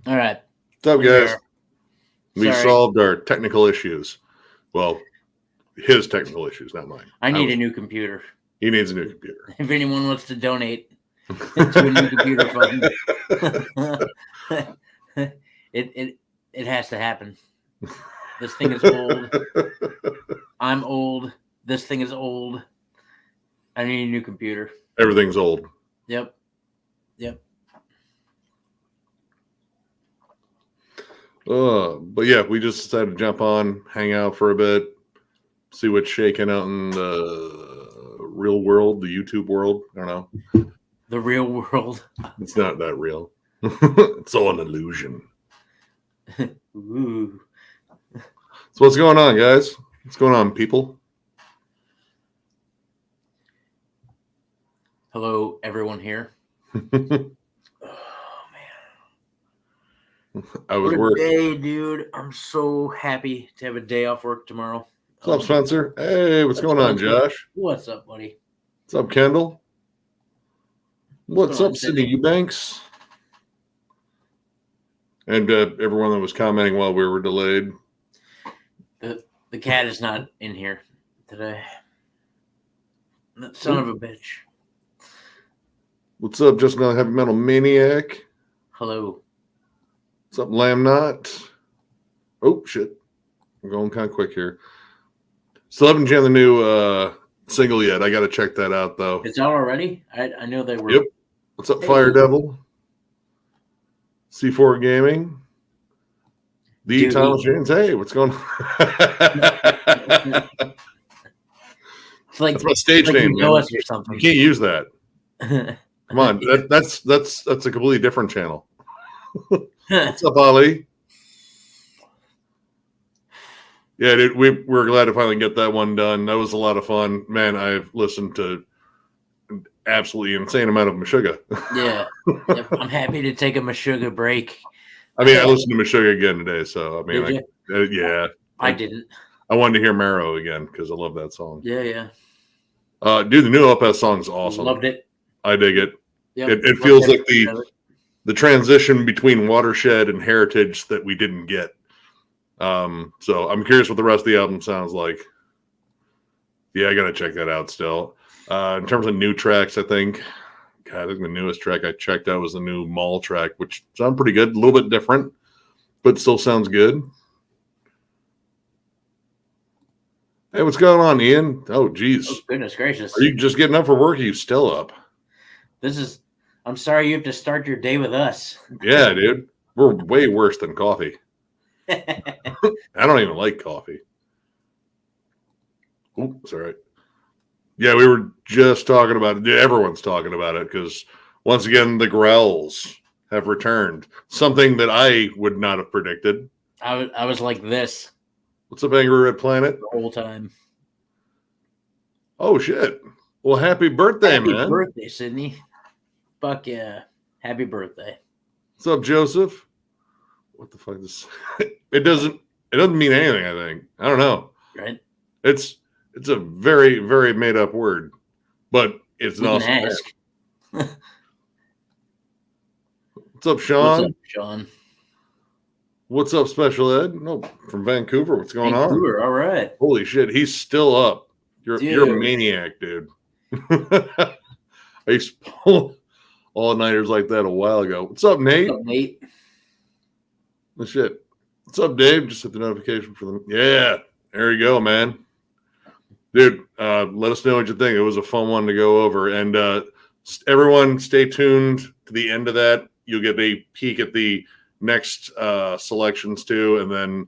All right. What's up, guys? We Sorry. solved our technical issues. Well, his technical issues, not mine. I need a new computer. He needs a new computer. If anyone wants to donate to a new computer fund, it has to happen. This thing is old. I'm old. This thing is old. I need a new computer. Everything's old. Yep. But yeah, we just decided to jump on, hang out for a bit, see what's shaking out in the real world, the YouTube world. I don't know. The real world. It's not that real. It's all an illusion. Ooh. So what's going on, guys? What's going on, people? Hello, everyone here. I was working. Day, dude. I'm so happy to have a day off work tomorrow. What's up, Spencer? Hey, what's going on, Josh? What's up, buddy? What's up, Kendall? What's up, Sydney Eubanks? And everyone that was commenting while we were delayed. The cat is not in here today. That son of a bitch. What's up, Just Another Heavy Metal Maniac? Hello. What's up, Lamb Knot? Oh, shit. I'm going kind of quick here. Still haven't jammed the new single yet. I got to check that out, though. It's out already? I know they were. Yep. What's up, Fire Devil? C4 Gaming? The Thomas James. Hey, what's going on? It's like, that's my stage name. You know us or something. You can't use that. Come on. That's a completely different channel. What's up, Ali? Yeah, dude, we're glad to finally get that one done. That was a lot of fun. Man, I've listened to an absolutely insane amount of Meshuggah. Yeah. I'm happy to take a Meshuggah break. I mean, I listened to Meshuggah again today, so I mean, yeah. I didn't. I wanted to hear Marrow again because I love that song. Yeah. Dude, the new LPS song is awesome. Loved it. I dig it. Yep. It feels like the transition between Watershed and Heritage that we didn't get. So I'm curious what the rest of the album sounds like. Yeah, I gotta check that out still. In terms of new tracks, I think the newest track I checked out was the new Mall track, which sounds pretty good, a little bit different, but still sounds good. Hey, what's going on, Ian? Oh, geez. Oh, goodness gracious. Are you just getting up for work? Or are you still up? I'm sorry you have to start your day with us. Yeah, dude. We're way worse than coffee. I don't even like coffee. Oh, it's all right. Yeah, we were just talking about it. Everyone's talking about it because, once again, the growls have returned. Something that I would not have predicted. I was like this. What's up, Angry Red Planet? The whole time. Oh, shit. Well, happy birthday, man. Happy birthday, Sydney. Fuck yeah. Happy birthday. What's up, Joseph? What the fuck is this? It doesn't mean anything, I think. I don't know. Right? It's a very, very made up word. But it's an awesome ask. What's up, Sean? What's up, Sean? What's up, Special Ed? No, from Vancouver. What's going on? Vancouver, all right. Holy shit, he's still up. You're a maniac, dude. I used to pull all-nighters like that a while ago. What's up, Nate? What's up, Nate? Oh, shit. What's up, Dave? Just hit the notification for them. Yeah, there you go, man. Dude, let us know what you think. It was a fun one to go over. And everyone, stay tuned to the end of that. You'll get a peek at the next selections too. And then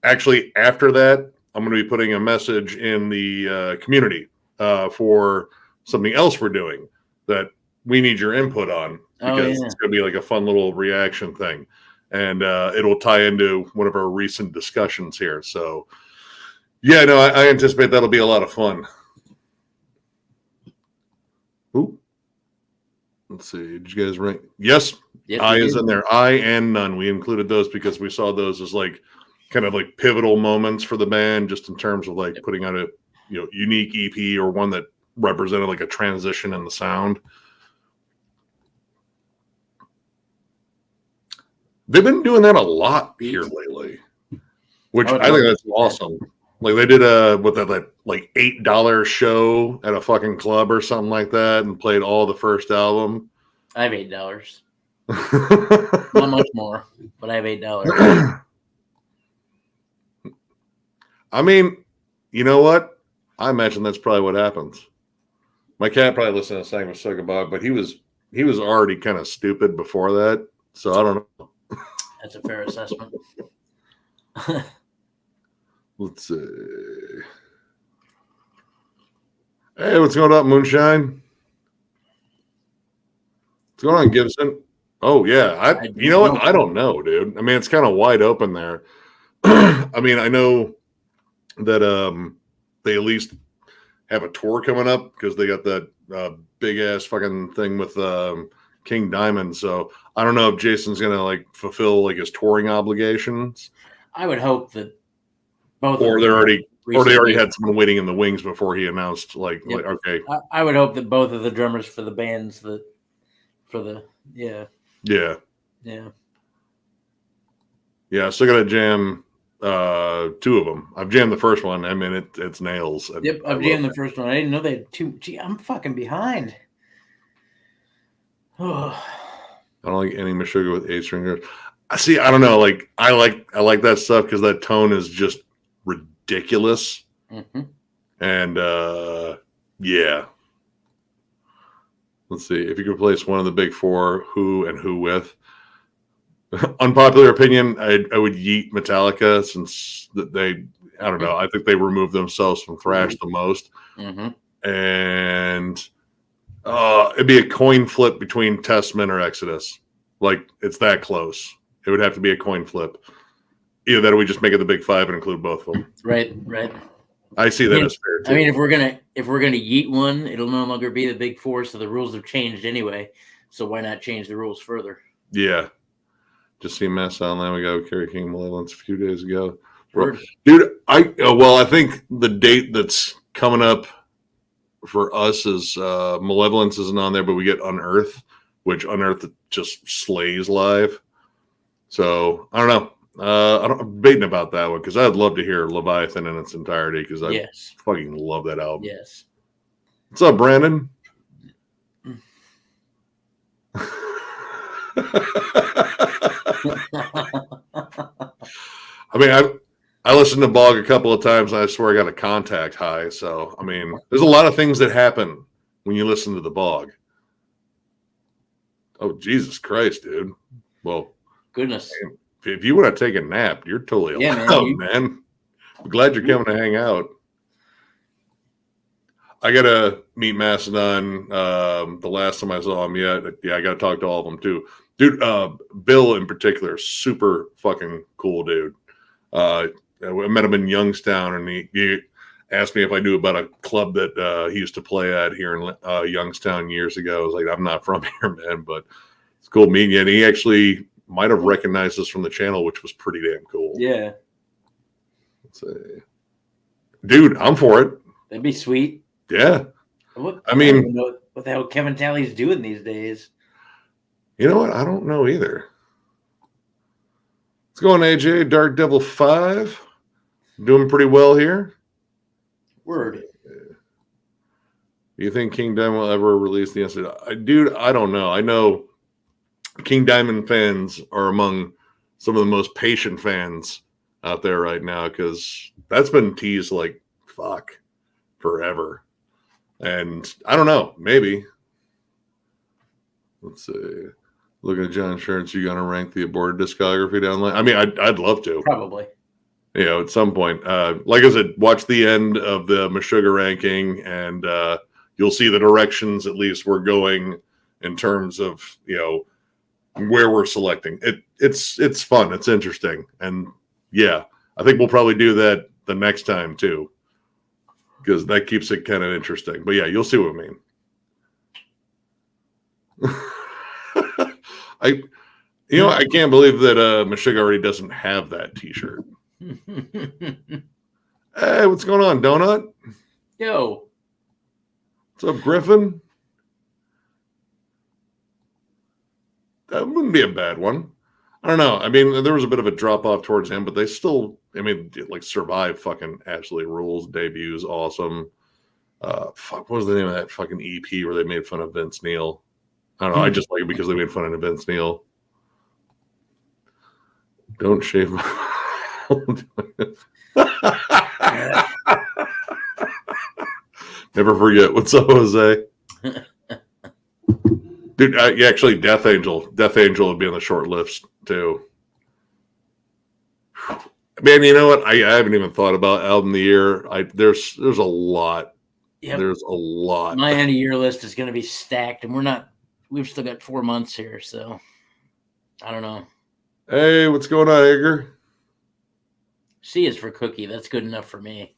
actually after that, I'm going to be putting a message in the community for something else we're doing that we need your input on because it's going to be like a fun little reaction thing. And it'll tie into one of our recent discussions here. So, yeah, no, I anticipate that'll be a lot of fun. Ooh. Let's see. Did you guys rank? Yes. I is in there. I and none. We included those because we saw those as like kind of like pivotal moments for the band, just in terms of like putting out a unique EP or one that represented like a transition in the sound. They've been doing that a lot here lately, which I think that's awesome. Like they did that like $8 show at a fucking club or something like that, and played all the first album. I have $8. Not much more, but I have $8. I mean, you know what? I imagine that's probably what happens. My cat probably listened to Sang Sugar Bob, but he was already kind of stupid before that, so I don't know. That's a fair assessment. Let's see. Hey, what's going on, Moonshine? What's going on, Gibson? Oh yeah, you know what? I don't know, dude. I mean, it's kind of wide open there. I mean, I know that they at least have a tour coming up because they got that big ass fucking thing with King Diamond. So I don't know if Jason's gonna like fulfill like his touring obligations. I would hope that both, or they already had someone waiting in the wings before he announced like okay. I would hope that both of the drummers for the bands yeah. I still got to jam 2 of them. I've jammed the first one. I mean, it's nails. Yep, I've jammed the first one. I didn't know they had 2. Gee, I'm fucking behind. I don't like any Meshuggah with 8 stringers. See, I don't know. Like I like that stuff because that tone is just ridiculous. Mm-hmm. And yeah. Let's see if you could replace one of the big 4, who and who with. Unpopular opinion, I would yeet Metallica since they, I don't know, I think they removed themselves from thrash the most. Mm-hmm. And it'd be a coin flip between Testament or Exodus. Like it's that close. It would have to be a coin flip. Either that or we just make it the big 5 and include both of them. Right. I see that as fair too. I mean, if we're gonna yeet one, it'll no longer be the big 4, so the rules have changed anyway. So why not change the rules further? Yeah. Just seen Mass Online. We got Kerry King Malevolence a few days ago. Word. Dude, I think the date that's coming up for us is Malevolence isn't on there, but we get Unearth, which Unearth just slays live. So I don't know. I'm debating about that one because I'd love to hear Leviathan in its entirety because I fucking love that album. Yes. What's up, Brandon? I mean, I listened to Bog a couple of times and I swear I got a contact high. So, I mean, there's a lot of things that happen when you listen to the Bog. Oh, Jesus Christ, dude. Well, goodness. If you want to take a nap, you're totally allowed, man. I'm glad you're coming to hang out. I got to meet Mastodon the last time I saw him yet. Yeah, I got to talk to all of them too. Dude, Bill in particular, super fucking cool dude. I met him in Youngstown, and he asked me if I knew about a club that he used to play at here in Youngstown years ago. I was like, I'm not from here, man, but it's cool meeting you. And he actually might have recognized us from the channel, which was pretty damn cool. Yeah. Let's see. Dude, I'm for it. That'd be sweet. Yeah. I mean, don't know what the hell Kevin Talley's doing these days. You know what? I don't know either. Let's go on, AJ. Dark Devil 5. Doing pretty well here. Word. Do you think King Diamond will ever release the incident? Dude, I don't know. I know King Diamond fans are among some of the most patient fans out there right now because that's been teased like forever. And I don't know, maybe. Let's see. Looking at John Schertz, you gonna rank the aborted discography down line? I mean, I'd love to. Probably. You know, at some point. Like I said, watch the end of the Meshuggah ranking, and you'll see the directions at least we're going in terms of where we're selecting. It's fun. It's interesting, and yeah, I think we'll probably do that the next time too, because that keeps it kind of interesting. But yeah, you'll see what I mean. I can't believe that Meshuggah already doesn't have that T-shirt. Hey, what's going on, Donut? Yo. What's up, Griffin? That wouldn't be a bad one. I don't know. I mean, there was a bit of a drop off towards him, but they still, I mean, like Survive fucking absolutely rules. Debut's awesome. Fuck, what was the name of that fucking EP where they made fun of Vince Neil? I don't know. I just like it because they made fun of Vince Neil. Don't shave my Never forget. What's up, Jose? Dude, actually, Death Angel. Death Angel would be on the short list, too. Man, you know what? I haven't even thought about album of the year. There's a lot. Yep. There's a lot. My end of year list is going to be stacked, and we've still got 4 months here, so I don't know. Hey, what's going on, Edgar? C is for cookie. That's good enough for me.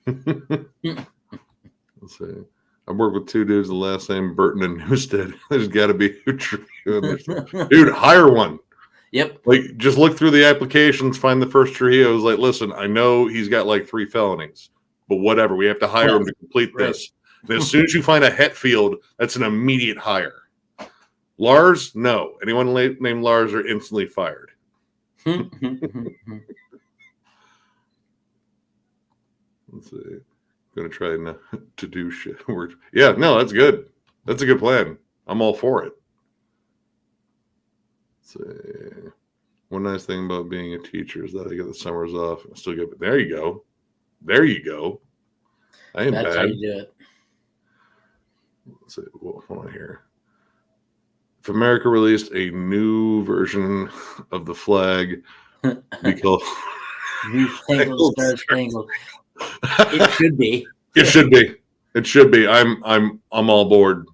Let's see. I've worked with 2 dudes the last name Burton and Newstead. There's got to be a trio in there. Dude, hire one. Yep. Like, just look through the applications, find the first trio. Like, listen, I know he's got like 3 felonies, but whatever. We have to hire him to complete this. And as soon as you find a Hetfield, that's an immediate hire. Lars, no. Anyone named Lars are instantly fired. Let's see. Gonna try not to do shit. Yeah, no, that's good. That's a good plan. I'm all for it. Let's see. One nice thing about being a teacher is that I get the summers off. I still get. There you go. There you go. I ain't That's bad. how you do it. Let's see. Hold on here. If America released a new version of the flag, because New Fangled Star Spangled. It should be. It should be. It should be. I'm all board.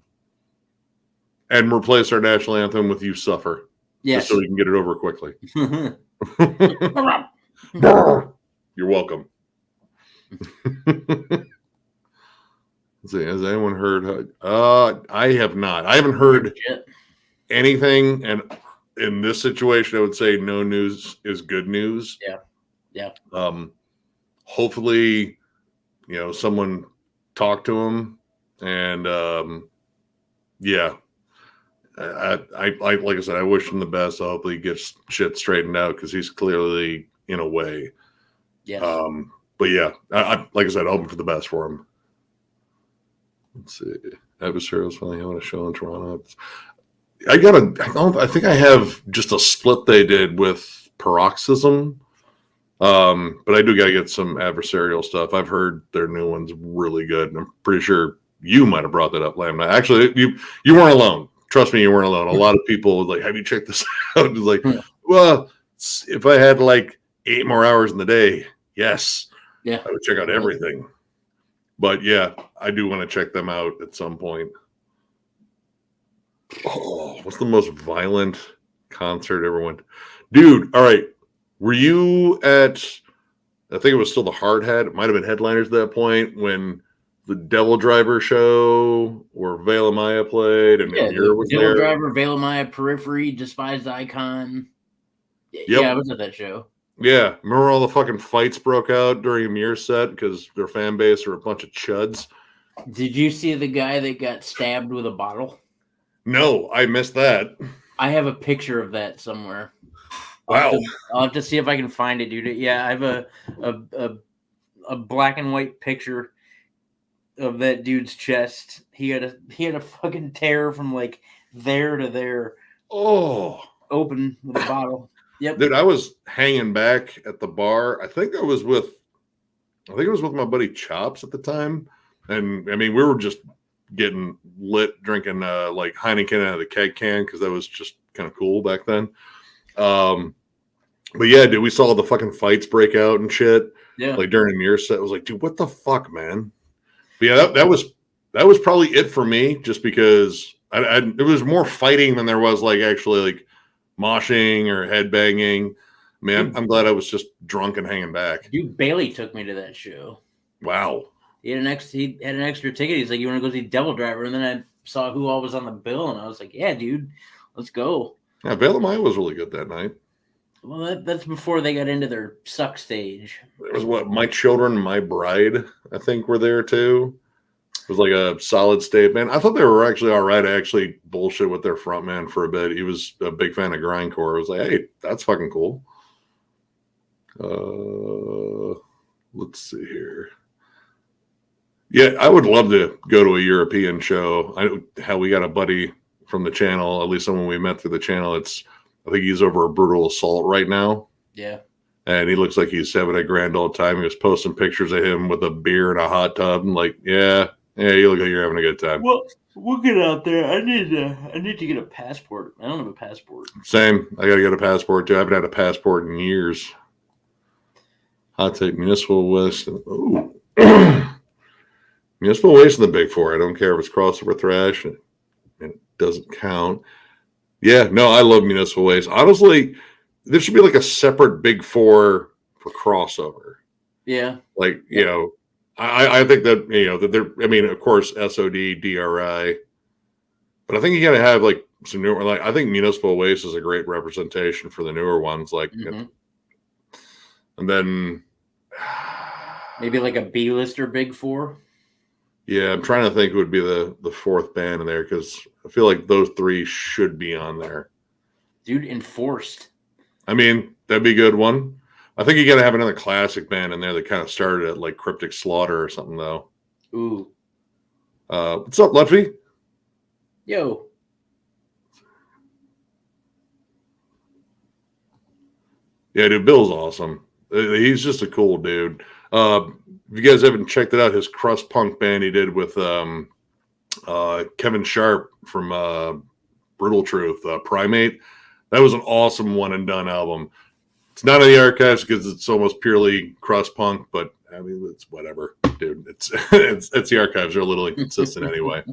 And replace our national anthem with "You Suffer." Yes. Just so we can get it over quickly. You're welcome. Let's see. Has anyone heard? I have not. I haven't heard anything. And in this situation, I would say no news is good news. Yeah. Yeah. Hopefully, someone talked to him, and yeah. I like I said, I wish him the best. I hope he gets shit straightened out because he's clearly in a way. Yes. But yeah, I like I said, I hope for the best for him. Let's see. Adversarials finally having a show in Toronto. I think I have just a split they did with Paroxysm. But I do gotta get some adversarial stuff. I've heard their new one's really good, and I'm pretty sure you might have brought that up, Lambda. Actually, you weren't alone. Trust me, you weren't alone. A lot of people were like, have you checked this out? It's like, well, if I had like 8 more hours in the day, yes, yeah, I would check out everything. But yeah, I do want to check them out at some point. Oh, what's the most violent concert ever went? Dude, all right. Were you at, I think it was still the Hard Hat. It might have been Headliners at that point when the Devil Driver show where Veil Maya played and Muir was Devil there. Driver, Veil Maya, Periphery, Despised Icon. Yep. Yeah, I was at that show. Yeah. Remember all the fucking fights broke out during a Muir set because their fan base are a bunch of chuds? Did you see the guy that got stabbed with a bottle? No, I missed that. I have a picture of that somewhere. Wow. I'll have to see if I can find it, dude. Yeah, I have a black and white picture of that dude's chest. He had a fucking tear from like there to there. Oh, open with a bottle. Yep. Dude, I was hanging back at the bar. I think it was with my buddy Chops at the time. And I mean, we were just getting lit, drinking like Heineken out of the keg can because that was just kind of cool back then. But yeah, dude, we saw the fucking fights break out and shit. Yeah. Like during a Muir set, I was like, dude, what the fuck, man? But yeah, that was probably it for me, just because it was more fighting than there was like actually like moshing or headbanging. Man, I'm glad I was just drunk and hanging back. Dude, Bailey took me to that show. Wow. He had an extra ticket. He's like, you want to go see Devil Driver? And then I saw who all was on the bill, and I was like, yeah, dude, let's go. Yeah, Veil of Maya was really good that night. Well, that's before they got into their suck stage. It was what, My Children, My Bride, I think, were there too. was like a solid statement. I thought they were actually all right. I actually bullshit with their frontman for a bit. He was a big fan of grindcore. I was like, hey, that's fucking cool. Let's see here. Yeah, I would love to go to a European show. How we got a buddy from the channel, at least someone we met through the channel. I think he's over a Brutal Assault right now. Yeah. And he looks like he's having a grand old time. He was posting pictures of him with a beer and a hot tub. And like, yeah, you look like you're having a good time. Well, we'll get out there. I need to get a passport. I don't have a passport. Same. I got to get a passport too. I haven't had a passport in years. Hot take Municipal Waste. Ooh. Municipal Waste in the Big Four. I don't care if it's crossover thrash. It doesn't count. Yeah, no, I love Municipal Waste. Honestly, there should be like a separate Big Four for crossover. Yeah. Like, you know, I think that, you know, that they're, I mean, of course, SOD, DRI, but I think you got to have like some newer, like, I think Municipal Waste is a great representation for the newer ones. Like, and then maybe like a B-lister Big Four. Yeah, I'm trying to think who would be the fourth band in there because I feel like those three should be on there. Dude, Enforced. I mean, that'd be a good one. I think you got to have another classic band in there that kind of started at like Cryptic Slaughter or something, though. Ooh. What's up, Lutfi? Yo. Yeah, dude, Bill's awesome. He's just a cool dude. If you guys haven't checked it out, his crust punk band he did with Kevin Sharp from Brutal Truth, Primate. That was an awesome one and done album. It's not in the archives because it's almost purely crust punk, but I mean it's whatever, dude. It's the archives are a little inconsistent anyway.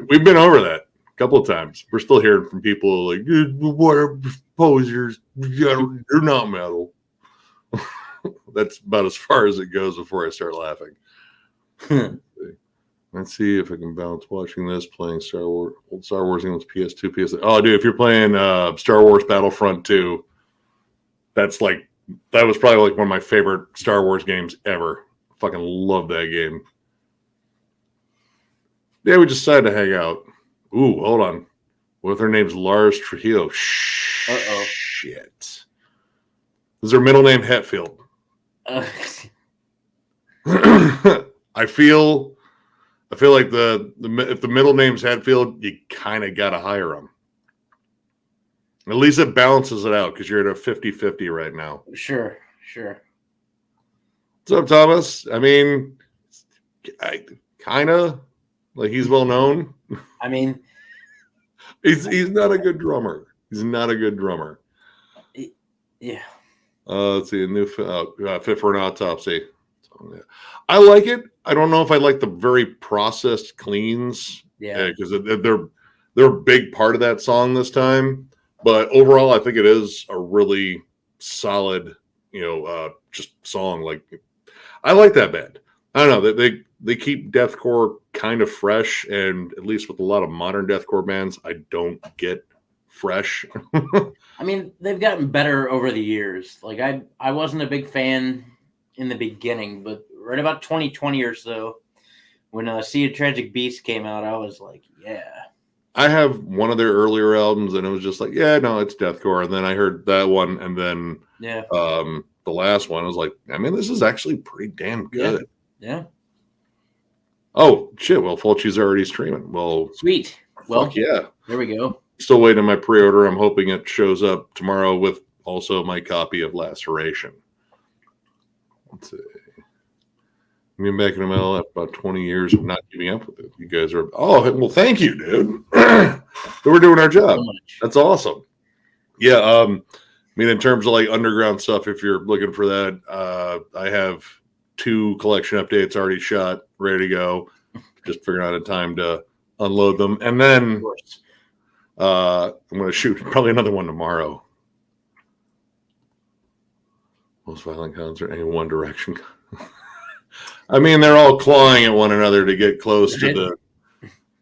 We've been over that a couple of times. We're still hearing from people like, "What posers? You're not metal." That's about as far as it goes before I start laughing. Let's see if I can balance watching this, playing old Star Wars games, PS2, PS3. Oh, dude, if you're playing Star Wars Battlefront 2, that was probably like one of my favorite Star Wars games ever. Fucking love that game. Yeah, we just decided to hang out. Ooh, hold on. What if their name's Lars Trujillo? Uh-oh. Shit. Is their middle name Hetfield? I feel like if the middle name's Hetfield, you kind of got to hire him. At least it balances it out because you're at a 50-50 right now. Sure. What's up, Thomas? I mean, kind of like he's well known. I mean, he's not a good drummer. Yeah. Let's see, a new Fit for an Autopsy. I like it. I don't know if I like the very processed cleans. Yeah. Because they're a big part of that song this time. But overall, I think it is a really solid, just song. Like, I like that band. I don't know. They keep deathcore kind of fresh, and at least with a lot of modern deathcore bands, I don't get fresh. I mean, they've gotten better over the years. Like I wasn't a big fan in the beginning, but right about 2020 or so, when Sea of Tragic Beast came out, I was like, yeah. I have one of their earlier albums, and it was just like, yeah, no, it's deathcore. And then I heard that one, and then the last one, I was like, I mean, this is actually pretty damn good. Yeah. Oh shit! Well, Fulci's already streaming. Well, sweet. Well, yeah. There we go. Still waiting on my pre-order. I'm hoping it shows up tomorrow with also my copy of Laceration. Let's see. I've been back in ML after about 20 years of not giving up with it. You guys are, well, thank you, dude. We're doing our job. That's awesome. Yeah. I mean, in terms of like underground stuff, if you're looking for that, I have 2 collection updates already shot, ready to go. Just figuring out a time to unload them. And then I'm going to shoot probably another one tomorrow. Most violent concert, any One Direction. I mean, they're all clawing at one another to get close to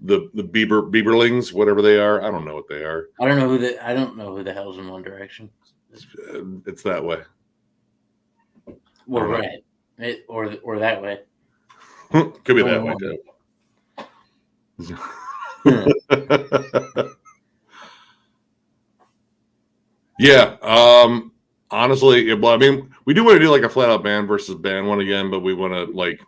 the Bieberlings, whatever they are. I don't know what they are. I don't know who the hell's in One Direction. It's that way. Or right. Or that way. Could be that way too. Yeah. Honestly, well, I mean, we do want to do like a flat out band versus band one again, but we want to like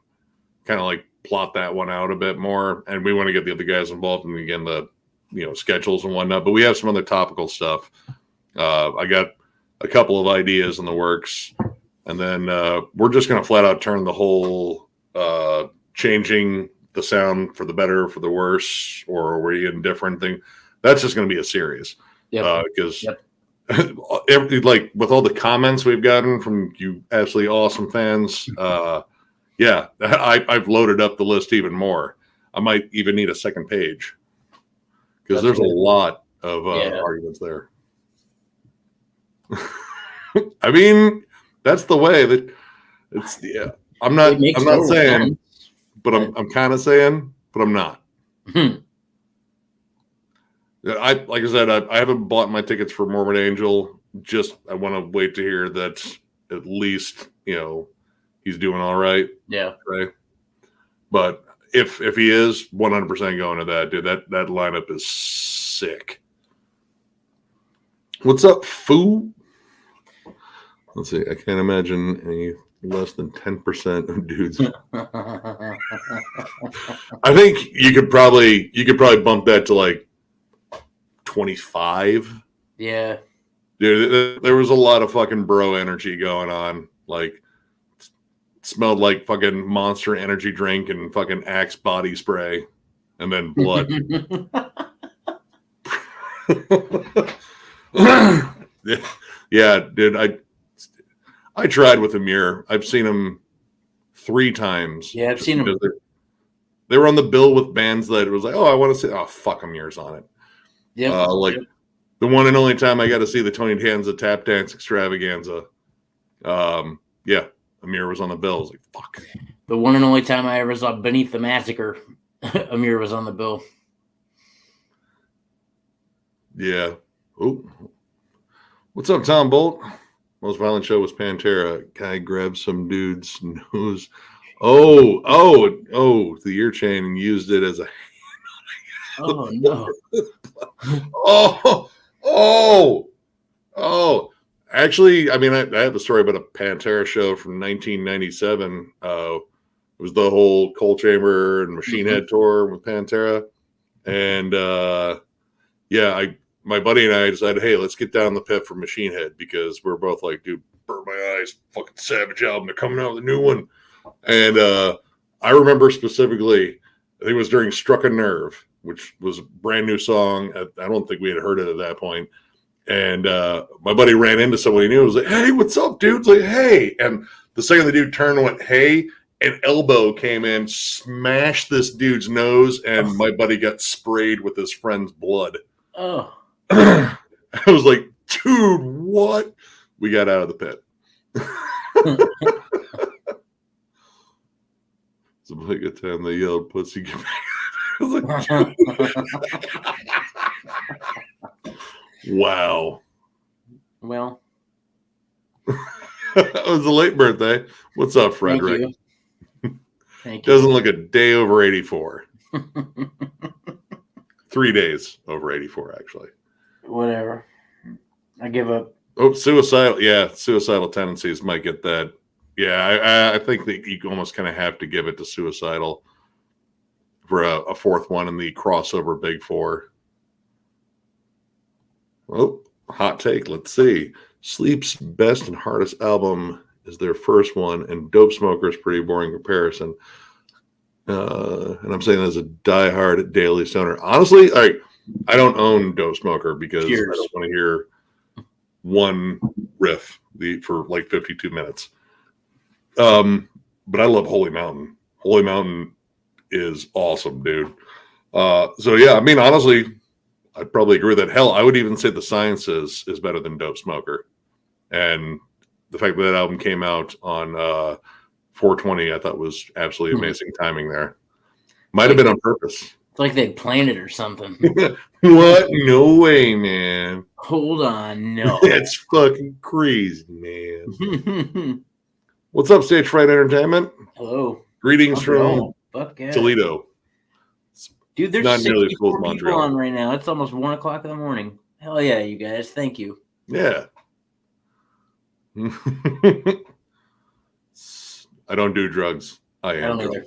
kind of like plot that one out a bit more, and we want to get the other guys involved in again the schedules and whatnot. But we have some other topical stuff. I got a couple of ideas in the works, and then we're just going to flat out turn the whole changing the sound for the better, for the worse, or are we indifferent thing. That's just going to be a series. Yep. Because like with all the comments we've gotten from you absolutely awesome fans, yeah, I've loaded up the list even more. I might even need a second page because there's a lot of arguments there. I mean, that's the way that it's. Yeah, I'm not saying, but I'm kind of saying, but I'm not. Like I said, I haven't bought my tickets for Morbid Angel. Just I want to wait to hear that at least he's doing all right. Yeah. Right. But if he is 100% going to that, dude, that lineup is sick. What's up, foo? Let's see. I can't imagine any less than 10% of dudes. I think you could probably bump that to like 25. Yeah. Dude, there was a lot of fucking bro energy going on. Like, smelled like fucking Monster energy drink and fucking Axe body spray, and then blood. Yeah, dude. I tried with Amir. I've seen him 3 times. Yeah, I've seen him. They were on the bill with bands that it was like, oh, I want to see. Oh, fuck, Amir's on it. Yeah. The one and only time I got to see the Tony Danza tap dance extravaganza. Yeah, Amir was on the bill. I was like, fuck. The one and only time I ever saw Beneath the Massacre, Amir was on the bill. Yeah. Oh, what's up, Tom Bolt? Most violent show was Pantera. Guy grabbed some dude's nose. Oh, the ear chain and used it as a. Oh no. Oh. Actually, I mean, I have a story about a Pantera show from 1997. It was the whole Coal Chamber and Machine Head tour with Pantera. And my buddy and I decided, hey, let's get down the pit for Machine Head because we're both like, dude, burn my eyes, fucking Savage album. They're coming out with a new one. And I remember specifically, I think it was during Struck a Nerve, which was a brand new song. I don't think we had heard it at that point. And my buddy ran into someone he knew. Was like, hey, what's up, dude? It's like, hey. And the second the dude turned and went, hey, an elbow came in, smashed this dude's nose, and my buddy got sprayed with his friend's blood. Oh. I was like, dude, what? We got out of the pit. It's a really good time they yelled, pussy. Get back. I was like, wow. Well, it was a late birthday. What's up, Frederick? Thank you. Doesn't look a day over 84. 3 days over 84, actually. Whatever. I give up. Oh, suicidal. Yeah, suicidal tendencies might get that. Yeah, I think that you almost kind of have to give it to suicidal for a fourth one in the crossover Big Four. Oh, hot take. Let's see. Sleep's best and hardest album is their first one, and Dope Smoker's pretty boring comparison. And I'm saying as a diehard Daily Stoner. Honestly, I don't own Dope Smoker because I don't want to hear one riff for like 52 minutes. But I love Holy Mountain. Holy Mountain is awesome, dude. So yeah, I mean, honestly, I'd probably agree with that. Hell, I would even say The Sciences is better than Dope Smoker. And the fact that album came out on 420, I thought was absolutely amazing timing there. Might have been on purpose. It's like they planned it or something. What? No way, man. Hold on, no. That's fucking crazy, man. What's up, Stage Fright Entertainment? Hello. Greetings from Toledo. Dude, there's not nearly as cool 64 as people Montreal. on right now. It's almost 1 o'clock in the morning. Hell yeah, you guys. Thank you. Yeah. I don't do drugs. I am drugs. Either.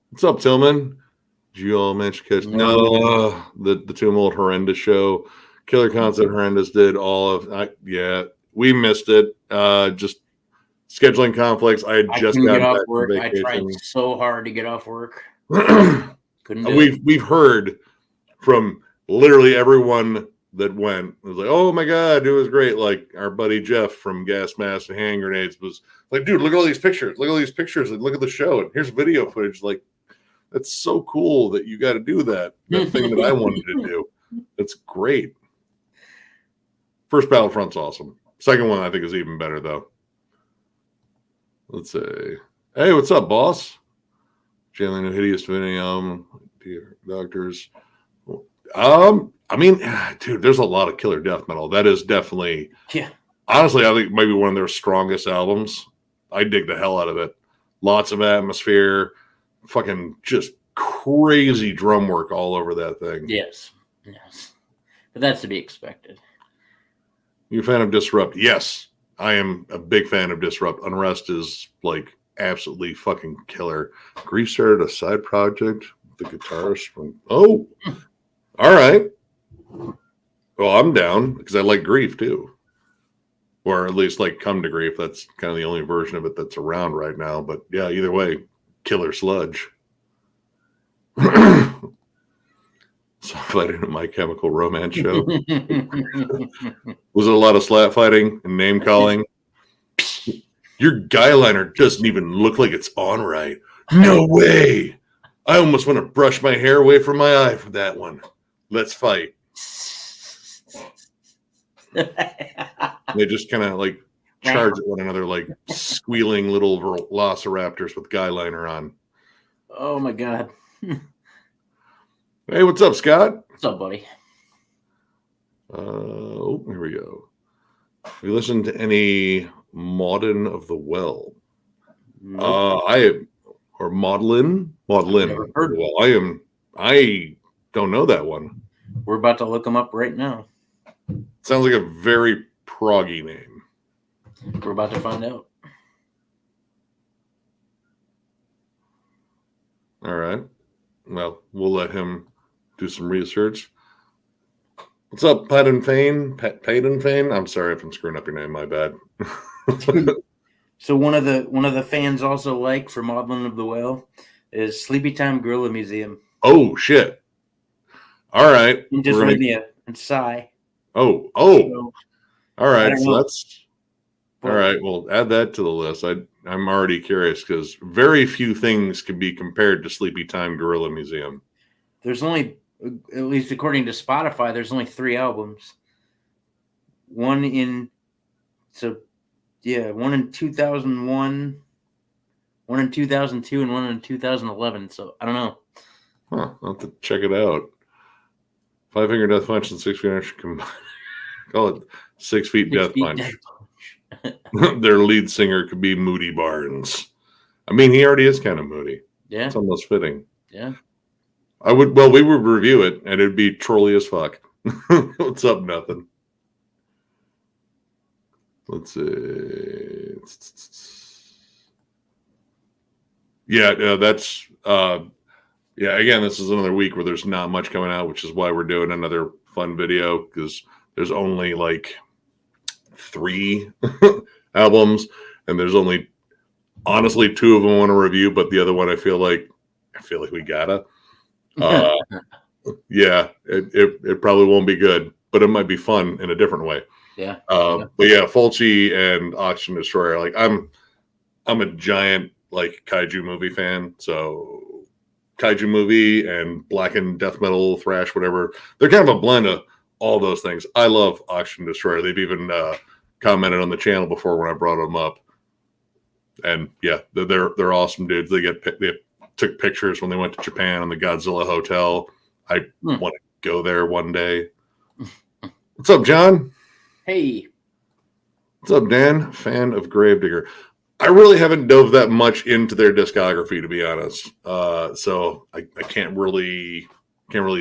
What's up, Tillman? Did you all mention catch? No, the Tomb Old Horrendous show. Killer Concept Horrendous did all of. Yeah, we missed it. Just scheduling conflicts. I had just couldn't get gotten off back from work. I vacation. tried so hard to get off work. Couldn't do it. We've heard from literally everyone that went. It was like, oh my god, it was great. Like our buddy Jeff from Gas Mask and Hand Grenades was like, dude, look at all these pictures. Look at all these pictures. And look at the show. And here's video footage. Like, that's so cool that you got to do that. That thing that I wanted to do. That's great. First Battlefront's awesome. Second one I think is even better though. Let's say, hey, what's up, boss? Jammin a hideous video. Dear doctors. I mean, dude, there's a lot of killer death metal. That is definitely, honestly, I think maybe one of their strongest albums. I dig the hell out of it. Lots of atmosphere, fucking just crazy drum work all over that thing. Yes. But that's to be expected. You a fan of Disrupt? Yes, I am a big fan of Disrupt. Unrest is like absolutely fucking killer. Grief started a side project with the guitarist from. Oh, all right. Well, I'm down because I like Grief too, or at least like Come to Grief. That's kind of the only version of it that's around right now. But yeah, either way, killer sludge. So fighting a My Chemical Romance show. Was it a lot of slap fighting and name calling? Your guy liner doesn't even look like it's on right. No way. I almost want to brush my hair away from my eye for that one. Let's fight. They just kind of like charge at one another like squealing little velociraptors with guy liner on. Oh my god. Hey, what's up, Scott? What's up, buddy? Oh, here we go. Have you listened to any Maudlin of the Well? Nope. Maudlin. Never heard. Well, I don't know that one. We're about to look them up right now. Sounds like a very proggy name. We're about to find out. All right. Well, we'll let him do some research. What's up, Payden Fane? I'm sorry if I'm screwing up your name. My bad. So one of the fans also like for Maudlin of the Well is Sleepy Time Gorilla Museum. Oh shit! All right, and just write me and sigh. Oh! So, all right, so that's all right. Well, add that to the list. I'm already curious because very few things can be compared to Sleepy Time Gorilla Museum. There's only, at least according to Spotify, there's only 3 albums. One in 2001, one in 2002, and one in 2011. So I don't know. Huh, I'll have to check it out. 5 Finger Death Punch and 6 Finger combined. Call it 6 Feet Death Punch. Their lead singer could be Moody Barnes. I mean, he already is kind of moody. Yeah. It's almost fitting. Yeah. We would review it, and it'd be trolly as fuck. What's up, nothing? Let's see. Yeah, that's... again, this is another week where there's not much coming out, which is why we're doing another fun video, because there's only like 3 albums, and there's only honestly 2 of them I want to review, but the other one I feel like we gotta. It probably won't be good, but it might be fun in a different way. Yeah. But yeah, Fulci and Oxygen Destroyer. Like I'm a giant like kaiju movie fan, so kaiju movie and blackened death metal, thrash, whatever. They're kind of a blend of all those things. I love Oxygen Destroyer. They've even commented on the channel before when I brought them up. And yeah, they're awesome dudes. They took pictures when they went to Japan on the Godzilla Hotel. I want to go there one day. What's up, John? Hey. What's up, Dan? Fan of Gravedigger. I really haven't dove that much into their discography, to be honest. So I can't really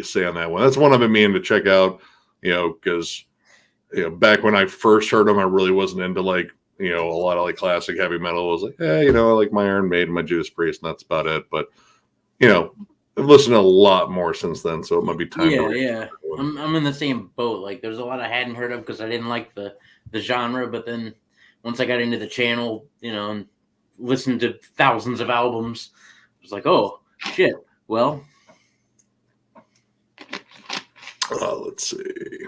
say on that one. That's one I've been meaning to check out, because back when I first heard them, I really wasn't into like a lot of like classic heavy metal. I was like, I like my Iron Maiden, my Judas Priest, and that's about it. But I've listened to a lot more since then, so it might be time. Yeah. I'm in the same boat. Like, there's a lot I hadn't heard of because I didn't like the genre, but then once I got into the channel, and listened to thousands of albums, I was like, oh shit. Well, let's see.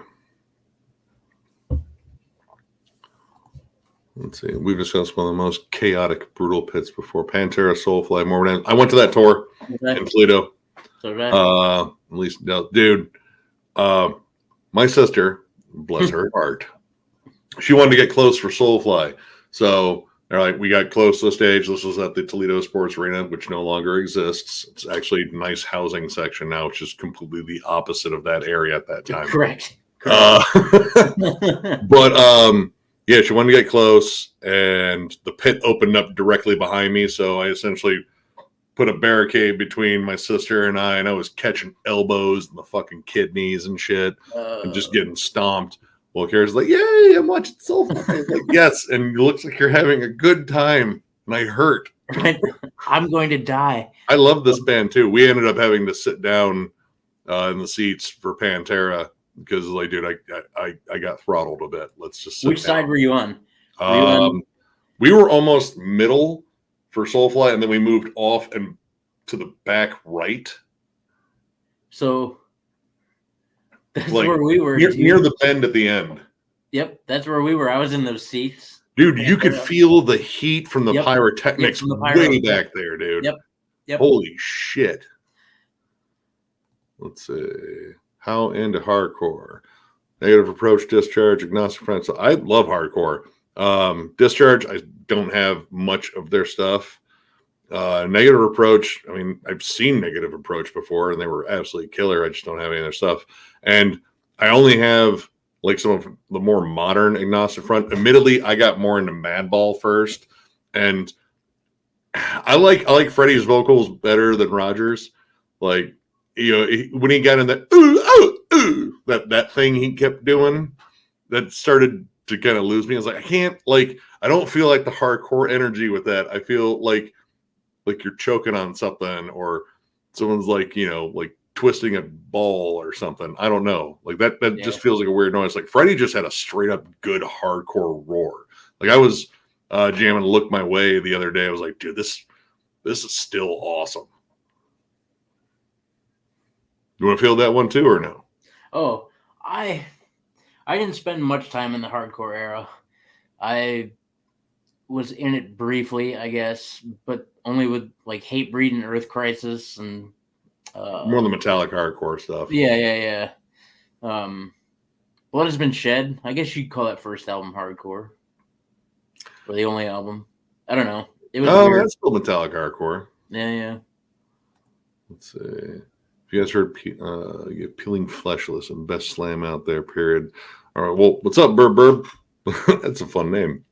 We've discussed one of the most chaotic, brutal pits before. Pantera, Soulfly, Morbid. I went to that tour in Toledo. At least, dude. My sister, bless her heart, she wanted to get close for Soulfly, so they're like, we got close to the stage. This was at the Toledo Sports Arena, which no longer exists. It's actually a nice housing section now, which is completely the opposite of that area at that time. Correct. But yeah, she wanted to get close, and the pit opened up directly behind me, so I essentially put a barricade between my sister and I was catching elbows in the fucking kidneys and shit, and just getting stomped. Well, Kara's like, yay, I'm watching Soulfly. Like, yes, and it looks like you're having a good time, and I hurt. I'm going to die. I love this band, too. We ended up having to sit down in the seats for Pantera because, like, dude, I got throttled a bit. Let's just sit Which down. side were you on? We were almost middle for Soulfly, and then we moved off and to the back right. So that's like, where we were. Near the bend at the end. Yep, that's where we were. I was in those seats. Dude, you could feel the heat from the pyrotechnics way back there, dude. Yep. Holy shit. Let's see. How into hardcore? Negative Approach, Discharge, Agnostic Front. So I love hardcore. Discharge, I don't have much of their stuff. Negative Approach, I mean, I've seen Negative Approach before, and they were absolutely killer. I just don't have any of their stuff. And I only have like some of the more modern Agnostic Front. Admittedly, I got more into Madball first, and I like Freddie's vocals better than Rogers. Like, when he got in that that thing he kept doing, that started to kind of lose me. I was like, I don't feel like the hardcore energy with that. I feel like you're choking on something, or someone's like twisting a ball or something. I don't know. Like that just feels like a weird noise. Like Freddie just had a straight up good hardcore roar. Like I was jamming Look My Way the other day. I was like, dude, this is still awesome. You want to feel that one too, or no? Oh, I didn't spend much time in the hardcore era. I was in it briefly, I guess, but only with like Hatebreed and Earth Crisis and more the metallic hardcore stuff. Yeah. Blood Has Been Shed. I guess you'd call that first album hardcore, or the only album. I don't know. It was weird. That's still metallic hardcore. Yeah. Let's see. If you guys heard Peeling Fleshless and best slam out there, period. All right, well, what's up, Burb? That's a fun name.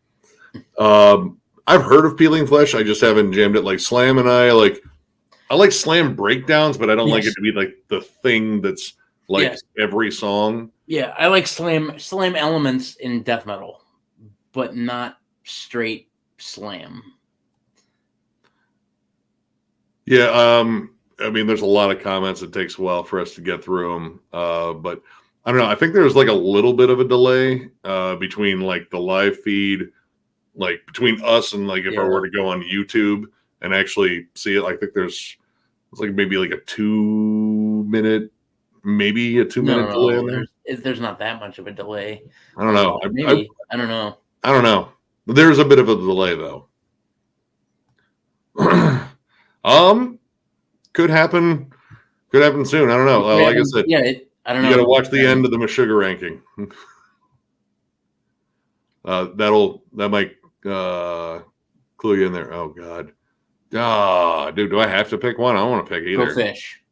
I've heard of Peeling Flesh. I just haven't jammed it. Like Slam and I like Slam breakdowns, but I don't like it to be like the thing that's like every song. Yeah, I like Slam elements in death metal, but not straight Slam. Yeah, I mean, there's a lot of comments. It takes a while for us to get through them. But I don't know. I think there's like a little bit of a delay between like the live feed, like between us and like if I were to go on YouTube and actually see it. I think it's like maybe like a 2 minute, maybe a 2 minute delay in there. There's not that much of a delay. I don't know. Maybe. I don't know. I don't know. There's a bit of a delay though. Could happen soon. I don't know. Like I said, I don't know. You got to watch the end of the Meshuggah ranking. That might clue you in there. Oh God, dude, do I have to pick one? I don't want to pick either. Go Fish.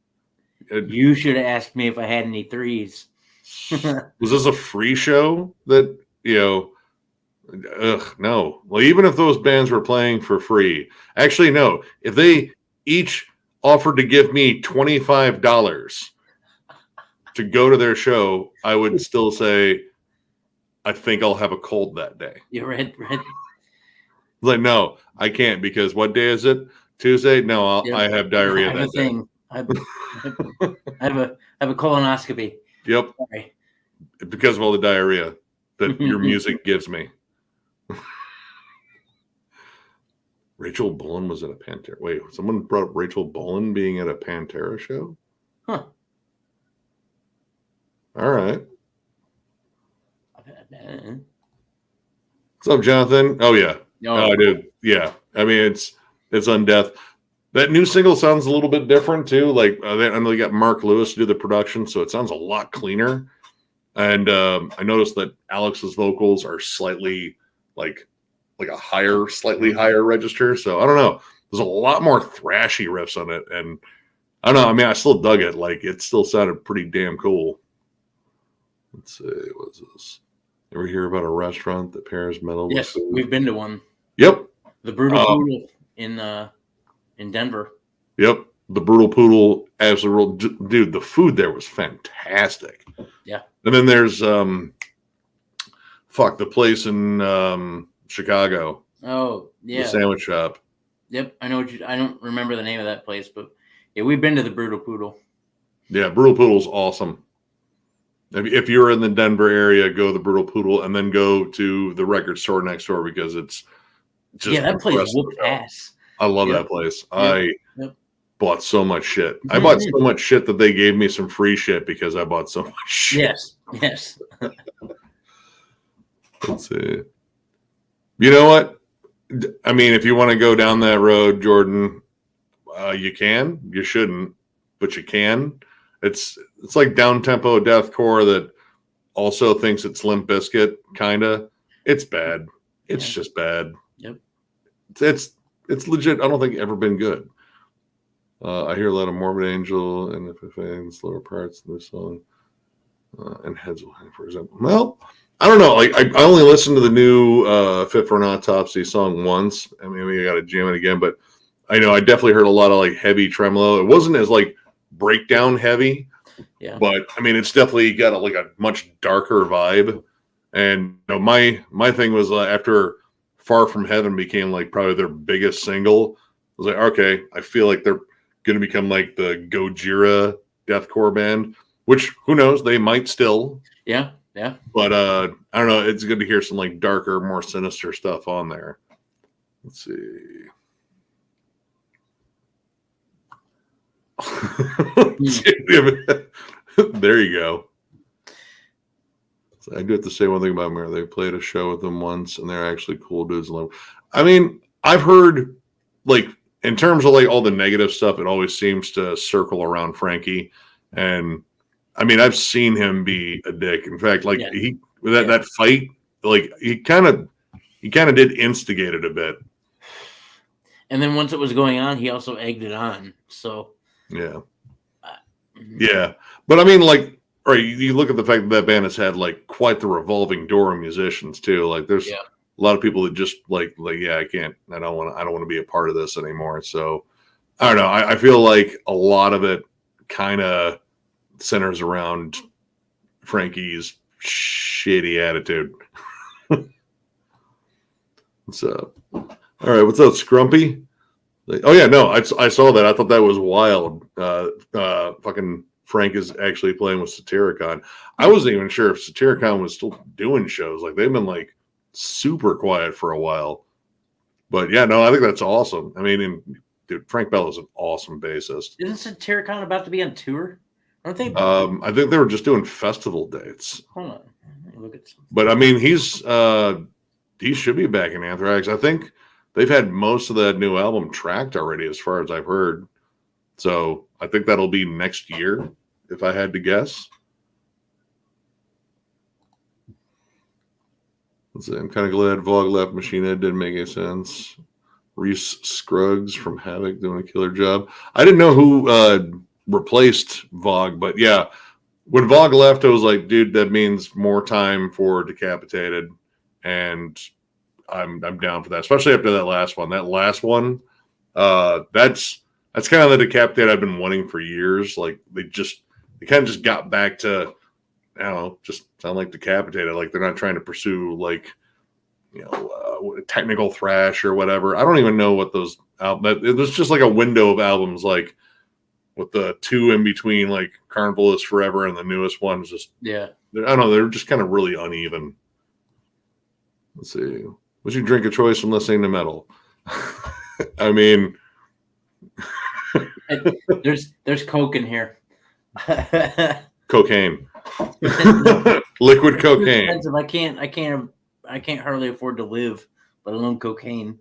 You should have asked me if I had any threes. Was this a free show that Ugh, no. Well, even if those bands were playing for free, actually, no. If they each offered to give me $25 to go to their show, I would still say, I think I'll have a cold that day. You're right. Like, no, I can't because what day is it? Tuesday? No, Yep. I have diarrhea I have that a thing. I have a colonoscopy. day. Yep. Sorry. Because of all the diarrhea that your music gives me. Rachel Bullen was at a Pantera. Wait, someone brought up Rachel Bullen being at a Pantera show? Huh. All right. What's up, Jonathan? Oh, yeah. Oh, dude. Yeah. I mean, it's Undeath. That new single sounds a little bit different, too. Like, I know they got Mark Lewis to do the production, so it sounds a lot cleaner. And I noticed that Alex's vocals are slightly like a slightly higher register. So I don't know. There's a lot more thrashy riffs on it. And I don't know. I mean, I still dug it. Like, it still sounded pretty damn cool. Let's see. What's this? Ever hear about a restaurant that pairs metal Yes, with food? we've been to one. Yep. The Brutal Poodle in Denver. Yep. The Brutal Poodle, absolutely. Dude, the food there was fantastic. Yeah. And then there's the place in Chicago. Oh, yeah. The sandwich shop. Yep, I know I don't remember the name of that place, but yeah, we've been to the Brutal Poodle. Yeah, Brutal Poodle's awesome. If you're in the Denver area, go to the Brutal Poodle and then go to the record store next door because it's just that place whooped ass. I love that place. Yep. I bought so much shit. I bought so much shit that they gave me some free shit because I bought so much shit. Yes. Let's see. You know what? I mean, if you want to go down that road, Jordan, you can. You shouldn't, but you can. It's like down-tempo deathcore that also thinks it's Limp Bizkit, kind of. It's bad. It's just bad. Yep. It's legit. I don't think ever been good. I hear a lot of Morbid Angel and the slower parts of this song and Heads, for example. Well, I don't know. Like I only listened to the new Fit for an Autopsy song once. I mean, I got to jam it again, but I know I definitely heard a lot of like heavy tremolo. It wasn't as like breakdown heavy, but I mean, it's definitely got a much darker vibe. And you know, my thing was after Far From Heaven became like probably their biggest single. I was like, okay, I feel like they're going to become like the Gojira deathcore band, which who knows, they might still. Yeah. But I don't know. It's good to hear some like darker, more sinister stuff on there. Let's see. There you go. So I do have to say one thing about Mary. They played a show with them once, and they're actually cool dudes. I mean, I've heard like in terms of like all the negative stuff, it always seems to circle around Frankie. And I mean, I've seen him be a dick. In fact, like that fight, like he kind of did instigate it a bit. And then once it was going on, he also egged it on. So yeah. But I mean, like, right, you look at the fact that band has had like quite the revolving door of musicians too. Like, there's a lot of people that just like, I can't, I don't want to be a part of this anymore. So I don't know. I feel like a lot of it kind of centers around Frankie's shitty attitude. So, all right, what's up, Scrumpy? Oh yeah, no, I saw that. I thought that was wild. Fucking Frank is actually playing with Satyricon. I wasn't even sure if Satyricon was still doing shows. Like they've been like super quiet for a while. But yeah, no, I think that's awesome. I mean, dude, Frank Bell is an awesome bassist. Isn't Satyricon about to be on tour? Aren't they? I think they were just doing festival dates. Hold on, look at some. But I mean, he should be back in Anthrax. I think they've had most of that new album tracked already, as far as I've heard. So I think that'll be next year, if I had to guess. Let's see, I'm kind of glad Vogue left. Machine Head didn't make any sense. Reese Scruggs from Havoc doing a killer job. I didn't know who replaced Vogue, but yeah, when Vogue left, I was like, dude, that means more time for Decapitated. And I'm down for that, especially after that last one. That last one, that's kind of the Decapitate I've been wanting for years. Like they kind of just got back to, I don't know, just sound like Decapitated. Like they're not trying to pursue like, technical thrash or whatever. I don't even know what those it was just like a window of albums, like with the two in between, like Carnival is Forever and the newest one is just, I don't know, they're just kind of really uneven. Let's see. What's your drink of choice from listening to metal? I mean, there's Coke in here. Cocaine. Liquid cocaine. I can't hardly afford to live, let alone cocaine.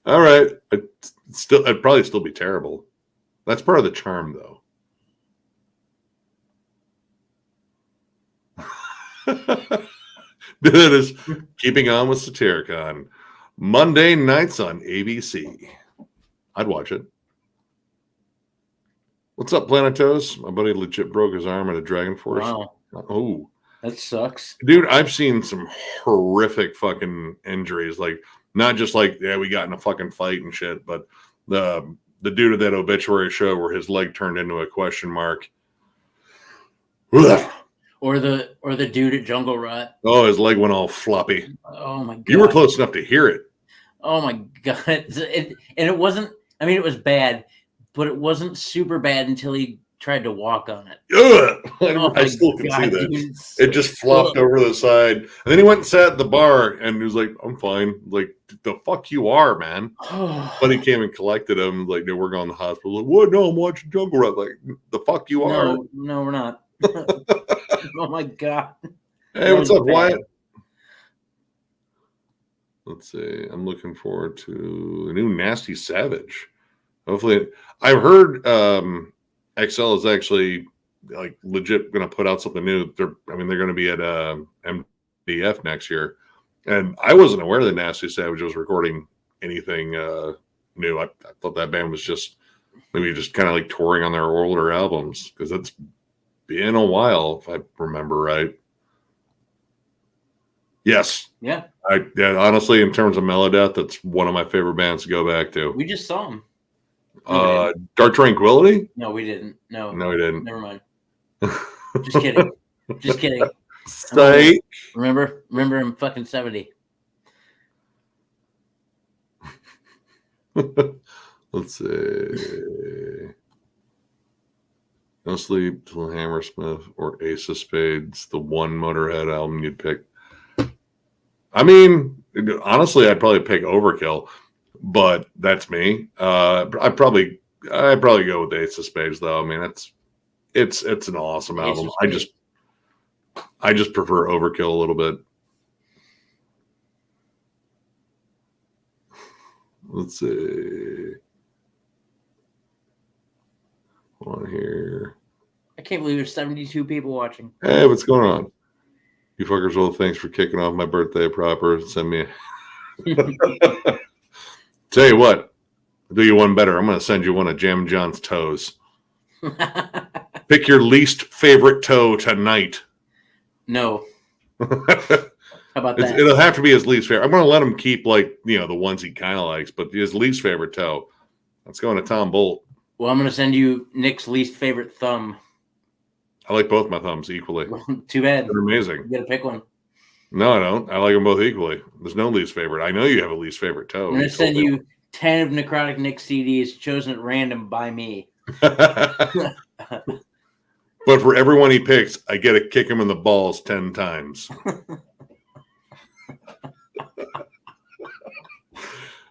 All right. I'd probably still be terrible. That's part of the charm, though. That is Keeping On with Satyricon. Monday nights on ABC. I'd watch it. What's up, Planetos? My buddy legit broke his arm at a Dragon Force. Wow. Oh. That sucks. Dude, I've seen some horrific fucking injuries. Like, not just like, yeah, we got in a fucking fight and shit, but the dude of that obituary show where his leg turned into a question mark. Or the dude at Jungle Rot. Oh, his leg went all floppy. Oh my god. You were close enough to hear it. Oh my god. It wasn't, I mean, it was bad, but it wasn't super bad until he tried to walk on it. Oh I still can see that. Dude. It just flopped over the side. And then he went and sat at the bar and he was like, I'm fine. Like, the fuck you are, man. But he came and collected him. Like, no, we're going to the hospital. Like, what? No, I'm watching Jungle Run. Like, the fuck you are. No, we're not. Oh my god. Hey, what's up, Wyatt? Let's see. I'm looking forward to a new Nasty Savage. Hopefully, I've heard XL is actually like legit going to put out something new. They're going to be at MDF next year, and I wasn't aware that Nasty Savage was recording anything new. I thought that band was just maybe just kind of like touring on their older albums because it's been a while, if I remember right. Yes. Yeah. Honestly, in terms of Melodeath, that's one of my favorite bands to go back to. We just saw them. Dark Tranquility? No, we didn't. No, we didn't. Never mind. Just kidding. Just kidding. Psych. Remember I'm fucking 70. Let's see. No Sleep Till Hammersmith or Ace of Spades, the one Motorhead album you'd pick. I mean, honestly, I'd probably pick Overkill, but that's me. I'd probably go with Ace of Spades, though. I mean, it's an awesome album. I just prefer Overkill a little bit. Let's see. On here. I can't believe there's 72 people watching. Hey, what's going on? You fuckers, well, thanks for kicking off my birthday proper. Send me Tell you what, I'll do you one better. I'm going to send you one of Jam John's toes. Pick your least favorite toe tonight. No. How about that? It'll have to be his least favorite. I'm going to let him keep, like, the ones he kind of likes, but his least favorite toe. Let's go into Tom Bolt. Well, I'm going to send you Nick's least favorite thumb. I like both my thumbs equally. Too bad. They're amazing. You got to pick one. No, I don't. I like them both equally. There's no least favorite. I know you have a least favorite toe. I'm going to send you 10 of Necrotic Nick CDs chosen at random by me. But for everyone he picks, I get to kick him in the balls 10 times.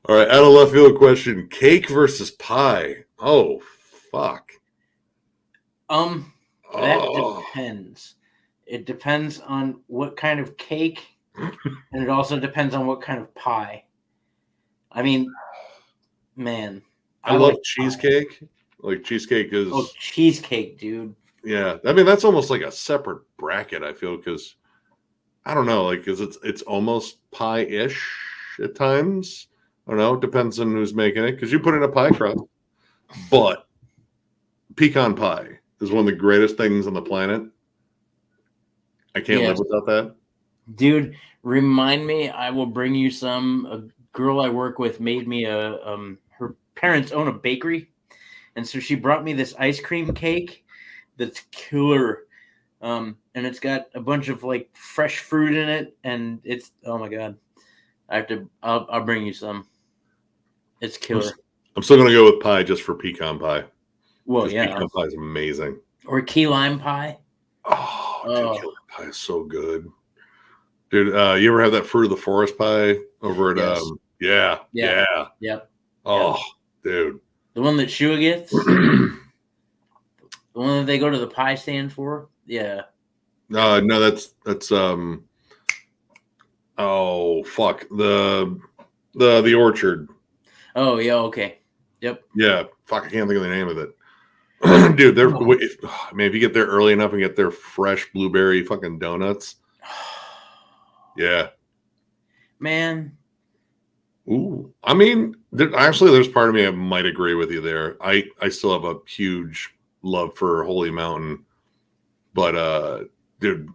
All right, out of left field question: cake versus pie. Oh, fuck. That depends. It depends on what kind of cake, and it also depends on what kind of pie. I mean, man, I love like cheesecake. Pie. Like cheesecake is. Oh, cheesecake, dude. Yeah, I mean that's almost like a separate bracket. I feel because I don't know, like because it's almost pie-ish at times. I don't know. It depends on who's making it because you put in a pie crust, but pecan pie is one of the greatest things on the planet. I can't live without that. Dude, remind me. I will bring you some. A girl I work with made me her parents own a bakery, and so she brought me this ice cream cake that's killer. And it's got a bunch of like fresh fruit in it, and it's oh my god. I'll bring you some. It's killer. I'm still gonna go with pie just for pecan pie. Well, yeah. Pecan pie is amazing. Or key lime pie. Oh, dude, key lime pie is so good. Dude, you ever have that fruit of the forest pie over at yes. Yeah. Oh, dude. The one that Shua gets? The one that they go to the pie stand for? Yeah. No, that's oh fuck. The orchard. Oh yeah, okay. Yep. Yeah. Fuck, I can't think of the name of it. Dude, they're man, if you get there early enough and get their fresh blueberry fucking donuts. Yeah. Man. Ooh. I mean, there's part of me that might agree with you there. I still have a huge love for Holy Mountain. But dude,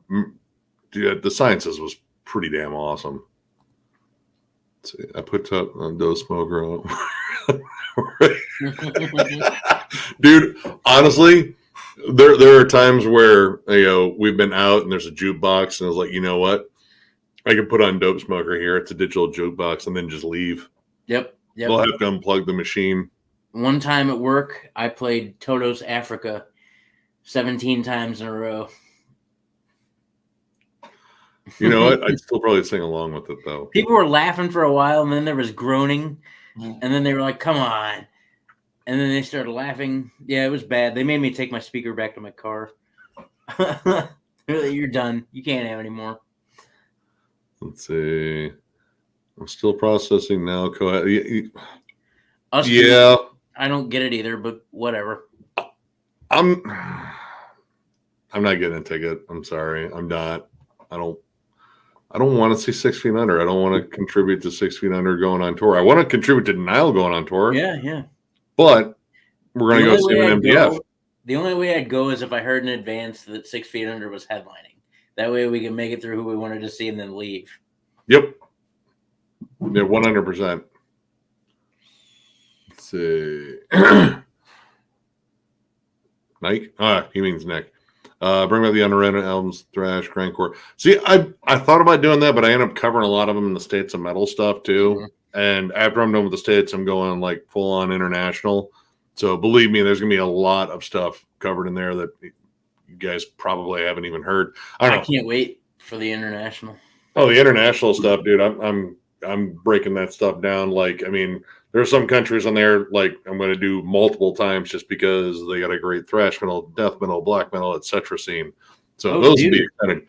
the Sciences was pretty damn awesome. Let's see, I put up on Doe Smoker on. Dude, honestly, there are times where we've been out and there's a jukebox and I was like, you know what? I can put on Dope Smoker here. It's a digital jukebox and then just leave. Yep. We'll have to unplug the machine. One time at work, I played Toto's Africa 17 times in a row. You know what? I'd still probably sing along with it, though. People were laughing for a while, and then there was groaning, and then they were like, come on. And then they started laughing. Yeah, it was bad. They made me take my speaker back to my car. You're done. You can't have any more. Let's see. I'm still processing now. Yeah. I don't get it either, but whatever. I'm not getting a ticket. I'm sorry. I'm not. I don't want to see 6 Feet Under. I don't want to contribute to 6 Feet Under going on tour. I want to contribute to Nile going on tour. Yeah. But we're going to go see an MDF. The only way I'd go is if I heard in advance that 6 Feet Under was headlining. That way we can make it through who we wanted to see and then leave. Yep. Yeah, 100%. Let's see. Nike? He means Nick. Bring back the underrated albums, thrash, grindcore. See, I thought about doing that, but I end up covering a lot of them in the States of metal stuff too. Mm-hmm. And after I'm done with the States, I'm going like full on international. So believe me, there's gonna be a lot of stuff covered in there that you guys probably haven't even heard. I can't wait for the international. Oh, the international stuff, dude! I'm breaking that stuff down. Like, I mean, there are some countries on there like I'm going to do multiple times just because they got a great thrash metal, death metal, black metal, etc. scene. So those would be exciting.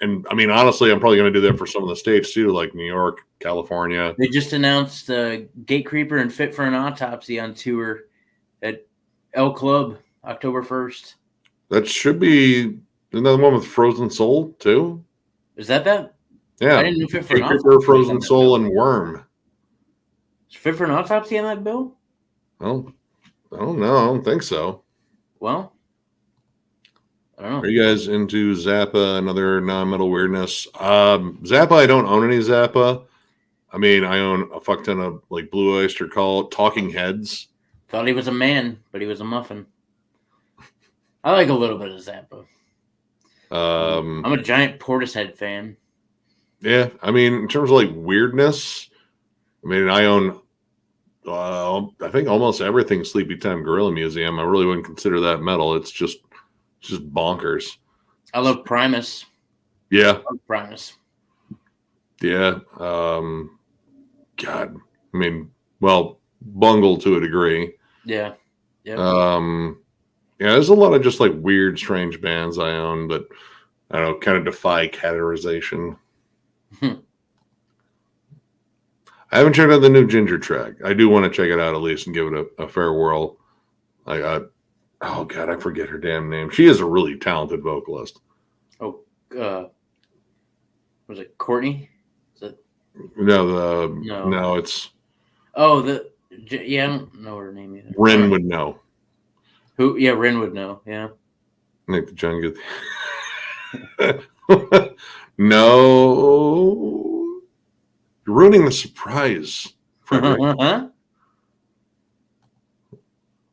And I mean, honestly, I'm probably going to do that for some of the states too, like New York, California. They just announced Gatecreeper and Fit for an Autopsy on tour at El Club, October 1st. That should be another one with Frozen Soul too. Is that? Yeah, I didn't know Fit for an Autopsy. Frozen Soul and Worm. Is Fit for an Autopsy on that bill? Well, I don't know. I don't think so. Well, I don't know. Are you guys into Zappa? Another non-metal weirdness. Zappa, I don't own any Zappa. I mean, I own a fuck ton of like Blue Oyster Cult, Talking Heads. Thought he was a man, but he was a muffin. I like a little bit of Zappa. I'm a giant Portishead fan. Yeah, I mean, in terms of like weirdness, I mean, I own, I think almost everything Sleepy Time Gorilla Museum. I really wouldn't consider that metal. It's just bonkers. I love Primus. Yeah, I love Primus. Yeah. God, I mean, well, Bungle to a degree. Yeah. Yeah. There's a lot of just like weird, strange bands I own that I don't know, kind of defy categorization. I haven't checked out the new Ginger track. I do want to check it out at least and give it a fair whirl. Oh God, I forget her damn name. She is a really talented vocalist. Oh, was it Courtney? Is it? No, it's. Oh, I don't know her name either. Ren would know. Who? Yeah, Ren would know. Yeah. Make the John get. No, you're ruining the surprise, Frederick. I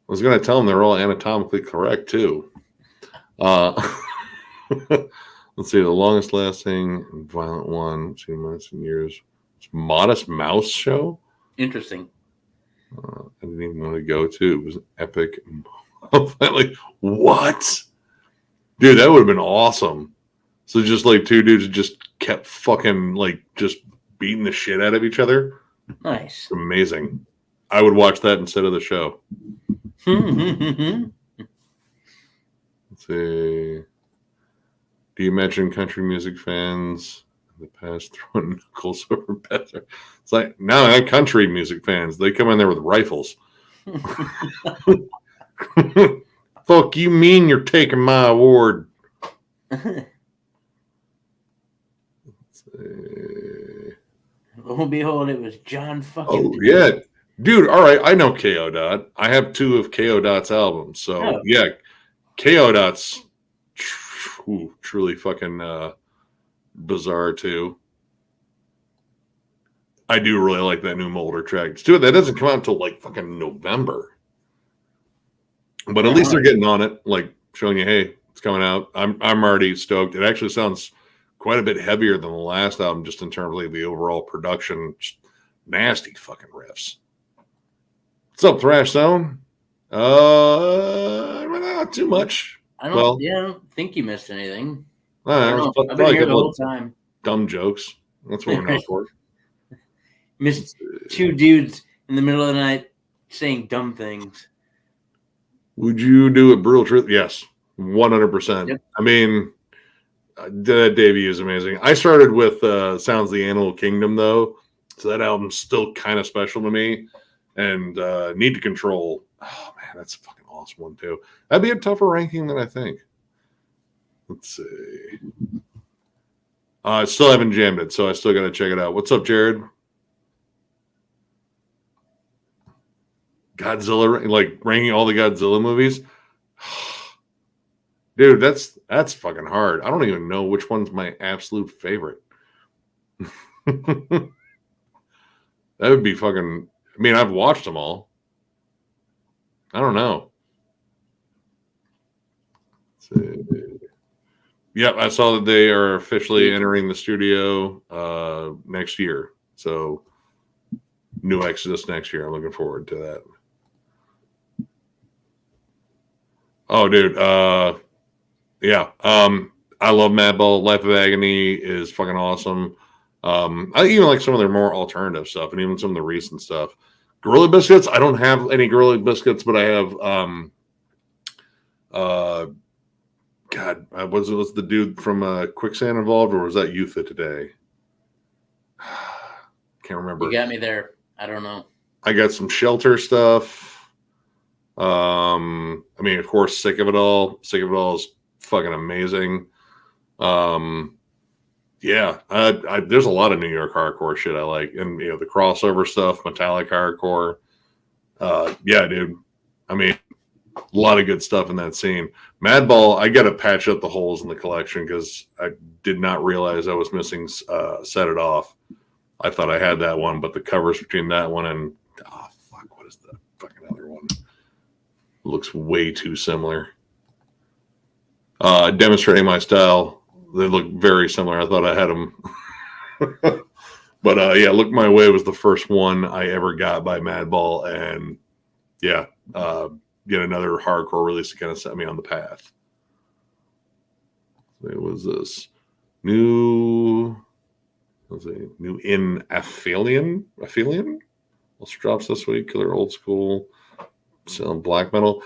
was going to tell them they're all anatomically correct too. Let's see, the longest lasting and violent one. Let's see, months and years. It's Modest Mouse Show. Interesting. I didn't even want to go to. It was an epic. Like, what? Dude, that would have been awesome. So just like two dudes just kept fucking like just beating the shit out of each other. Nice. Amazing. I would watch that instead of the show. Let's see. Do you imagine country music fans in the past throwing knuckles over better? It's like, no, not country music fans. They come in there with rifles. Fuck, you mean you're taking my award? Lo and behold, it was John fucking. Oh, yeah. Dude, all right. I know KO Dot. I have 2 of KO Dot's albums. So, yeah, KO Dot's truly fucking bizarre, too. I do really like that new Molder track. Dude, that doesn't come out until like fucking November. But at least they're getting on it, like showing you, hey, it's coming out. I'm already stoked. It actually sounds quite a bit heavier than the last album, just in terms of the overall production. Just nasty fucking riffs. What's up, Thrash Zone? Not too much. I don't think you missed anything. I've been here the whole time. Dumb jokes. That's what we're known for. Missed 2 dudes in the middle of the night saying dumb things. Would you do a Brutal Truth? Yes, 100%. Yep. I mean, that debut is amazing. I started with Sounds of the Animal Kingdom, though, so that album's still kind of special to me. And Need to Control, oh, man, that's a fucking awesome one, too. That'd be a tougher ranking than I think. Let's see. I still haven't jammed it, so I still got to check it out. What's up, Jared? Godzilla, like ranking all the Godzilla movies. Dude, that's fucking hard. I don't even know which one's my absolute favorite. That would be fucking. I mean, I've watched them all. I don't know. Yep, I saw that they are officially entering the studio next year. So, new Exodus next year. I'm looking forward to that. Oh, dude. Yeah. I love Madball. Life of Agony is fucking awesome. I even like some of their more alternative stuff and even some of the recent stuff. Gorilla Biscuits. I don't have any Gorilla Biscuits, but I have God, was the dude from Quicksand involved, or was that Youtha today? Can't remember. You got me there. I don't know. I got some Shelter stuff. I mean, of course, Sick of It All. Sick of It All is fucking amazing. Yeah, there's a lot of New York hardcore shit I like, and the crossover stuff, metallic hardcore. Yeah, dude. I mean, a lot of good stuff in that scene. Madball, I got to patch up the holes in the collection because I did not realize I was missing Set It Off. I thought I had that one, but the covers between that one and what is the fucking other one? Looks way too similar. Demonstrating My Style. They look very similar. I thought I had them. But yeah, Look My Way was the first one I ever got by Madball. And yeah, get another hardcore release to kind of set me on the path. So it was this new in Aphelion? Let's drops this week. Killer Old School. Selling black metal.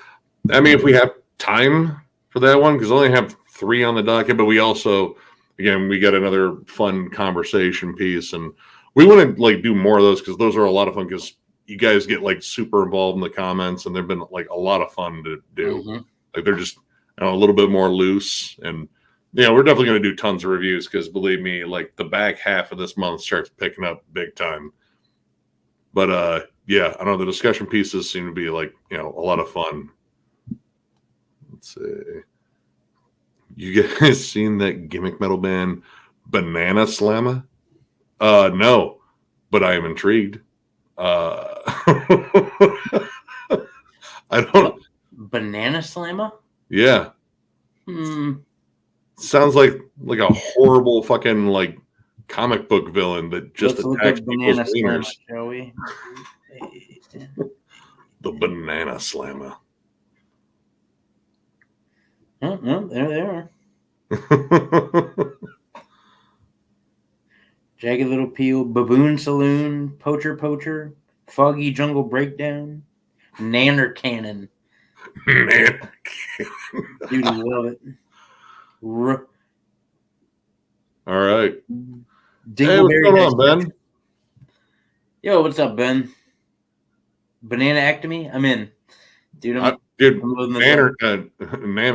I mean, if we have time for that one, because I only have 3 on the docket, but we also, again, we got another fun conversation piece, and we want to like do more of those because those are a lot of fun because you guys get like super involved in the comments, and they've been like a lot of fun to do. Mm-hmm. Like they're just a little bit more loose, and we're definitely going to do tons of reviews because believe me, like the back half of this month starts picking up big time. But yeah, I don't know, the discussion pieces seem to be like a lot of fun. Let's see. You guys seen that gimmick metal band Banana Slamma? No, but I am intrigued. I don't. Banana Slammer? Yeah. Sounds like a horrible fucking like comic book villain that just Let's look attacks up people's Banana Slammer, wieners. shall we? The Banana Slammer. Oh, no, there they are. Jagged Little Pill, Baboon Saloon, Poacher, Foggy Jungle Breakdown, Nanner Cannon. Man. Dude, love it. All right. Hey, what's Dingleberry going on, Ben? Yo, what's up, Ben? Banana Actomy? I'm in. Dude, I'm Nana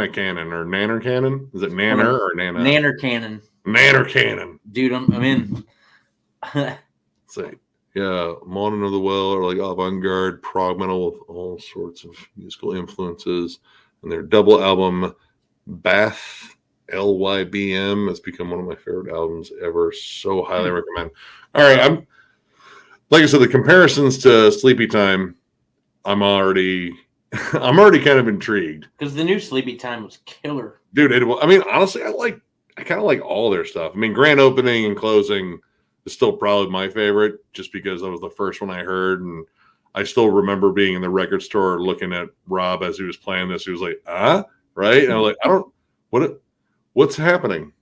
Cannon or Nanner Cannon? Is it Nanner or Nana? Nanner Cannon. Nanner Cannon. Dude, I'm in. Say, yeah, Modern of the Well or like avant-garde prog metal with all sorts of musical influences. And their double album, Bath LYBM, has become one of my favorite albums ever. So highly recommend. All right, like I said, the comparisons to Sleepy Time, I'm already kind of intrigued because the new Sleepy Time was killer, dude. I mean, honestly, I kind of like all their stuff. I mean, grand opening and closing is still probably my favorite, just because that was the first one I heard, and I still remember being in the record store looking at Rob as he was playing this. He was like, right, and I was like, what's happening?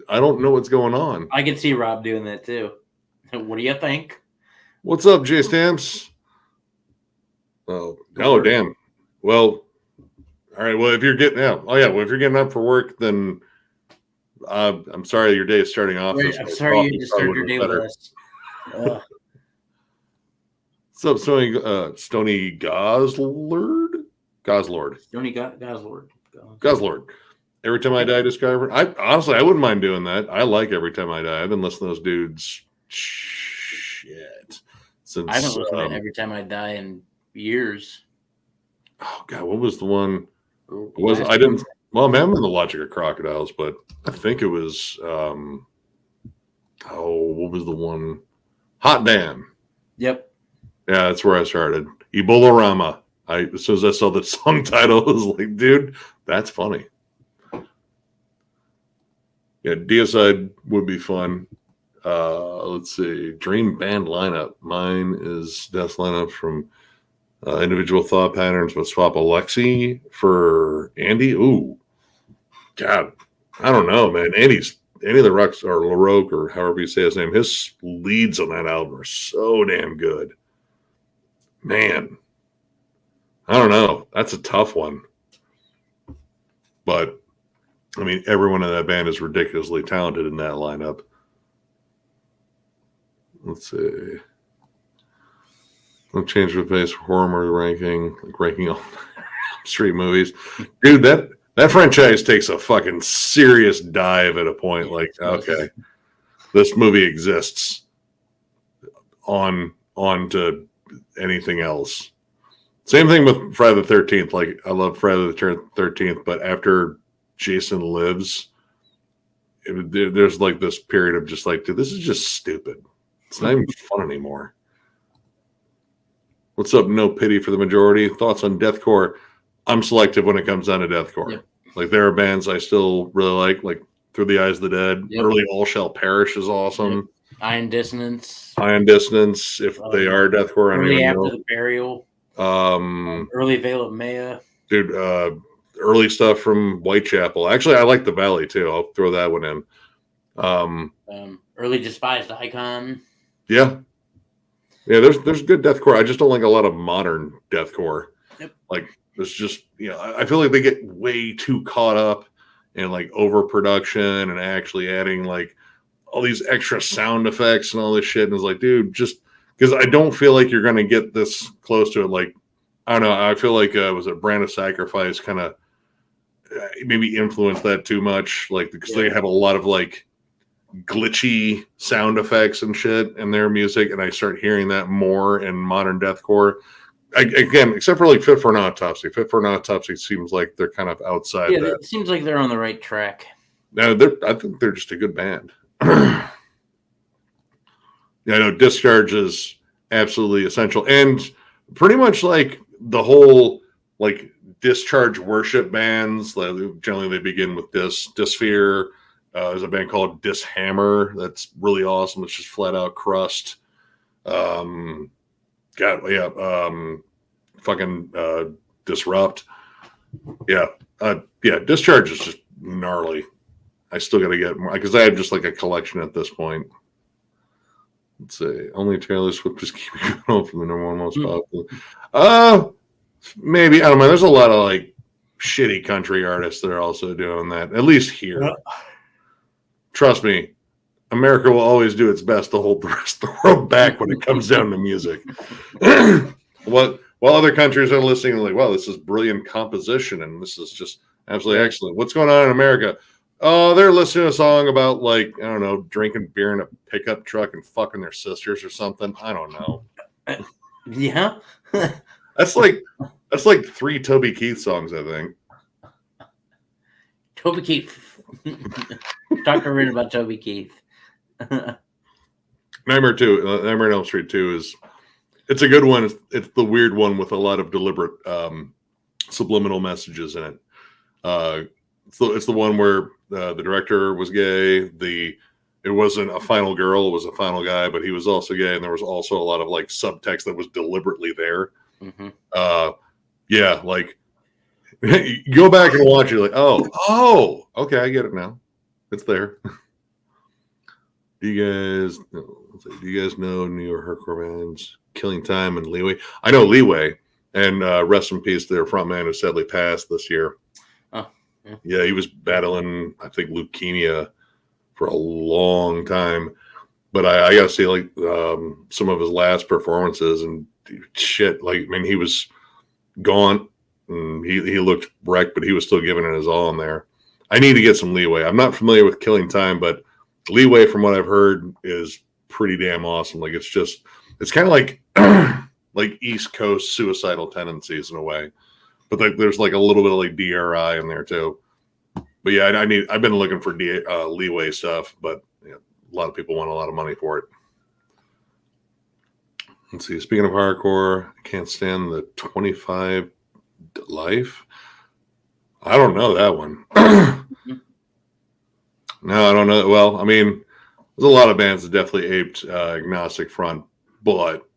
I don't know what's going on. I can see Rob doing that too. What do you think? What's up, J Stamps? Oh, damn. Well, all right. Well, if you're getting out, if you're getting up for work, then I'm sorry your day is starting off. Right, I'm sorry you just started your day with us. What's up, Stony Goslord? Goslord. Every Time I Die, discover. I wouldn't mind doing that. I like Every Time I Die. I've been listening to those dudes. Shit. Since I haven't listened to Every Time I Die in years. Oh God, what was the one? I didn't. Well, man, I'm in the Logic of Crocodiles, but I think it was. What was the one? Hot Damn. Yep. Yeah, that's where I started. Ebola-rama. As soon as I saw the song title, I was like, dude, that's funny. Yeah, Deicide would be fun. Let's see. Dream band lineup. Mine is Death lineup from Individual Thought Patterns, but swap Alexi for Andy. Ooh, God, I don't know, man. Andy the Rux or LaRoque or however you say his name, his leads on that album are so damn good. Man, I don't know. That's a tough one. But, I mean, everyone in that band is ridiculously talented in that lineup. Let's see. I'll change the pace for horror movie ranking, like ranking all street movies. Dude, that franchise takes a fucking serious dive at a point. Like, okay, this movie exists on to anything else. Same thing with Friday the 13th. Like, I love Friday the 13th, but after Jason Lives, there's like this period of just like, dude, this is just stupid. It's not even fun anymore. What's up? No Pity for the Majority. Thoughts on deathcore? I'm selective when it comes down to deathcore. Yep. Like, there are bands I still really like Through the Eyes of the Dead. Yep. Early All Shall Perish is awesome. Yep. Iron Dissonance, if they are deathcore. Early After the Burial. Early Veil of Maya. Dude, early stuff from Whitechapel. Actually, I like The Valley too. I'll throw that one in. Early Despised Icon. Yeah. Yeah, there's good deathcore. I just don't like a lot of modern deathcore. Yep. Like, it's just, I feel like they get way too caught up in like overproduction and actually adding like all these extra sound effects and all this shit. And it's like, dude, just because I don't feel like you're going to get this close to it. Like, I don't know. I feel like was it Brand of Sacrifice kind of maybe influenced that too much. Like, because they have a lot of like glitchy sound effects and shit in their music, and I start hearing that more in modern deathcore. again, except for like Fit for an Autopsy. Fit for an Autopsy seems like they're kind of outside Yeah, that. it seems like they're on the right track. No, I think they're just a good band. Yeah, I know Discharge is absolutely essential, and pretty much like the whole like Discharge worship bands. Like, generally, they begin with Dysphere. There's a band called Dishammer that's really awesome. It's just flat out crust. Fucking Disrupt. Yeah, Discharge is just gnarly. I still got to get more because I have just like a collection at this point. Let's see. Only Taylor Swift just keep going from the number one most popular. Maybe I don't know. There's a lot of like shitty country artists that are also doing that. At least here. Yeah. Trust me, America will always do its best to hold the rest of the world back when it comes down to music. While other countries are listening, like, wow, this is brilliant composition and this is just absolutely excellent. What's going on in America? Oh, they're listening to a song about like, I don't know, drinking beer in a pickup truck and fucking their sisters or something. I don't know. Yeah. That's like 3 Toby Keith songs, I think. Toby Keith. Talk to Rin about Toby Keith. Nightmare on Elm Street 2 it's a good one. It's the weird one with a lot of deliberate subliminal messages in it. It's the one where the director was gay. It wasn't a final girl; it was a final guy, but he was also gay, and there was also a lot of like subtext that was deliberately there. Mm-hmm. Yeah, like you go back and watch it, like, oh, okay, I get it now. It's there. Do you guys know New York hardcore bands Killing Time and Leeway? I know Leeway, and rest in peace to their frontman who sadly passed this year. Oh, yeah, he was battling, I think, leukemia for a long time. But I got to see like some of his last performances and shit. Like, I mean, he was gone. And he looked wrecked, but he was still giving it his all in there. I need to get some Leeway. I'm not familiar with Killing Time, but Leeway, from what I've heard, is pretty damn awesome. Like, it's kind of like like East Coast Suicidal Tendencies in a way, but like there's like a little bit of like DRI in there too. But yeah, I've been looking for Leeway stuff, but a lot of people want a lot of money for it. Let's see. Speaking of hardcore, I can't stand the 25 Life. I don't know that one. No, I don't know. Well, I mean, there's a lot of bands that definitely aped Agnostic Front, but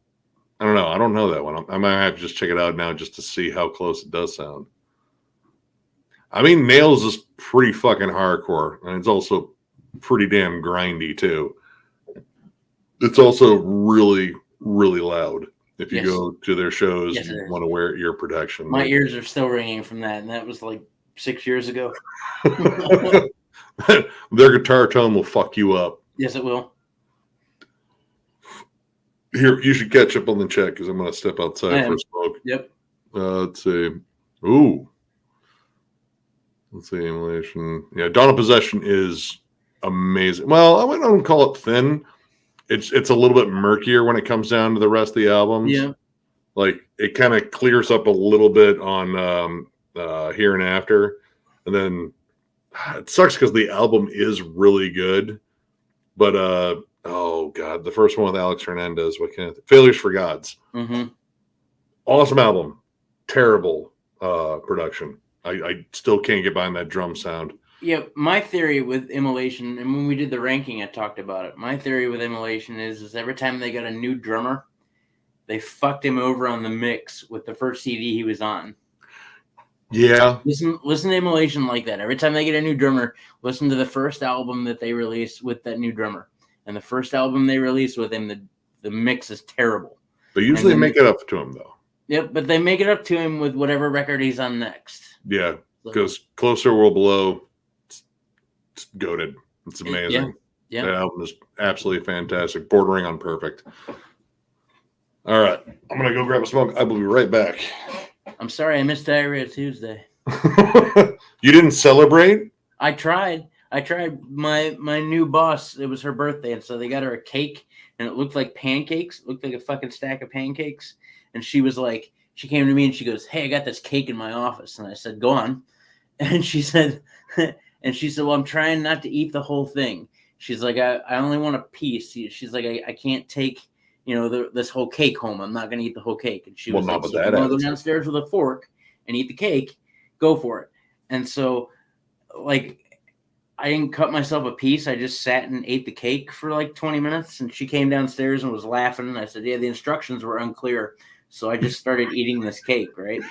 I don't know. I don't know that one. I might have to just check it out now just to see how close it does sound. I mean, Nails is pretty fucking hardcore, and it's also pretty damn grindy too. It's also really, really loud. If you go to their shows, you want to wear ear protection. My ears are still ringing from that, and that was like 6 years ago. Their guitar tone will fuck you up. Yes, it will. Here, you should catch up on the chat because I'm going to step outside for a smoke. Yep. Let's see. Ooh. Let's see. Emulation. Yeah, Dawn of Possession is amazing. Well, I wouldn't call it thin. It's a little bit murkier when it comes down to the rest of the albums. Yeah. Like, it kind of clears up a little bit on Here and After. And then it sucks because the album is really good. But, oh, God, the first one with Alex Hernandez, Failures for Gods. Mm-hmm. Awesome album. Terrible production. I still can't get behind that drum sound. Yeah, my theory with Immolation, and when we did the ranking, I talked about it. My theory with Immolation is every time they got a new drummer, they fucked him over on the mix with the first CD he was on. Yeah. Listen to Immolation like that. Every time they get a new drummer, listen to the first album that they release with that new drummer. And the first album they release with him, the mix is terrible. They usually make it up to him, though. Yep, but they make it up to him with whatever record he's on next. Yeah, because Closer World Below, it's goated. It's amazing. Yeah. That album is absolutely fantastic, bordering on perfect. All right, I'm going to go grab a smoke. I will be right back. I'm sorry, I missed Diarrhea Tuesday. You didn't celebrate? I tried. My new boss, it was her birthday, and so they got her a cake, and it looked like pancakes. It looked like a fucking stack of pancakes. And she was like, she came to me and she goes, "Hey, I got this cake in my office." And I said, "Go on." And she said, "Well, I'm trying not to eat the whole thing." She's like, I only want a piece. She's like, I can't take, this whole cake home. I'm not going to eat the whole cake. And she was like, "So if you want to go downstairs with a fork and eat the cake, go for it." And so, like, I didn't cut myself a piece. I just sat and ate the cake for like 20 minutes. And she came downstairs and was laughing. And I said, "Yeah, the instructions were unclear." So I just started eating this cake, right?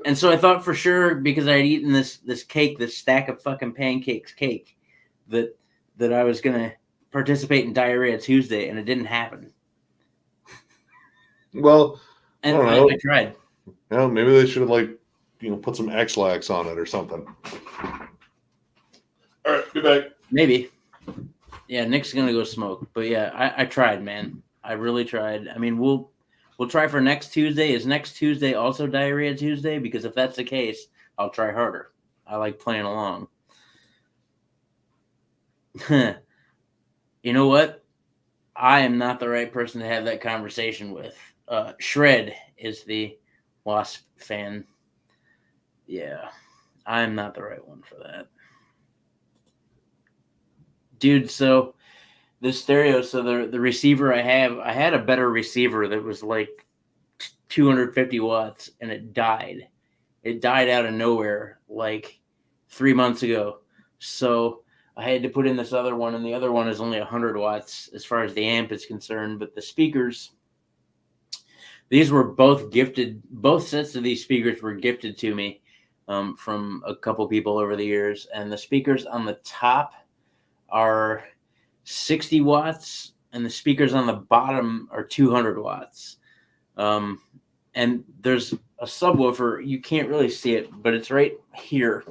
And so I thought for sure, because I had eaten this cake, this stack of fucking pancakes cake, that I was going to participate in Diarrhea Tuesday, and it didn't happen. Well, and I tried. Yeah, maybe they should have put some X-Lax on it or something. All right, be back. Maybe. Yeah, Nick's gonna go smoke. But yeah, I tried, man. I really tried. I mean, we'll try for next Tuesday. Is next Tuesday also Diarrhea Tuesday? Because if that's the case, I'll try harder. I like playing along. You know what? I am not the right person to have that conversation with. Shred is the Wasp fan. Yeah, I'm not the right one for that. Dude, so the stereo, so the receiver I had a better receiver that was like 250 watts, and it died. It died out of nowhere like 3 months ago. So I had to put in this other one, and the other one is only 100 watts as far as the amp is concerned. But the speakers, these were both gifted. Both sets of these speakers were gifted to me from a couple people over the years. And the speakers on the top are 60 watts, and the speakers on the bottom are 200 watts. And there's a subwoofer. You can't really see it, but it's right here.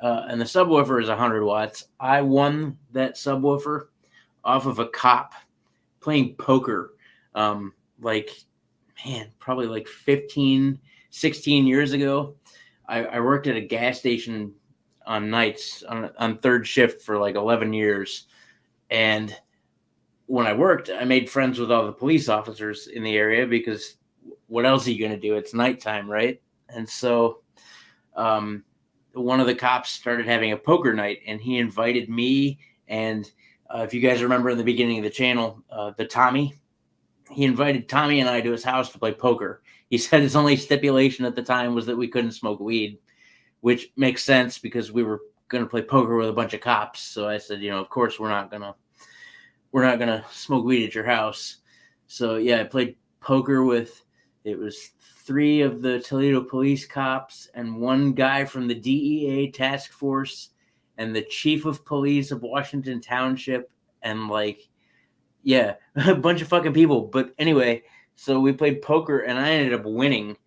And the subwoofer is 100 watts. I won that subwoofer off of a cop playing poker, probably like 15, 16 years ago. I worked at a gas station on nights on third shift for like 11 years. And when I worked, I made friends with all the police officers in the area, because what else are you going to do? It's nighttime, right? And so one of the cops started having a poker night, and he invited me and if you guys remember in the beginning of the channel, the Tommy, he invited Tommy and I to his house to play poker. He said his only stipulation at the time was that we couldn't smoke weed, which makes sense because we were going to play poker with a bunch of cops. So I said, of course we're not going to smoke weed at your house. So yeah, I played poker with, it was 3 of the Toledo police cops and 1 guy from the DEA task force and the chief of police of Washington Township, and a bunch of fucking people. But anyway, so we played poker and I ended up winning.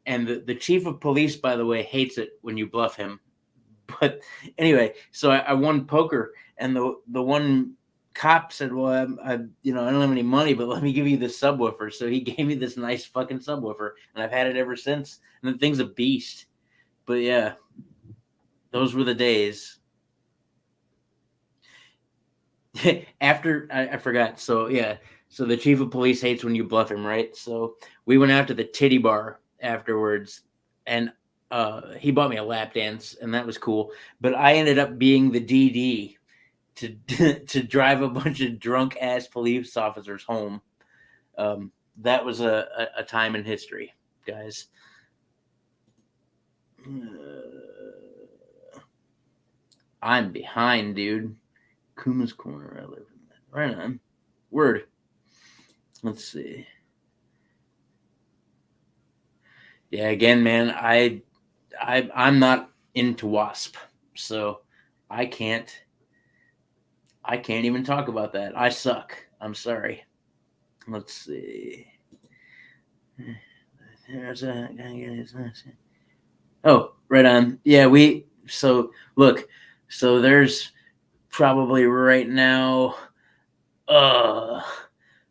And the chief of police, by the way, hates it when you bluff him. But anyway, so I won poker, and the one cop said, "Well, I don't have any money, but let me give you this subwoofer." So he gave me this nice fucking subwoofer, and I've had it ever since. And the thing's a beast. But yeah, those were the days. After I forgot. So yeah, so the chief of police hates when you bluff him, right? So we went out to the titty bar afterwards, and he bought me a lap dance, and that was cool. But I ended up being the DD to drive a bunch of drunk ass police officers home. That was a time in history, guys. I'm behind, dude. Kuma's Corner, I live in that. Right on. Word. Let's see. Yeah, again, man, I'm not into Wasp, so I can't even talk about that. I suck. I'm sorry. Let's see. Oh, right on. Yeah, so there's probably right now,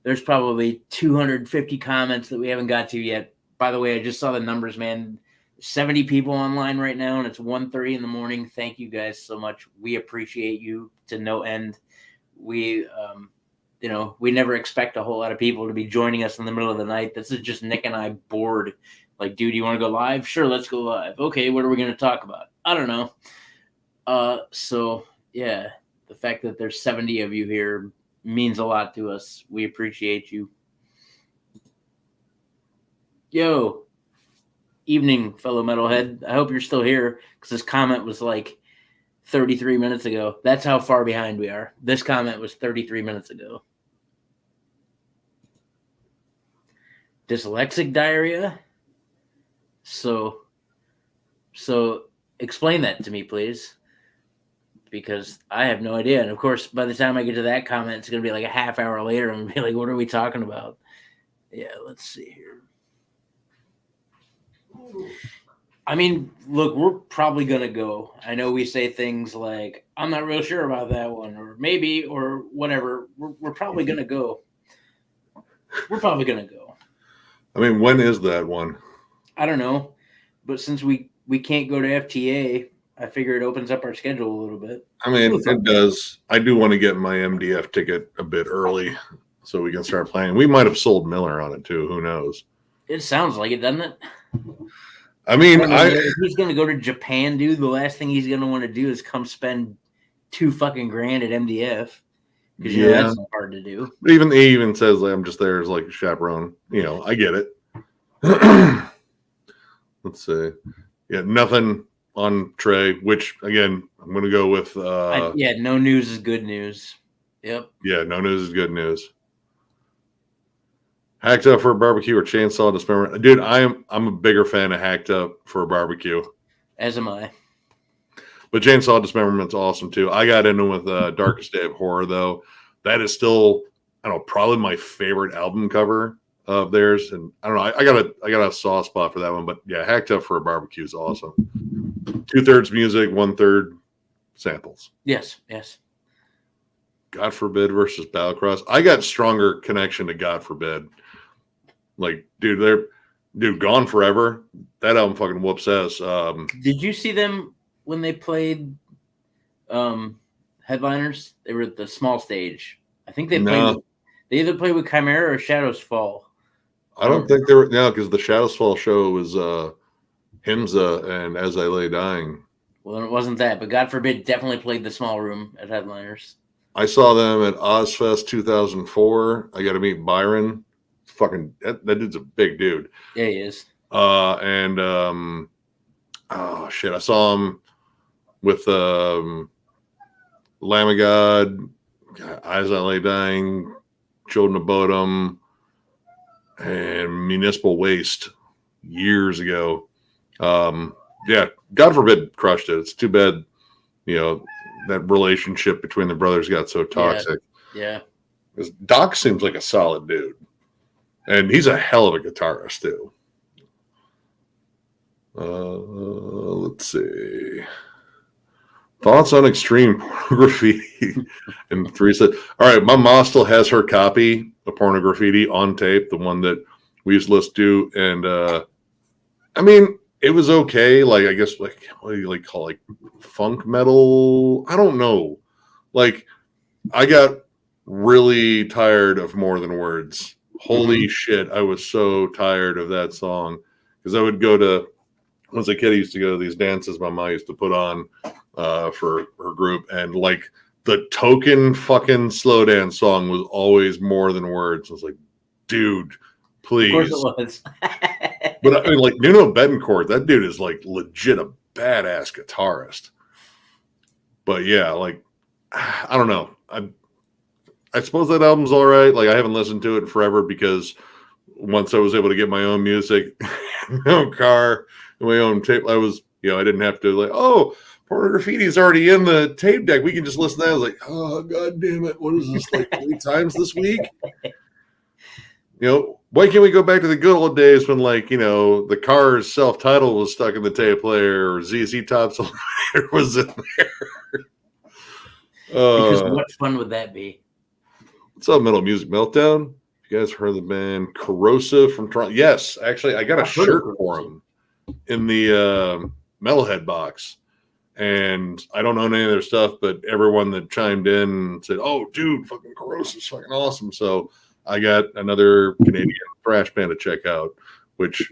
there's probably 250 comments that we haven't got to yet. By the way, I just saw the numbers, man. 70 people online right now, and it's 1:30 in the morning. Thank you guys so much. We appreciate you to no end. We you know, we never expect a whole lot of people to be joining us in the middle of the night. This is just Nick and I bored. Like, dude, you want to go live? Sure, let's go live. Okay, what are we going to talk about? I don't know. So yeah, the fact that there's 70 of you here means a lot to us. We appreciate you. Yo, evening, fellow metalhead. I hope you're still here because this comment was like 33 minutes ago. That's how far behind we are. This comment was 33 minutes ago. Dyslexic diarrhea? So explain that to me, please. Because I have no idea. And of course, by the time I get to that comment, it's going to be like a half hour later and be like, what are we talking about? Yeah, let's see here. I mean, look, we're probably going to go. I know we say things like, I'm not real sure about that one, or maybe, or whatever. We're probably going to go. We're probably going to go. I mean, when is that one? I don't know. But since we can't go to FTA, I figure it opens up our schedule a little bit. I mean, it does. I do want to get my MDF ticket a bit early so we can start playing. We might have sold Miller on it too. Who knows? It sounds like it, doesn't it? I mean, if he's going to go to Japan, dude, the last thing he's going to want to do is come spend $2,000 at MDF. Because you know that's not hard to do. But he even says like, I'm just there as like a chaperone. You know, I get it. Let's see. Yeah, nothing on Trey, which again, I'm going to go with. No news is good news. Yep. Yeah, no news is good news. Hacked Up for a Barbecue or Chainsaw Dismemberment. Dude, I'm a bigger fan of Hacked Up for a Barbecue. As am I. But Chainsaw Dismemberment's awesome too. I got into with Darkest Day of Horror though. That is still, I don't know, probably my favorite album cover of theirs. And I don't know, I got a soft spot for that one. But yeah, Hacked Up for a Barbecue is awesome. 2/3 music, 1/3 samples. Yes. God Forbid versus Battlecross. I got stronger connection to God Forbid. Like, dude, Gone Forever. That album fucking whoops ass. Did you see them when they played Headliners? They were at the small stage. I think they played. They either played with Chimera or Shadows Fall. I don't think they were because the Shadows Fall show was Himza and As I Lay Dying. Well, it wasn't that, but God Forbid definitely played the small room at Headliners. I saw them at Ozfest 2004. I got to meet Byron. Fucking that dude's a big dude. Yeah, he is. Oh shit! I saw him with Lamb of God, Eyes I Lay Dying, Children of Bodom, and Municipal Waste years ago. Yeah, God Forbid crushed it. It's too bad, that relationship between the brothers got so toxic. Yeah. Because Doc seems like a solid dude. And he's a hell of a guitarist, too. Let's see. Thoughts on extreme pornography? And 3 said, all right, my mom still has her copy of Pornography on tape, the one that we used to listen to. And, I mean, it was okay. Like, I guess, like, what do you call funk metal? I don't know. Like, I got really tired of More Than Words. Holy shit, I was so tired of that song. Because I would go to, as a kid, I used to go to these dances my mom used to put on for her group. And, like, the token fucking slow dance song was always More Than Words. I was like, dude, please. Of course it was. But I mean, like Nuno Betancourt, that dude is like legit a badass guitarist. But yeah, like I don't know. I suppose that album's all right. Like I haven't listened to it forever because once I was able to get my own music, my own car, my own tape, I was, I didn't have to like, oh, Pornography is already in the tape deck. We can just listen to that. I was like, oh god damn it. What is this like 3 times this week? Why can't we go back to the good old days when, like, the Cars self-titled was stuck in the tape player or ZZ Top's was in there? Because what fun would that be? What's up, Metal Music Meltdown? You guys heard the band Corrosive from Toronto? Yes, actually, I got a shirt for him in the Metalhead box. And I don't know any of their stuff, but everyone that chimed in said, "Oh, dude, fucking Corrosive is fucking awesome." So I got another Canadian thrash band to check out, which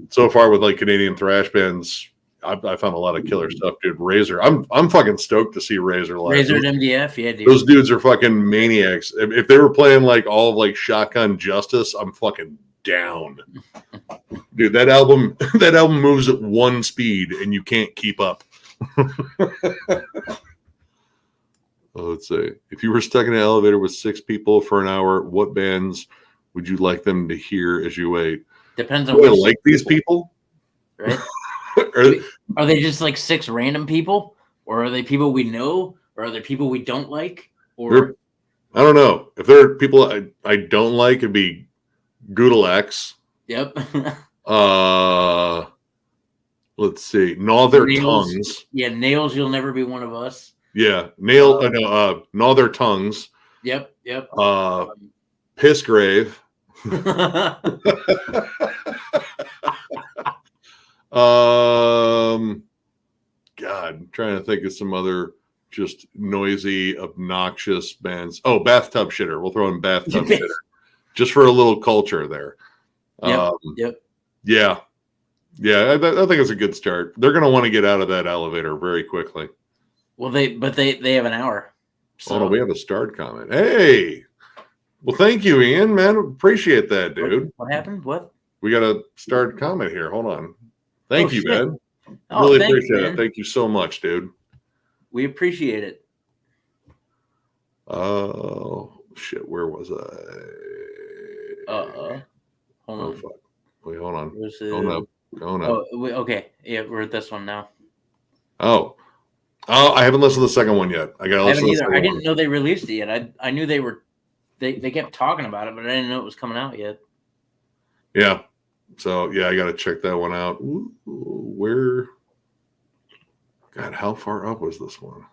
so far with like Canadian thrash bands, I found a lot of killer stuff, dude. Razor, I'm fucking stoked to see Razor live. Razor at MDF, yeah, dude. Those dudes are fucking maniacs. If they were playing like all of like Shotgun Justice, I'm fucking down. Dude, that album moves at one speed and you can't keep up. Let's see. If you were stuck in an elevator with 6 people for an hour, what bands would you like them to hear as you wait? Depends on do I like these people? Right? Are they just like 6 random people? Or are they people we know? Or are they people we don't like? Or I don't know. If there are people I don't like, it'd be Goodle X. Yep. Let's see. Gnaw Their Nails. Tongues. Yeah, Nails, You'll Never Be One of Us. Yeah. Gnaw Their Tongues. Yep. Pissgrave. God, I'm trying to think of some other just noisy, obnoxious bands. Oh, Bathtub Shitter. We'll throw in Bathtub Shitter just for a little culture there. Yep. Yeah. I think it's a good start. They're going to want to get out of that elevator very quickly. Well, they have an hour. So. Oh, no, we have a start comment. Hey. Well, thank you, Ian, man. Appreciate that, dude. What happened? What? We got a start comment here. Hold on. Thank you, shit. man. Oh, really appreciate it. Thank you so much, dude. We appreciate it. Oh, shit. Where was I? Hold on. Fuck. Wait, hold on. Going up. Oh, okay. Yeah, we're at this one now. Oh, I haven't listened to the second one yet. I gotta listen to the second one. I didn't know they released it yet. I knew they were. They kept talking about it, but I didn't know it was coming out yet. Yeah. So yeah, I gotta check that one out. Ooh, where? God, how far up was this one?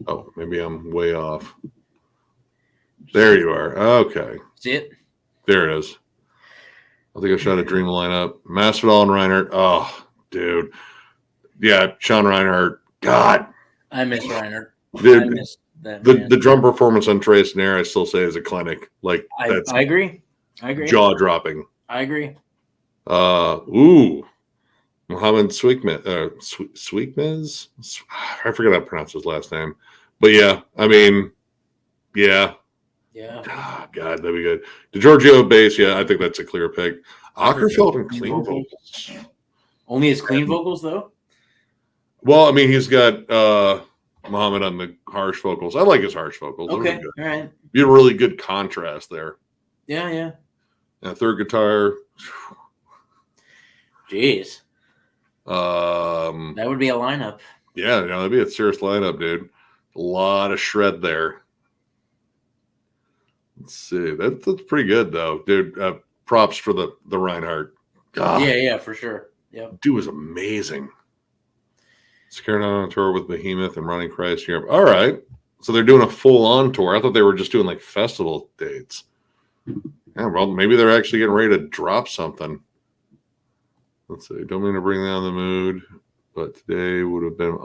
Oh, maybe I'm way off. There you are. Okay. See it? There it is. I think I shot a dream lineup. Masvidal and Reinhardt. Oh, dude. Yeah, Sean Reinhardt. God. I miss Reinhardt. Dude, I miss that, the drum performance on Trace Nair, I still say is a clinic. Like that's I agree. Jaw dropping. I agree. Mohammed Sweekmez? I forget how to pronounce his last name. But yeah, I mean, yeah. Yeah. Oh, God, that'd be good. DiGiorgio bass, yeah, I think that's a clear pick. Ockerfeld and clean vocals. Only his clean vocals, though? Well, I mean, he's got Muhammad on the harsh vocals. I like his harsh vocals. Okay, all right. Be a really good contrast there. Yeah. And third guitar. Jeez. That would be a lineup. Yeah, that'd be a serious lineup, dude. A lot of shred there. Let's see. That's pretty good, though, dude. Props for the Reinhardt. God. Yeah, for sure. Yep. Dude was amazing. Scared on tour with Behemoth and Running Christ Europe. All right. So they're doing a full-on tour. I thought they were just doing like festival dates. Yeah, well, maybe they're actually getting ready to drop something. Let's see. Don't mean to bring down the mood, but today would have been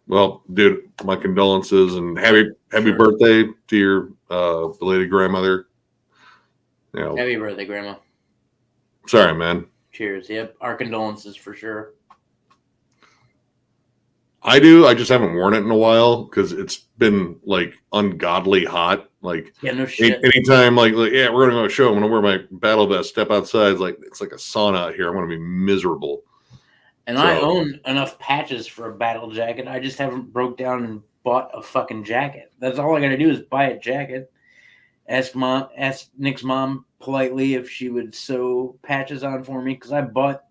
well, dude, my condolences and happy birthday to your belated grandmother. Happy birthday, Grandma. Sorry, man. Cheers. Yep. Our condolences for sure. I do. I just haven't worn it in a while because it's been like ungodly hot. Like, yeah, no shit. Anytime, like, yeah, we're gonna go to a show. I'm gonna wear my battle vest. Step outside. It's like a sauna out here. I'm gonna be miserable. And I own enough patches for a battle jacket. I just haven't broke down and bought a fucking jacket. That's all I gotta do is buy a jacket. Ask Nick's mom politely if she would sew patches on for me because I bought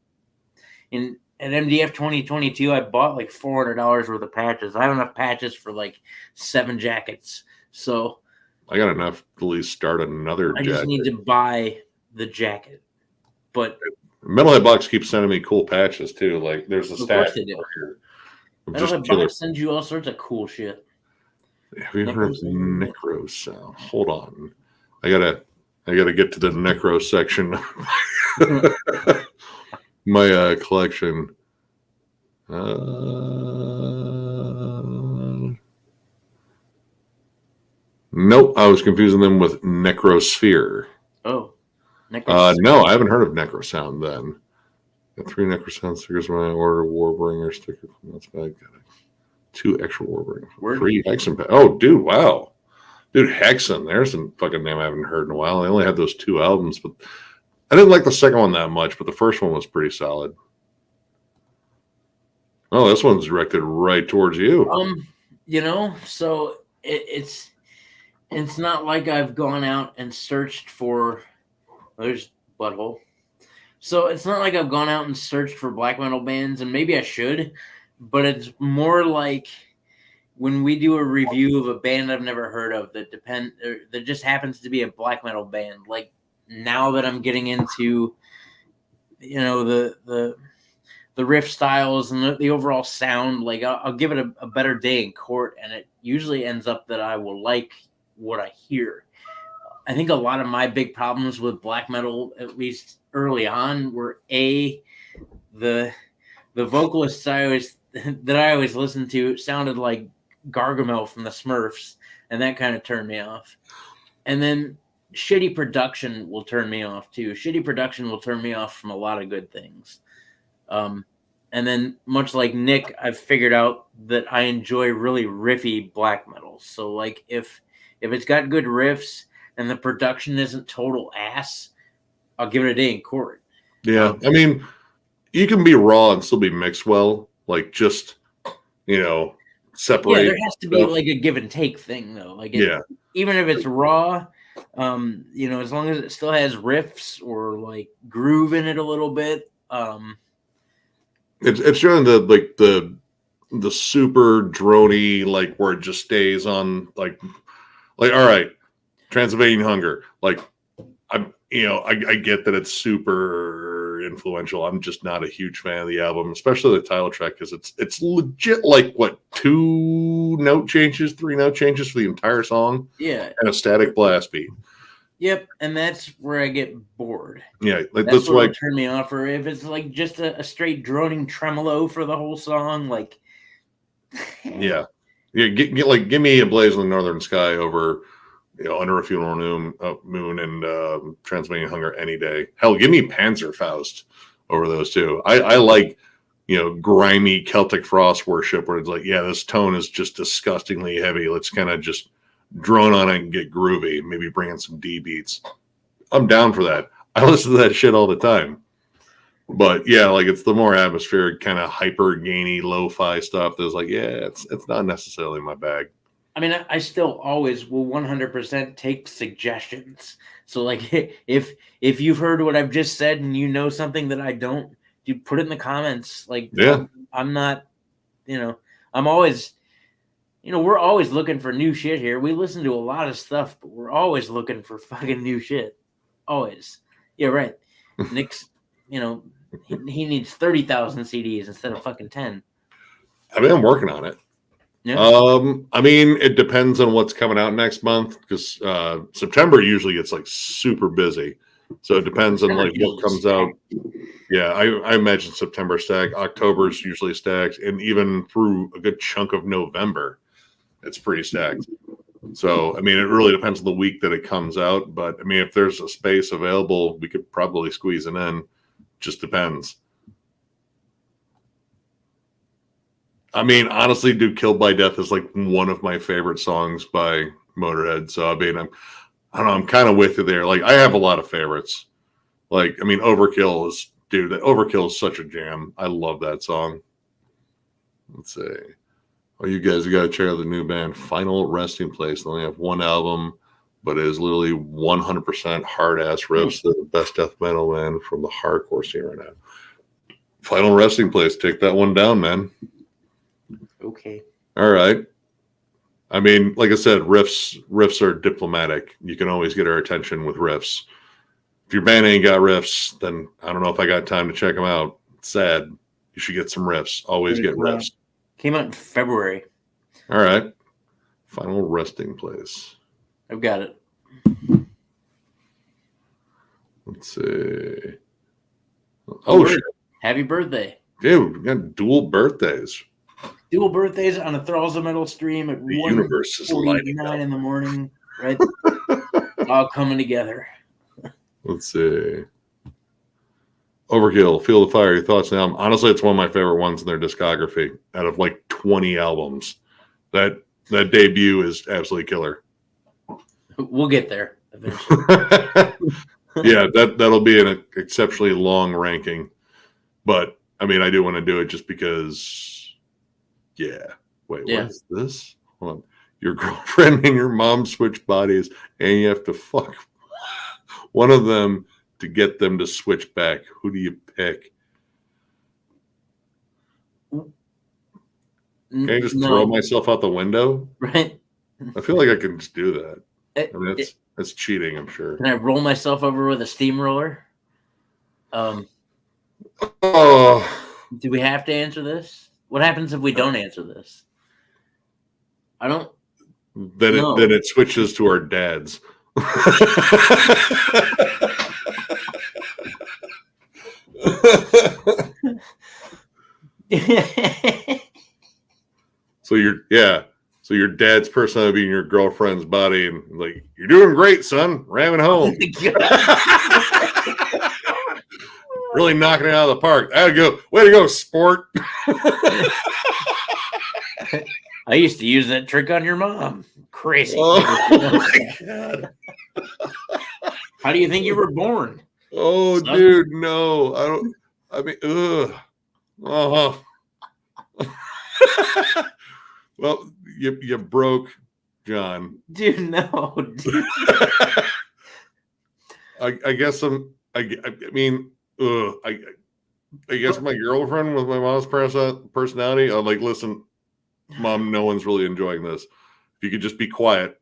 at MDF 2022, I bought like $400 worth of patches. I have enough patches for like 7 jackets. So I got enough to at least start another jacket. I just need to buy the jacket. But Metalhead Box keeps sending me cool patches too. Like there's a stash here. Metalhead Box sends you all sorts of cool shit. Have you heard of Necro sound? Hold on. I gotta get to the Necro section. My collection. Nope, I was confusing them with Necrosphere. Oh, No, I haven't heard of Necrosound then. Got 3 Necrosound stickers when I order Warbringer sticker from that's bad. Got it. 2 extra Warbringer. 3 Hexen. Oh, dude, wow. Dude, Hexen. There's a fucking name I haven't heard in a while. I only had those 2 albums, but I didn't like the second one that much, but the first one was pretty solid. Oh, this one's directed right towards you. So it's not like I've gone out and searched for. There's Butthole. So it's not like I've gone out and searched for black metal bands, and maybe I should, but it's more like when we do a review of a band I've never heard of that just happens to be a black metal band. Like now that I'm getting into, the riff styles and the overall sound, like I'll give it a better day in court, and it usually ends up that I will like what I hear. I think a lot of my big problems with black metal, at least early on, were the vocalists that I always listened to sounded like Gargamel from the Smurfs, and that kind of turned me off. And then shitty production will turn me off too. Shitty production will turn me off from a lot of good things. And then, much like Nick, I've figured out that I enjoy really riffy black metal. So, like, if it's got good riffs and the production isn't total ass, I'll give it a day in court. Yeah, I mean, you can be raw and still be mixed well. Like, just, separate. Yeah, there has to be like a give and take thing, though. Like, even if it's raw, as long as it still has riffs or like groove in it a little bit. It's showing the super droney, like where it just stays on like all right, Transylvanian Hunger. Like I get that it's super influential. I'm just not a huge fan of the album, especially the title track, because it's legit like what 3 note changes for the entire song. Yeah, and a static blast beat. Yep, and that's where I get bored. Yeah, like that's what turn me off. Or if it's like just a straight droning tremolo for the whole song, like yeah, give me A Blaze in the Northern Sky over Under a Funeral Moon and Transylvanian Hunger any day. Hell, give me Panzerfaust over those two. I like grimy Celtic frost worship where it's like, yeah, this tone is just disgustingly heavy. Let's kind of just drone on it and get groovy, maybe bring in some D beats. I'm down for that. I listen to that shit all the time. But yeah, like it's the more atmospheric, kind of hyper gainy, lo-fi stuff that's like, yeah, it's not necessarily my bag. I mean, I still always will 100% take suggestions. So like if you've heard what I've just said and you know something that I don't, dude, put it in the comments. Like, yeah, I'm not, I'm always, we're always looking for new shit here. We listen to a lot of stuff, but we're always looking for fucking new shit. Always. Yeah, right. Nick's, he needs 30,000 CDs instead of fucking 10. I mean, I'm working on it. Yeah. I mean, it depends on what's coming out next month because September usually gets like super busy. So it depends on like what comes out. Yeah, I imagine September stacked. October's usually stacked, and even through a good chunk of November, it's pretty stacked. So, I mean, it really depends on the week that it comes out. But, I mean, if there's a space available, we could probably squeeze it in. Just depends. I mean, honestly, dude, Killed by Death is like one of my favorite songs by Motorhead. So, I mean, I don't know. I'm kind of with you there. Like, I have a lot of favorites. Like, I mean, Overkill is such a jam. I love that song. Let's see. Oh, you guys got to check out the new band, Final Resting Place. They only have one album, but it is literally 100% hard-ass riffs. They're the best death metal band from the hardcore scene right now. Final Resting Place. Take that one down, man. Okay. All right. I mean, like I said, riffs are diplomatic. You can always get our attention with riffs. If your band ain't got riffs, then I don't know if I got time to check them out. It's sad. You should get some riffs. Always get riffs. Came out in February. All right. Final Resting Place. I've got it. Let's see. Oh, shit. Happy birthday. Dude, we got dual birthdays. Dual birthdays on a Thralls of Metal stream at The universe is lighting up. 1:49 in the morning, right? All coming together. Let's see. Overkill, Feel the Fire, your thoughts now. Honestly, it's one of my favorite ones in their discography. Out of like 20 albums, that debut is absolutely killer. We'll get there eventually. Yeah, that'll be an exceptionally long ranking, but I mean, I do want to do it just because. Yeah. Wait, Yeah. what is this? Hold on. Your girlfriend and your mom switch bodies, and you have to fuck one of them to get them to switch back. Who do you pick? Can I just throw myself out the window? Right. I feel like I can just do that. I mean, that's cheating, I'm sure. Can I roll myself over with a steamroller? Oh. Do we have to answer this? What happens if we don't answer this? I don't. Then it switches to our dads. So your dad's personality being your girlfriend's body, and like, you're doing great, son. Ramming home. Really knocking it out of the park. Way to go, sport. I used to use that trick on your mom. Crazy. Oh my God. How do you think you were born? Oh, son? Dude, no. Ugh. Uh-huh. Well, you broke John. Dude, no. Dude. I guess I guess my girlfriend with my mom's personality, I'm like, listen, Mom, no one's really enjoying this. If you could just be quiet.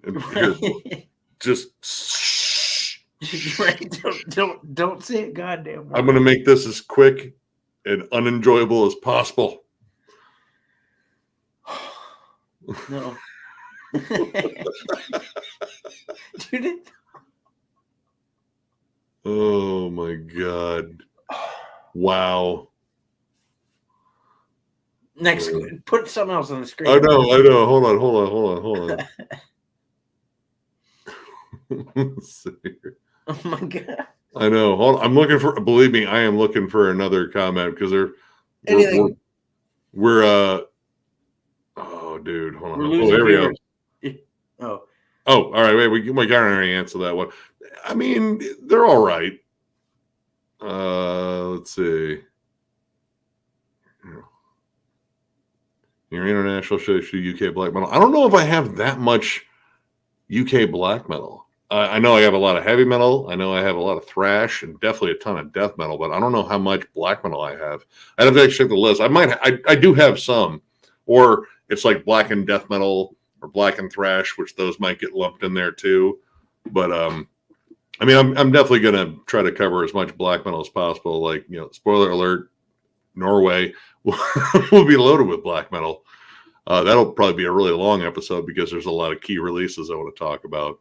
And just right. Don't say it, goddamn. I'm gonna make this as quick and unenjoyable as possible. No. Dude. Oh my God. Wow. Next, put something else on the screen. I know. Hold on. Let's see here. Oh my God. I know. Hold on. I'm looking for. Believe me, I am looking for another comment because we're oh, dude, hold on. Oh, there we go. Oh, all right. Wait, we can't already answer that one. I mean, they're all right. Let's see. Your international show UK black metal. I don't know if I have that much UK black metal. I know I have a lot of heavy metal. I know I have a lot of thrash and definitely a ton of death metal, but I don't know how much black metal I have. I'd have to actually check the list. I do have some, or it's like black and death metal or black and thrash, which those might get lumped in there too. But I mean, I'm definitely going to try to cover as much black metal as possible. Like, spoiler alert, Norway will be loaded with black metal. That'll probably be a really long episode because there's a lot of key releases I want to talk about.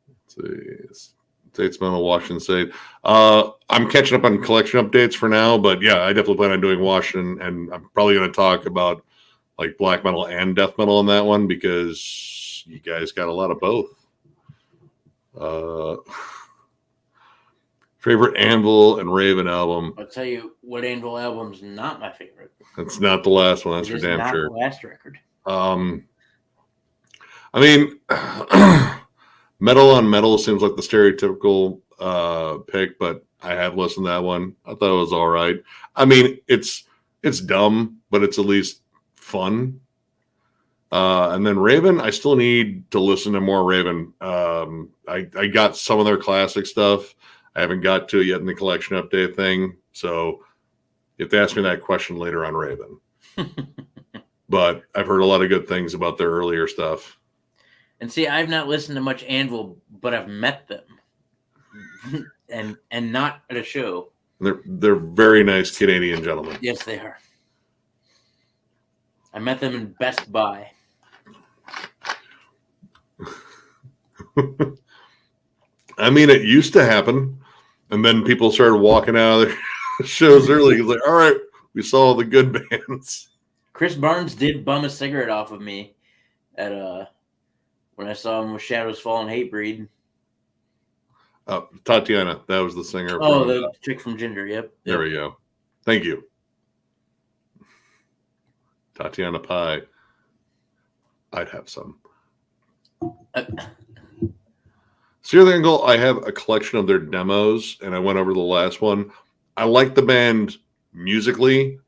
Let's see. States Metal, Washington State. I'm catching up on collection updates for now, but yeah, I definitely plan on doing Washington, and I'm probably going to talk about like black metal and death metal in that one because you guys got a lot of both. Favorite Anvil and Raven album. I'll tell you what Anvil album's not my favorite. It's not the last one. That's for damn not sure. The last record. I mean, Metal on Metal seems like the stereotypical pick, but I have listened to that one. I thought it was all right. I mean, it's dumb, but it's at least fun. And then Raven, I still need to listen to more Raven. I got some of their classic stuff. I haven't got to it yet in the collection update thing. So you have to ask me that question later on Raven. But I've heard a lot of good things about their earlier stuff. And see, I've not listened to much Anvil, but I've met them. and not at a show. They're very nice Canadian gentlemen. Yes, they are. I met them in Best Buy. I mean, it used to happen, and then people started walking out of there. shows early. He's like, all right, we saw the good bands. Chris Barnes did bum a cigarette off of me at when I saw him with Shadows Fall and Hatebreed. Tatiana, that was the singer. Oh, the chick from Ginger. Yep. There we go. Thank you. Tatiana Pie. I'd have some. Serial Angle, I have a collection of their demos, and I went over the last one. I like the band musically.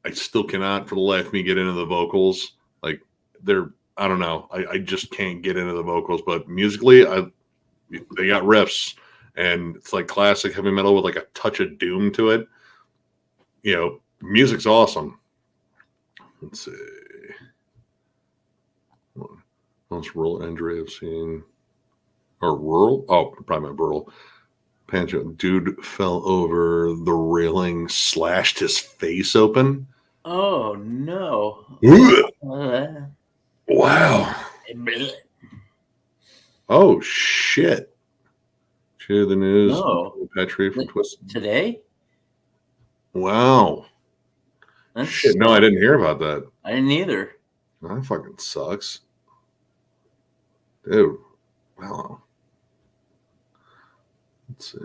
I still cannot, for the life of me, get into the vocals. Like, I don't know. I just can't get into the vocals. But musically, they got riffs, and it's like classic heavy metal with like a touch of doom to it. You know, music's awesome. Let's see. Most rural injury I've seen. Or rural? Oh, probably not rural. Pancho. Dude fell over the railing, slashed his face open. Oh, no. Wow. Oh, shit. Share the news. No. Petrie from Twisted. Today? Wow. That's Shit, no, I didn't hear about that. I didn't either. That fucking sucks. Dude. Wow. Let's see.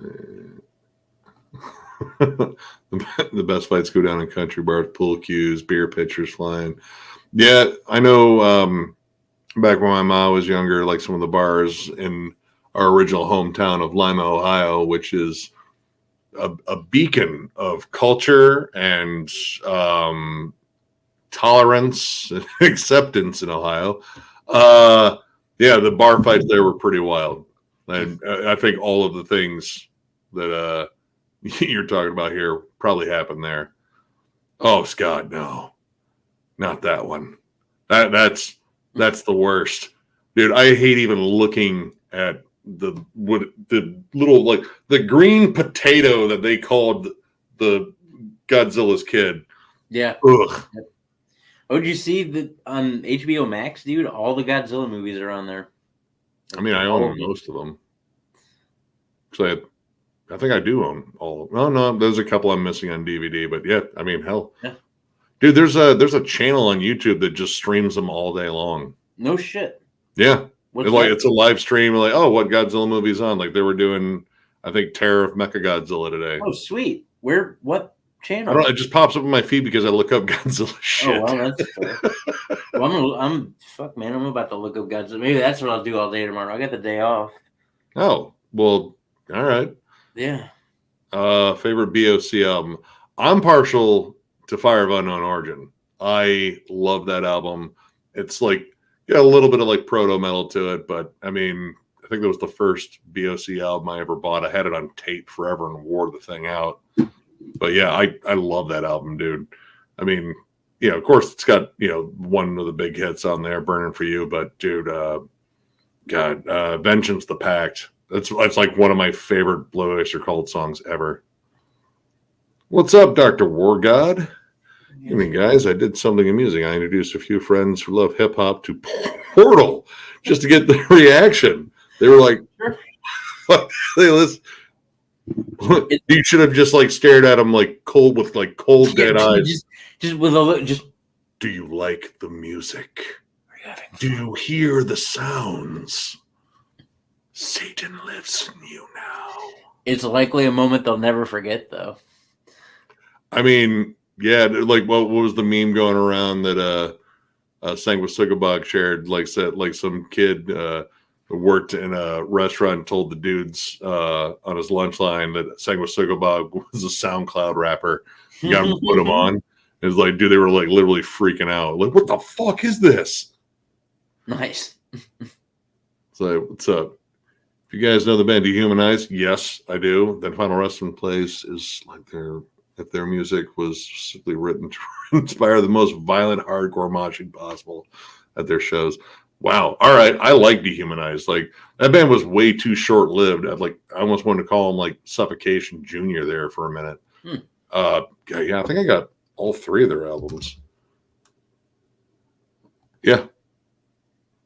The best fights go down in country bars, pool cues, beer pitchers flying. Yeah, I know back when my mom was younger, like some of the bars in our original hometown of Lima, Ohio, which is a beacon of culture and tolerance and acceptance in Ohio. Yeah, the bar fights there were pretty wild. And I think all of the things that you're talking about here probably happened there. Oh, Scott, no. Not that one. That's the worst. Dude, I hate even looking at the little, like, the green potato that they called the Godzilla's kid. Yeah. Ugh. Oh, did you see that on HBO Max, dude? All the Godzilla movies are on there. I mean, I own most of them. Actually, I think I do own all of them. No, there's a couple I'm missing on DVD, but yeah, I mean, hell. Yeah. Dude, there's a channel on YouTube that just streams them all day long. No shit. Yeah. It's a live stream, like, oh, what Godzilla movie's on? Like, they were doing, I think, Terror of Mechagodzilla today. Oh, sweet. What channel? I don't know. It just pops up in my feed because I look up Godzilla shit. Oh, well, that's fair. Well, I'm about to look up Godzilla. Maybe that's what I'll do all day tomorrow. I got the day off. Oh, well, all right. Yeah. Favorite BOC album. I'm partial to Fire of Unknown Origin. I love that album. It's like got a little bit of like proto metal to it, but I mean, I think that was the first BOC album I ever bought. I had it on tape forever and wore the thing out. But yeah, I love that album, dude. I mean, yeah, of course it's got, one of the big hits on there, Burning for You, but dude, Vengeance the Pact. That's like one of my favorite Blue Oyster Cult songs ever. What's up, Dr. War God? I mean, guys, I did something amusing. I introduced a few friends who love hip hop to Portal just to get the reaction. They were like, "Fuck, you should have just like stared at them like cold dead eyes. Just with a look. Just. Do you like the music? Do you hear the sounds? Satan lives in you now. It's likely a moment they'll never forget, though. I mean, yeah, like what was the meme going around that Sanguisugabog shared? Like said, like some kid worked in a restaurant and told the dudes on his lunch line that Sanguisugabog was a SoundCloud rapper. You got to put him on. It's like, dude, they were like literally freaking out. Like, what the fuck is this? Nice. So, what's up? If you guys know the band Dehumanized, yes, I do. Then Final Resting Place is like if their music was specifically written to inspire the most violent hardcore moshing possible at their shows. Wow. All right. I like Dehumanized. Like, that band was way too short lived. I almost wanted to call them like Suffocation Junior there for a minute. Yeah, I think I got all three of their albums. Yeah.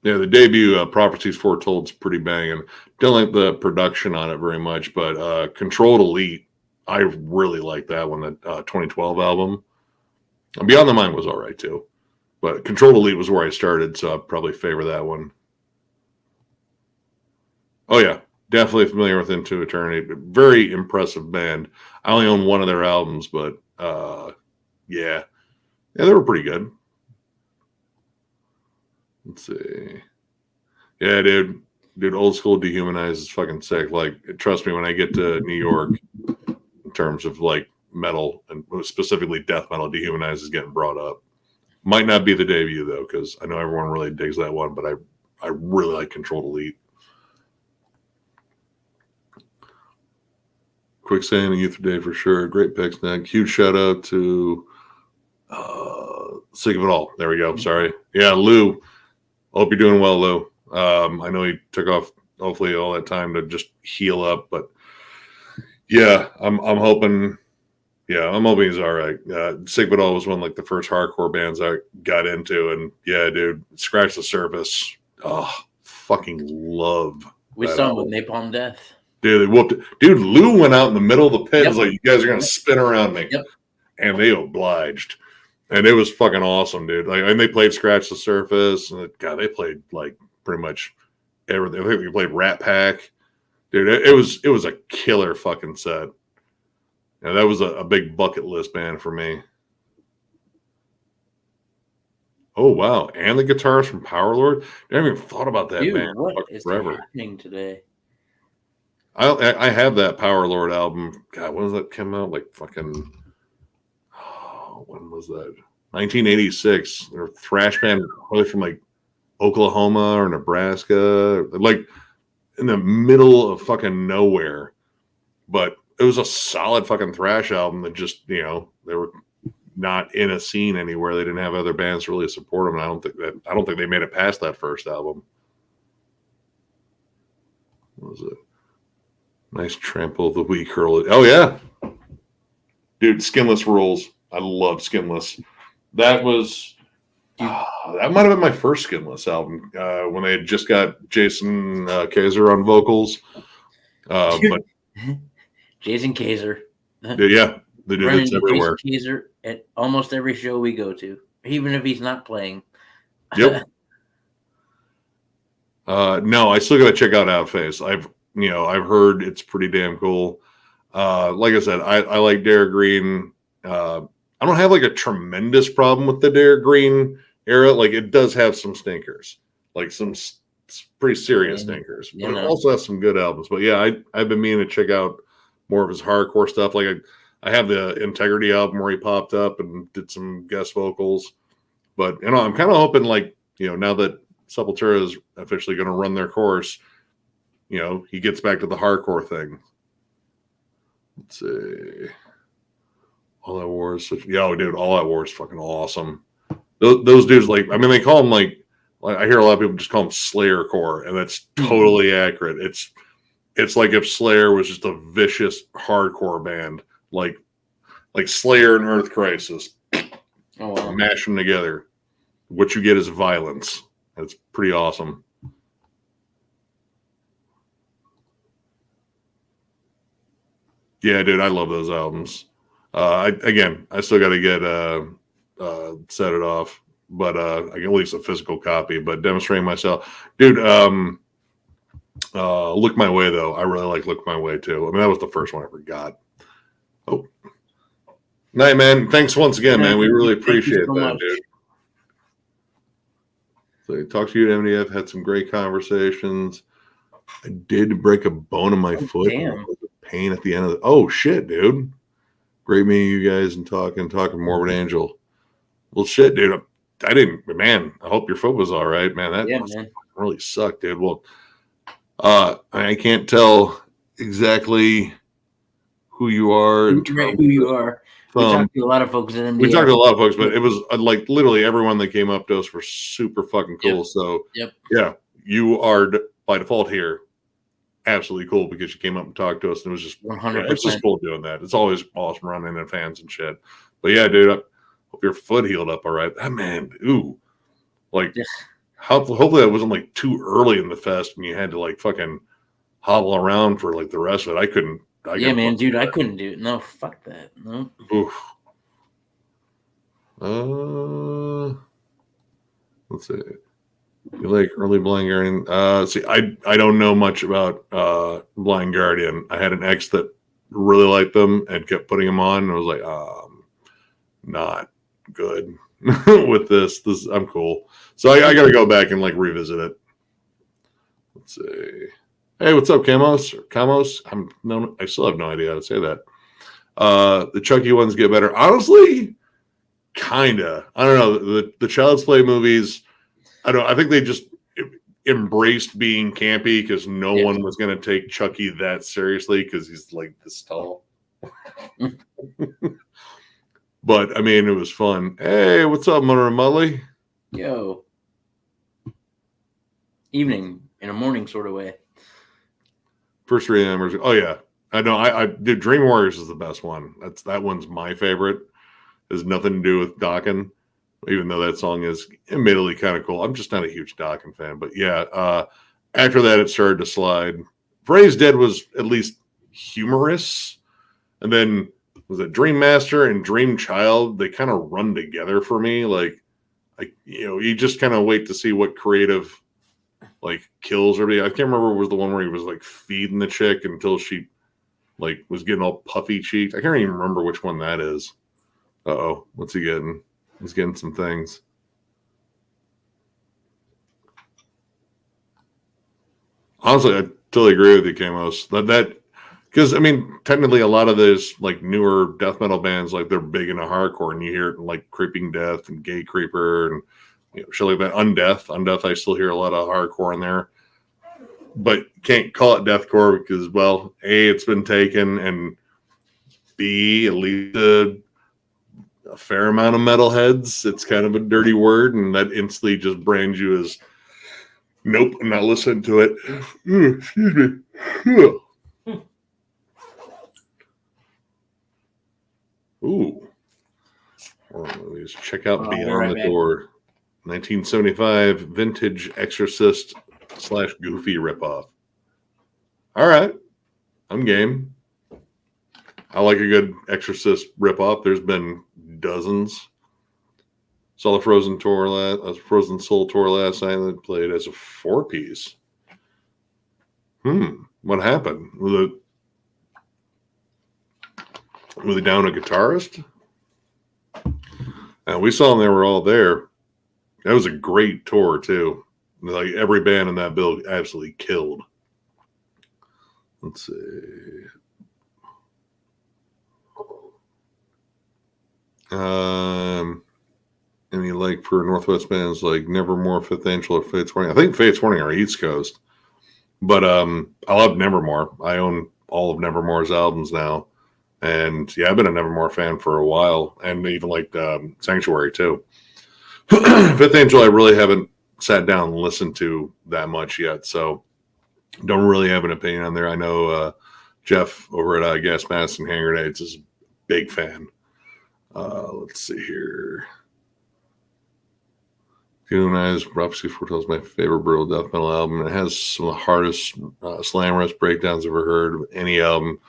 Yeah, the debut, Prophecies Foretold, is pretty banging. Don't like the production on it very much, but Controlled Elite I really like that one, the 2012 album. Beyond the Mind was all right too, but Control Elite was where I started, so I'd probably favor that one. Oh yeah, definitely familiar with Into Eternity. Very impressive band. I only own one of their albums, but yeah, they were pretty good. Let's see. Yeah, dude, old school Dehumanize is fucking sick. Like, trust me, when I get to New York, in terms of like metal and specifically death metal, Dehumanize is getting brought up. Might not be the debut though, because I know everyone really digs that one, but I really like Controlled Elite. Quicksand and Youth Day for sure. Great picks, Nick. Huge shout out to Sick of It All. There we go. Sorry. Yeah, Lou. Hope you're doing well, Lou. I know he took off hopefully all that time to just heal up, but yeah, I'm hoping. Yeah, I'm hoping he's all right. Sick of It All was one of like the first hardcore bands I got into, and yeah, dude, Scratch the Surface. Oh, fucking love. We saw him with Napalm Death. Dude, they whooped it. Dude, Lou went out in the middle of the pit. Yep. Like, you guys are gonna spin around me. Yep. And they obliged. And it was fucking awesome, dude. Like, and they played Scratch the Surface, and God, they played like pretty much everything. I think we played Rat Pack. Dude, it was a killer fucking set. Yeah, that was a big bucket list band for me. Oh wow! And the guitarist from Power Lord. I haven't even thought about that band. What is happening today? I have that Power Lord album. God, when does that come out? Like fucking. Oh, when was that? 1986. They're a thrash band, probably from like Oklahoma or Nebraska, like in the middle of fucking nowhere. But it was a solid fucking thrash album that just, they were not in a scene anywhere. They didn't have other bands to really support them. And I don't think they made it past that first album. What was it? Nice Trample of the Weak early. Oh yeah. Dude, Skinless rules. I love Skinless. That was that might have been my first Skinless album when they had just got Jason Kaiser on vocals. But Jason Kaiser. Yeah, they do this everywhere. Jason Kaiser at almost every show we go to, even if he's not playing. Yep. No, I still got to check out Outface. I've heard it's pretty damn cool. Like I said, I like Derek Green. I don't have like a tremendous problem with the Derek Green era. Like, it does have some stinkers, like some pretty serious stinkers, but it also has some good albums. But yeah, I've been meaning to check out more of his hardcore stuff. Like I have the Integrity album where he popped up and did some guest vocals. But I'm kind of hoping, like, now that Sepultura is officially going to run their course, he gets back to the hardcore thing. Let's see. All Out War is such. Yo, dude, All Out War is fucking awesome. Those dudes, like, I mean, they call them like I hear a lot of people just call them Slayer core, and that's totally accurate. It's like if Slayer was just a vicious hardcore band, like Slayer and Earth Crisis. Oh, wow. Mash them together. What you get is violence. It's pretty awesome. Yeah, dude, I love those albums. I still got to get Set It Off, but I get at least a physical copy. But Demonstrating Myself, dude. Look My Way, though. I really like Look My Way too. I mean, that was the first one I ever got. Oh, night, man. Thanks once again, man. We really appreciate that, dude. So talked to you at MDF, had some great conversations. I did break a bone in my foot. Damn. Pain at the end of the. Oh shit, dude. Great meeting you guys and talking Morbid Angel. Well, shit, dude. I didn't, man. I hope your foot was all right, man. That really sucked, dude. Well, I can't tell exactly who you are. Who you are. We talked to a lot of folks in India. We talked to a lot of folks, but it was like literally everyone that came up to us were super fucking cool. Yep. So, yep. Yeah, you are by default here. Absolutely cool because you came up and talked to us, and it was just 100%. It's just cool doing that. It's always awesome running into fans and shit. But yeah, dude, I hope your foot healed up all right. That man, ooh, like hopefully that wasn't like too early in the fest and you had to like fucking hobble around for like the rest of it. I couldn't Yeah, man, dude, I couldn't do it. No, fuck that. No. Oof. Let's see. You like early Blind Guardian? See, I don't know much about Blind Guardian. I had an ex that really liked them and kept putting them on, and I was like, not good with this. I'm cool. So I got to go back and like revisit it. Let's see. Hey, what's up, Camos? Camos? I still have no idea how to say that. The Chucky ones get better. Honestly, kinda. I don't know. The Child's Play movies, I think they just embraced being campy because no one was going to take Chucky that seriously because he's like this tall. But I mean, it was fun. Hey, what's up, Mother and Mully? Yo. Evening in a morning sort of way. First 3 hours. Oh yeah, I know. I did. Dream Warriors is the best one. That one's my favorite. It has nothing to do with Dokken, even though that song is admittedly kind of cool. I'm just not a huge Dokken fan, but yeah. After that, it started to slide. Frey's Dead was at least humorous, and then was it Dream Master and Dream Child? They kind of run together for me. Like you just kind of wait to see what creative like kills everybody. I can't remember was the one where he was like feeding the chick until she like was getting all puffy cheeked. I can't even remember which one that is. Uh-oh, what's he getting? He's getting some things. Honestly, I totally agree with you, Camos. That because I mean, technically, a lot of those like newer death metal bands, like they're big into hardcore, and you hear it in, like Creeping Death and Gay Creeper and shit like that. Undeath, I still hear a lot of hardcore in there, but can't call it deathcore because, well, A, it's been taken, and B, at least a fair amount of metalheads. It's kind of a dirty word, and that instantly just brands you as, nope, I'm not listening to it. Excuse me. Ooh. Let's check out Beyond the Door. 1975 vintage Exorcist / Goofy ripoff. All right. I'm game. I like a good Exorcist ripoff. There's been dozens. Saw the Frozen Soul tour last night that played as a 4-piece. What happened? Were they down a guitarist? We saw them, they were all there. That was a great tour, too. Like, every band in that bill absolutely killed. Let's see. Any like for Northwest bands like Nevermore, Fifth Angel, or Fates Warning? I think Fates Warning are East Coast. But I love Nevermore. I own all of Nevermore's albums now. And yeah, I've been a Nevermore fan for a while. And even like Sanctuary, too. Fifth Angel, I really haven't sat down and listened to that much yet, so don't really have an opinion on there. I know Jeff over at Gas Mask and Hand Grenades is a big fan. Let's see here. Goonize Prophecy Foretells my favorite brutal death metal album. It has some of the hardest slammerous breakdowns I've ever heard of any album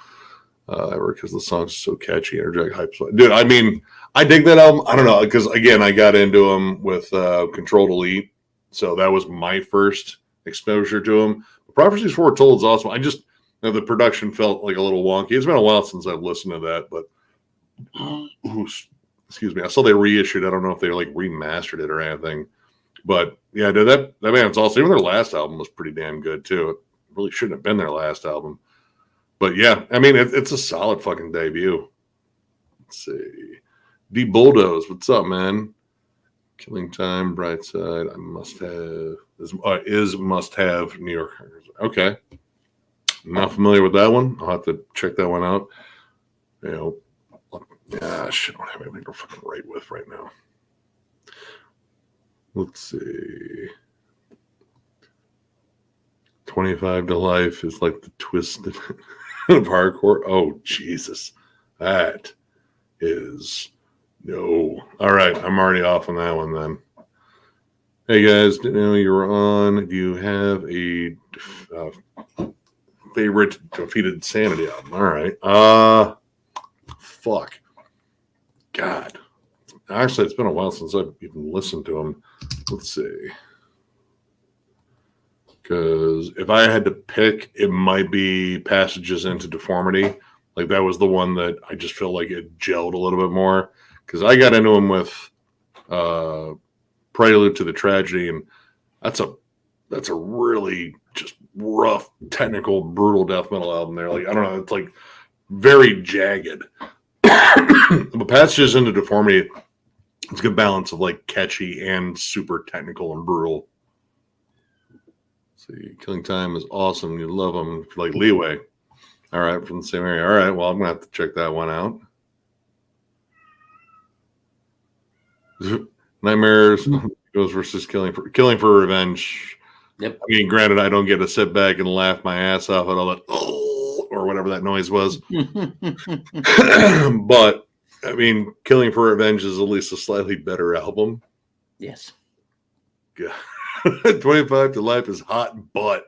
ever because the songs are so catchy, energetic, hype. Dude, I mean, I dig that album. I don't know, because again, I got into them with Controlled Elite, so that was my first exposure to them. Prophecies Foretold is awesome. I just, the production felt like a little wonky. It's been a while since I've listened to that, but excuse me. I saw they reissued. I don't know if they like remastered it or anything, but yeah, dude, that band's awesome. Even their last album was pretty damn good too. It really shouldn't have been their last album, but yeah, I mean, it's a solid fucking debut. Let's see. D Bulldoze, what's up, man? Killing Time, Brightside. I must have is must have New York. Okay, I'm not familiar with that one. I'll have to check that one out. Shit, I don't have anything to fucking write with right now. Let's see. 25 to Life is like the twist of hardcore. Oh Jesus, that is. No. All right. I'm already off on that one then. Hey, guys. Didn't know you were on. Do you have a favorite Defeated Sanity album. All right. Fuck. God. Actually, it's been a while since I've even listened to them. Let's see. Because if I had to pick, it might be Passages into Deformity. Like that was the one that I just felt like it gelled a little bit more. Because I got into them with Prelude to the Tragedy, and that's a really just rough, technical, brutal death metal album there. Like I don't know, it's like very jagged. But Passages into Deformity, it's a good balance of like catchy and super technical and brutal. See, Killing Time is awesome. You love them. If you like Leeway. All right, from the same area. All right, well, I'm going to have to check that one out. Nightmares goes versus Killing for Revenge. Yep. I mean, granted, I don't get to sit back and laugh my ass off at all that, or whatever that noise was. But, I mean, Killing for Revenge is at least a slightly better album. Yes. Yeah. 25 to Life is hot butt.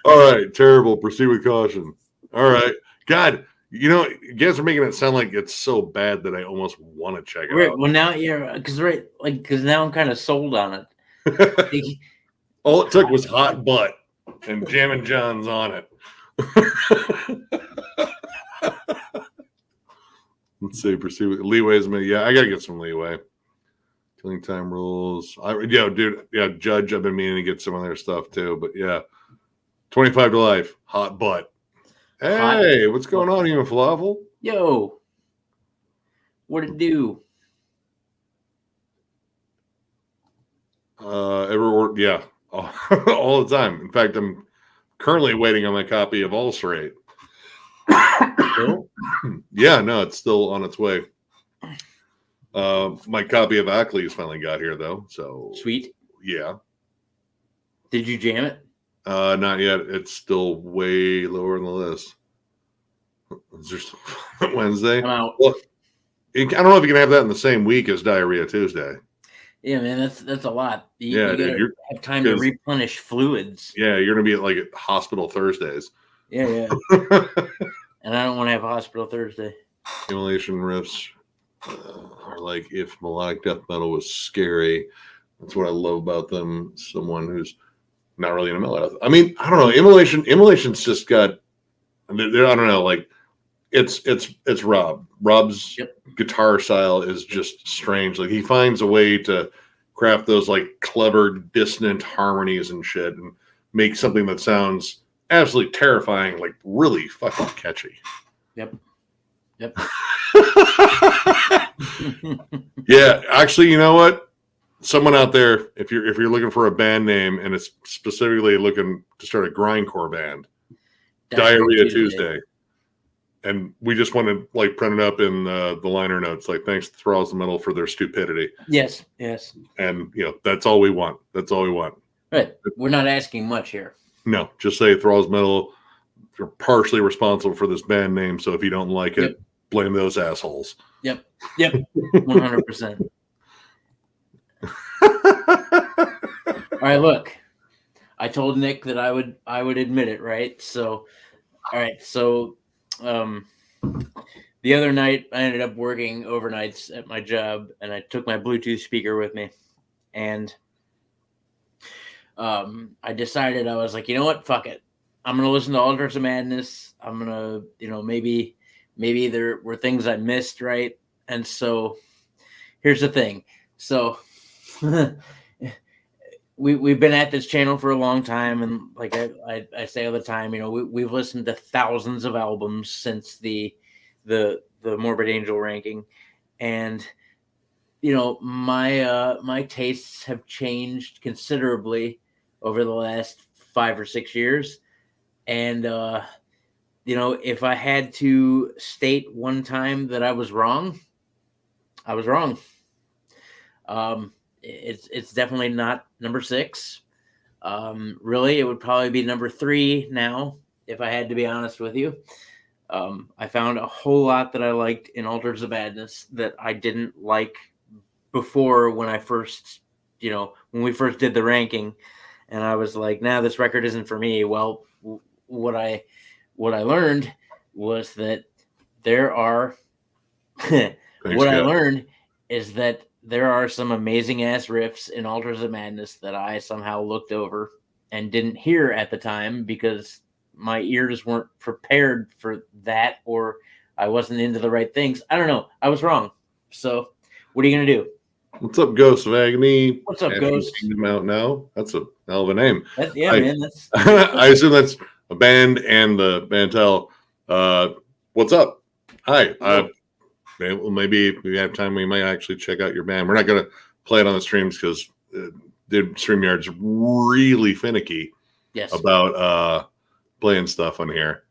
All right, terrible. Proceed with caution. All right. God, you guys are making it sound like it's so bad that I almost want to check it out. Well, now because now I'm kind of sold on it. All it took was hot butt and Jammin' John's on it. Let's see. Proceed with Leeway's me. Yeah, I gotta get some Leeway. Killing Time Rules. Judge, I've been meaning to get some of their stuff too, but yeah. 25 to Life, hot butt. Hey, what's going on, you and Falafel? Yo, what it do? Yeah, all the time. In fact, I'm currently waiting on my copy of Ulcerate. Yeah, no, it's still on its way. My copy of Ackley's finally got here, though. So sweet. Yeah. Did you jam it? Not yet. It's still way lower on the list. Is there still Wednesday? I'm out. Well, I don't know if you can have that in the same week as Diarrhea Tuesday. Yeah, man, that's a lot. You dude, have time to replenish fluids. Yeah, you're gonna be at hospital Thursdays. Yeah. And I don't want to have hospital Thursday. Immolation riffs are like if melodic death metal was scary. That's what I love about them. Someone who's not really into metal. I mean, I don't know. Immolation's just got. I don't know. Like, it's Rob. Rob's guitar style is just strange. Like he finds a way to craft those like clever dissonant harmonies and shit, and make something that sounds absolutely terrifying, like really fucking catchy. Yep. Yeah, actually, you know what? Someone out there, if you're looking for a band name and it's specifically looking to start a grindcore band, Diarrhea Tuesday. And we just want to print it up in the liner notes. Like, thanks to Thralls of Metal for their stupidity. Yes. And that's all we want. Right. We're not asking much here. No, just say Thralls Metal. You're partially responsible for this band name. So if you don't like it, blame those assholes. Yep. 100%. All right, look. I told Nick that I would admit it, right? So, all right. So, the other night I ended up working overnights at my job, and I took my Bluetooth speaker with me, and I decided, I was like, you know what? Fuck it. I'm going to listen to Altars of Madness. I'm going to, maybe there were things I missed, right? And so here's the thing. So we've been at this channel for a long time, and like I say all the time, we've listened to thousands of albums since the Morbid Angel ranking, and my tastes have changed considerably over the last 5 or 6 years, and if I had to state one time that I was wrong, I was wrong. It's definitely not number 6. Really, it would probably be number 3 now, if I had to be honest with you. I found a whole lot that I liked in Altars of Madness that I didn't like before when I first, when we first did the ranking. and I was like, "Nah, this record isn't for me." Well, what I learned was that there are Thanks, what I guys. learned is that there are some amazing ass riffs in Altars of Madness that I somehow looked over and didn't hear at the time because my ears weren't prepared for that, or I wasn't into the right things. I don't know. I was wrong. So, what are you gonna do? What's up, Ghost of Agony? What's up, Ashen Ghost? Kingdom out now. That's a hell of a name. Yeah, I, man. That's I assume that's a band and the Bantel. What's up? Hi. Maybe if we have time, we might actually check out your band. We're not going to play it on the streams because the StreamYard's really finicky about playing stuff on here.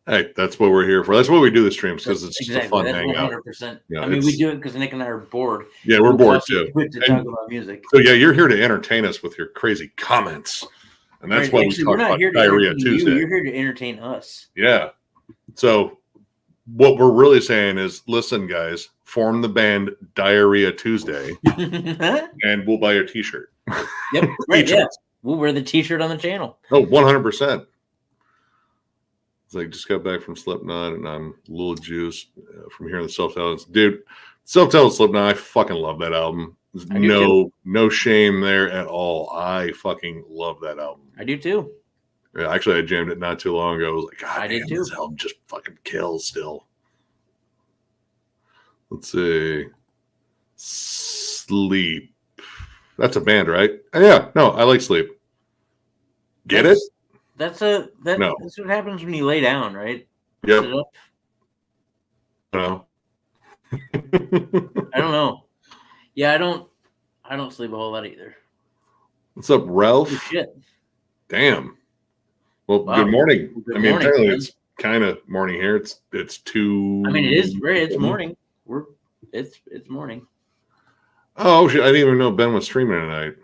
Hey, that's what we're here for. That's what we do the streams because it's just a fun hangout. 100%. I mean, we do it because Nick and I are bored. Yeah, we're bored too. To talk about music. So yeah, you're here to entertain us with your crazy comments, and that's why we talk about Diarrhea Tuesday. You're here to entertain us. Yeah. So what we're really saying is, listen, guys, form the band Diarrhea Tuesday, and we'll buy your T-shirt. Yep. Right. Yeah. We'll wear the T-shirt on the channel. Oh, 100%. It's like just got back from Slipknot, and I'm a little juiced from hearing the self-titled. Dude, self-titled Slipknot, I fucking love that album. There's no shame there at all. I fucking love that album. I do too. Yeah, actually, I jammed it not too long ago. I was like, God, I did too. This album just fucking kills still. Let's see. Sleep. That's a band, right? Yeah. No, I like Sleep. Get it? That's what happens when you lay down, right? Yep. No. I don't know. Yeah, I don't sleep a whole lot either. What's up, Ralph? Oh, shit. Damn. Well, wow. Good morning. Apparently it's kind of morning here. It's 2. I mean, it is right. It's morning. It's morning. Oh shit! I didn't even know Ben was streaming tonight.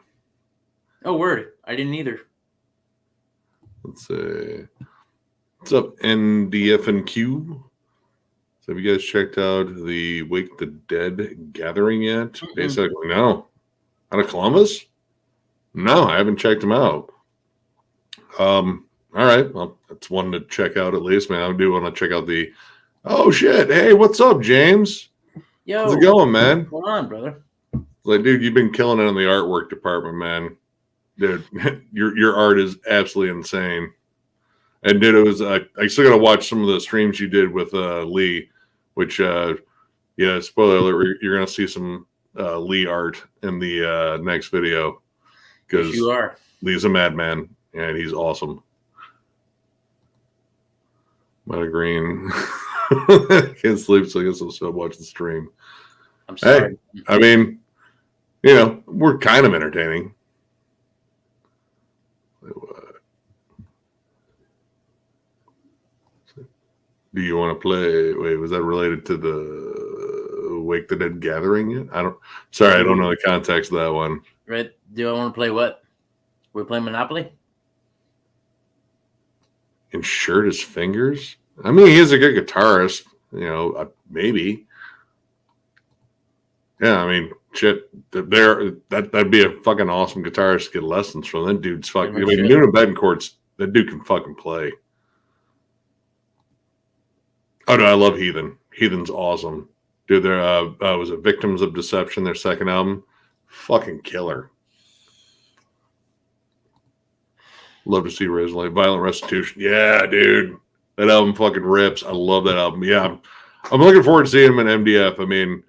Oh, word! I didn't either. Let's see. What's up, NDF&Q? So have you guys checked out the Wake the Dead gathering yet? Mm-mm. Basically, no. Out of Columbus? No, I haven't checked them out. All right. Well, that's one to check out at least, man. I do want to check out the. Oh shit! Hey, what's up, James? Yo, how's it going, man? What's going on, brother? Like, dude, you've been killing it in the artwork department, man. Dude, your art is absolutely insane. And dude, it was I still gotta watch some of the streams you did with Lee, which spoiler alert, you're gonna see some Lee art in the next video. Because you are. Lee's a madman and he's awesome. Meta Green. Can't sleep, so I guess I'll still watch the stream. I'm sorry. Hey, I mean, we're kind of entertaining. Do you want to play? Wait, was that related to the Wake the Dead gathering yet? I don't know the context of that one. Right. Do I want to play what? We're playing Monopoly? Insured his fingers? I mean, he is a good guitarist. Maybe. Yeah, I mean, shit. That'd be a fucking awesome guitarist to get lessons from. That dude's fucking. I mean, Nuna Betancourt's. That dude can fucking play. Oh no, I love Heathen. Heathen's awesome, dude. There was it Victims of Deception, their second album, fucking killer. Love to see Razorlight, Violent Restitution. Yeah, dude, that album fucking rips. I love that album. Yeah, I'm looking forward to seeing him in MDF. I mean,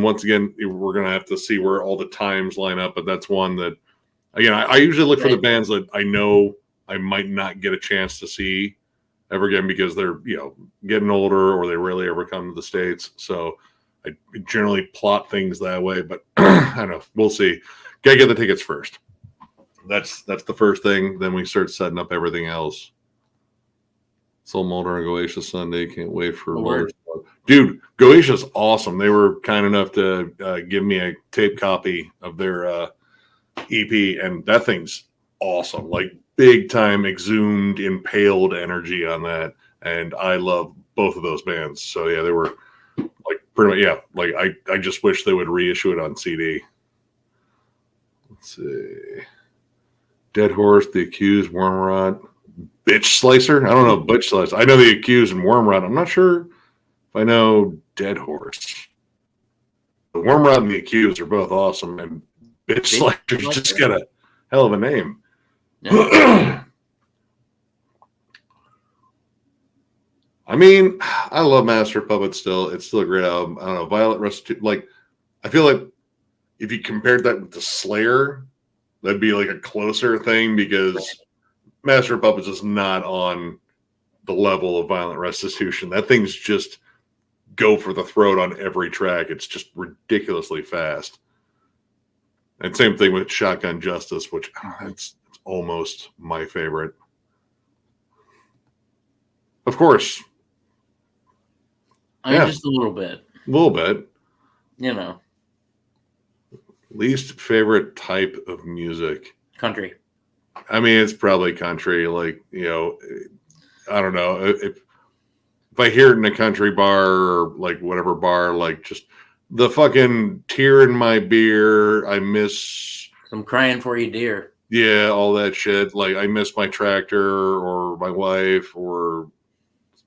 once again, we're gonna have to see where all the times line up, but that's one that, again, I usually look for the bands that I know I might not get a chance to see ever again because they're getting older or they rarely ever come to the States. So I generally plot things that way, but I don't know. We'll see. Gotta get the tickets first. That's the first thing. Then we start setting up everything else. Soul Molder and Goetia Sunday. Can't wait for dude. Goetia's awesome. They were kind enough to give me a tape copy of their EP, and that thing's awesome. Like big time exhumed, impaled energy on that, and I love both of those bands. So yeah, they were like pretty much like I just wish they would reissue it on CD. Let's see. Dead Horse, The Accused, Wormrot, Bitch Slicer. I don't know Bitch Slicer. I know The Accused and Wormrot. I'm not sure if I know Dead Horse. The Wormrot and The Accused are both awesome, and Bitch Slicer's just got a hell of a name. Yeah. I mean, I love Master of Puppets still. It's still a great album. I don't know. Violent Restitution. Like, I feel like if you compared that with the Slayer, that'd be like a closer thing because Master of Puppets is not on the level of Violent Restitution. That thing's just go for the throat on every track. It's just ridiculously fast. And same thing with Shotgun Justice, which it's almost my favorite. Of course. I mean, just a little bit. A little bit. You know. Least favorite type of music? Country. I mean, it's probably country. Like, you know, I don't know. If I hear it in a country bar or like whatever bar, like just the fucking tear in my beer, I miss... I'm crying for you, dear. Yeah, all that shit. Like, I miss my tractor or my wife or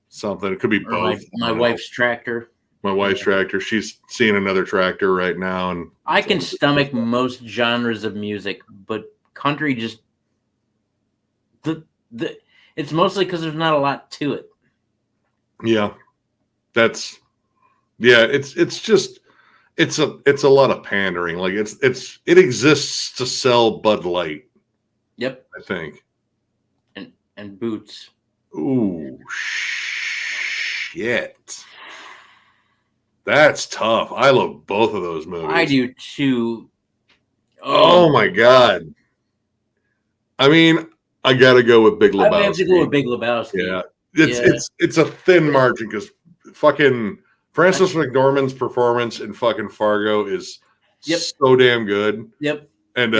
something. It could be both. My wife's tractor. My wife's tractor. She's seeing another tractor right now. And I can stomach most genres of music, but country just... It's mostly because there's not a lot to it. Yeah. It's a lot of pandering. Like it exists to sell Bud Light. Yep. I think. And boots. Ooh, shit. That's tough. I love both of those movies. I do too. Oh my God. I mean, I gotta go with Big Lebowski. I have to go with Big Lebowski. Yeah. It's a thin margin because fucking Frances McDormand's performance in fucking Fargo is so damn good. Yep. And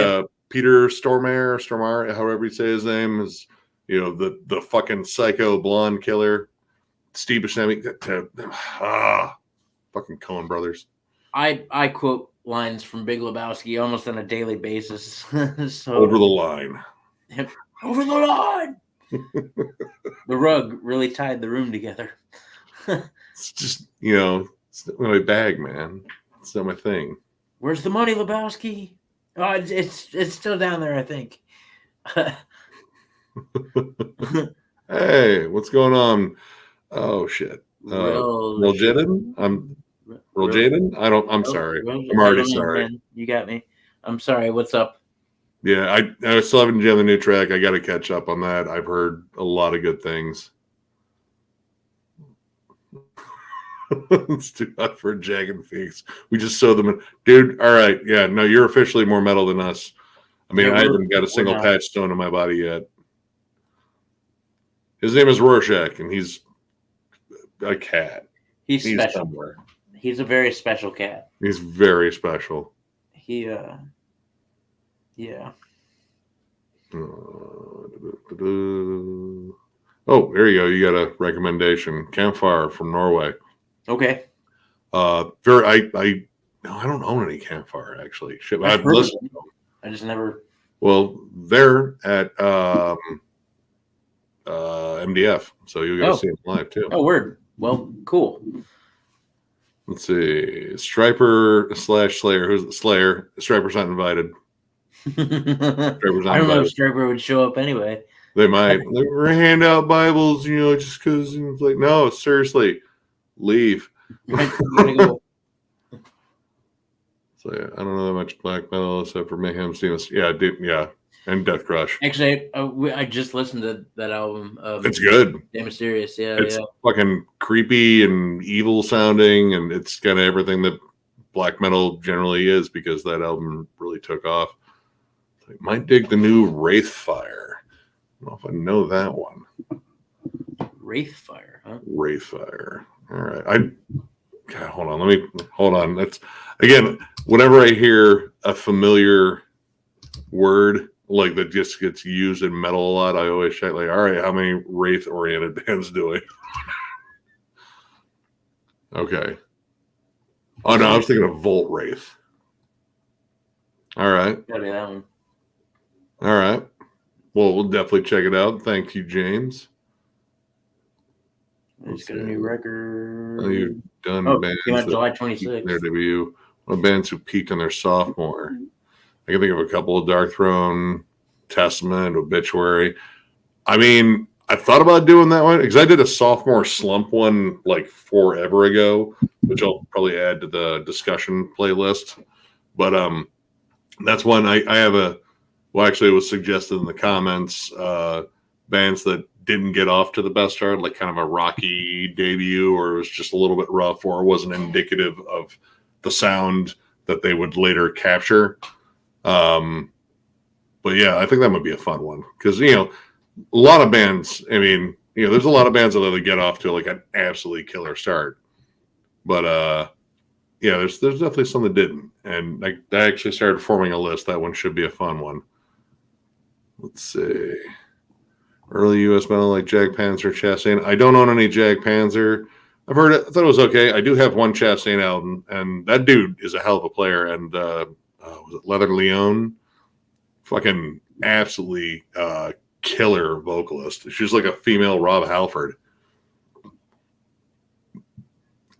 Peter Stormare, however you say his name, is the fucking psycho blonde killer. Steve Buscemi, fucking Coen brothers. I quote lines from Big Lebowski almost on a daily basis. So, over the line. Over the line. The rug really tied the room together. It's just, it's not my bag, man. It's not my thing. Where's the money, Lebowski? Oh, it's still down there, I think. Hey, what's going on? Oh shit. Roll Jaden? Roll Jaden? I'm sorry. I'm already sorry. Man. You got me. I'm sorry. What's up? Yeah, I still haven't jammed the new track. I got to catch up on that. I've heard a lot of good things. It's too hot for a Jagged Fix. We just sewed them in. Dude, all right. Yeah, no, you're officially more metal than us. I mean, I haven't got a single patch stone in my body yet. His name is Rorschach, and he's a cat. He's special. Somewhere. He's a very special cat. He's very special. Yeah. Oh, there you go. You got a recommendation. Campfire from Norway. Okay. I don't own any Campfire actually. Shit, I've listened. I just never. Well, they're at MDF, so you got to see them live too. Oh, word. Well, cool. Let's see. Striper/Slayer. Who's the Slayer? Striper's not invited. I don't know if Striper would show up anyway. They might. We're hand out Bibles, just because. It's like, no, seriously, leave. So yeah, I don't know that much black metal except for Mayhem, Stevens. Yeah, and Death Crush. Actually, I just listened to that album. It's good. Damn Mysterious, yeah. It's fucking creepy and evil sounding, and it's kind of everything that black metal generally is because that album really took off. I might dig the new Wraithfire. I don't know if I know that one. Wraithfire, huh? Wraithfire. All right. God, hold on. That's again, whenever I hear a familiar word like that just gets used in metal a lot, I always check like, all right, how many Wraith-oriented bands do I? Okay. Oh no, I was thinking of Volt Wraith. All right. Gotta be that one. All right. Well, we'll definitely check it out. Thank you, James. He's got a new record. Oh, you've done bands came out that July peaked in 26th. their debut. What bands who peaked in their sophomore? I can think of a couple of Dark Throne, Testament, Obituary. I mean, I thought about doing that one because I did a sophomore slump one like forever ago, which I'll probably add to the discussion playlist. But that's one I have a. Well, actually, it was suggested in the comments. Bands that didn't get off to the best start, like kind of a rocky debut, or it was just a little bit rough, or wasn't indicative of the sound that they would later capture. But yeah, I think that would be a fun one because a lot of bands. I mean, there's a lot of bands that get off to like an absolutely killer start, but there's definitely some that didn't, and I actually started forming a list. That one should be a fun one. Let's see. Early U.S. metal like Jag Panzer, Chastain. I don't own any Jag Panzer. I've heard it. I thought it was okay. I do have one Chastain album, and that dude is a hell of a player. And was it Leather Leone? Fucking absolutely killer vocalist. She's like a female Rob Halford.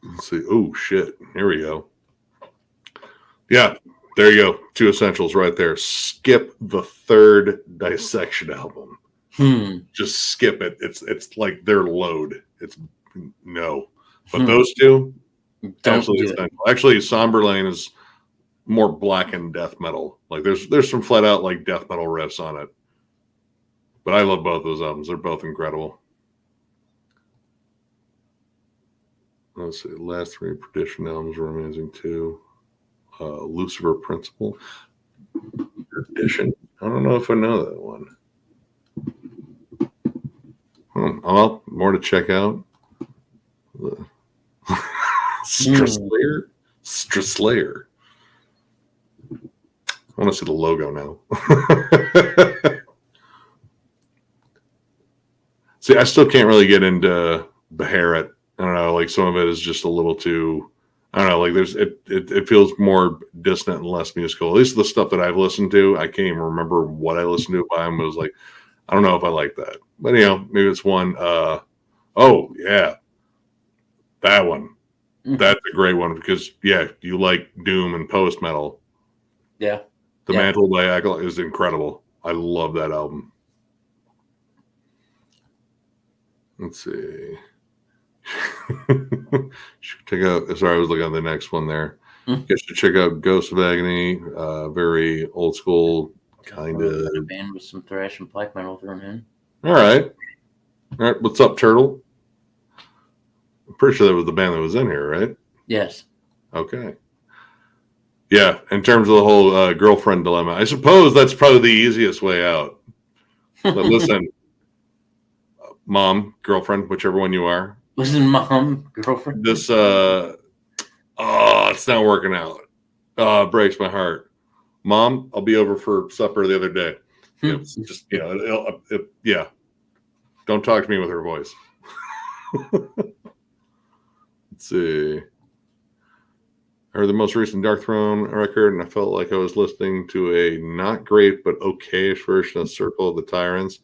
Let's see. Oh, shit. Here we go. Yeah, there you go. 2 essentials right there. Skip the third Dissection album. Just skip it. It's like their load. It's no. But those two, absolutely essential. Actually, Somberlane is more black and death metal. Like there's some flat out like death metal riffs on it. But I love both those albums. They're both incredible. Let's see. The last 3 Perdition albums were amazing too. Lucifer Principle. Perdition. I don't know if I know that one. Well, more to check out. Straslayer. I want to see the logo now. See, I still can't really get into Beharit. I don't know, like some of it is just a little too. I don't know, like it feels more distant and less musical. At least the stuff that I've listened to, I can't even remember what I listened to by him. It was like, I don't know if I like that, but maybe it's one. Oh yeah, that one. That's a great one because you like doom and post metal. Yeah, The Mantle by Acolyte is incredible. I love that album. Let's see. Should check out. Sorry, I was looking at the next one there. You should check out Ghost of Agony. Very old school kind of band with some thrash and black metal thrown in. All right. What's up, Turtle? I'm pretty sure that was the band that was in here, right? Yes. Okay. Yeah, in terms of the whole girlfriend dilemma, I suppose that's probably the easiest way out. But listen, mom, girlfriend, whichever one you are. Listen, mom, girlfriend. This, it's not working out. It breaks my heart. Mom, I'll be over for supper the other day. Just, yeah. Don't talk to me with her voice. Let's see. I heard the most recent Dark Throne record, and I felt like I was listening to a not great but okayish version of Circle of the Tyrants.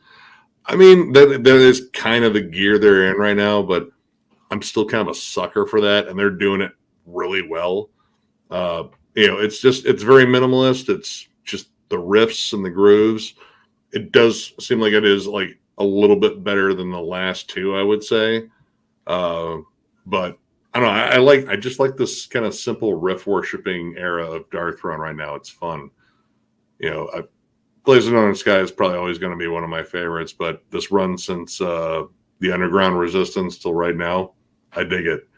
I mean, that is kind of the gear they're in right now, but I'm still kind of a sucker for that, and they're doing it really well. It's very minimalist. It's just the riffs and the grooves. It does seem like it is like a little bit better than the last 2, I would say. But I don't know. I just like this kind of simple riff worshiping era of Dark Throne right now. It's fun. Blazing on the Sky is probably always going to be one of my favorites, but this run since the Underground Resistance till right now, I dig it.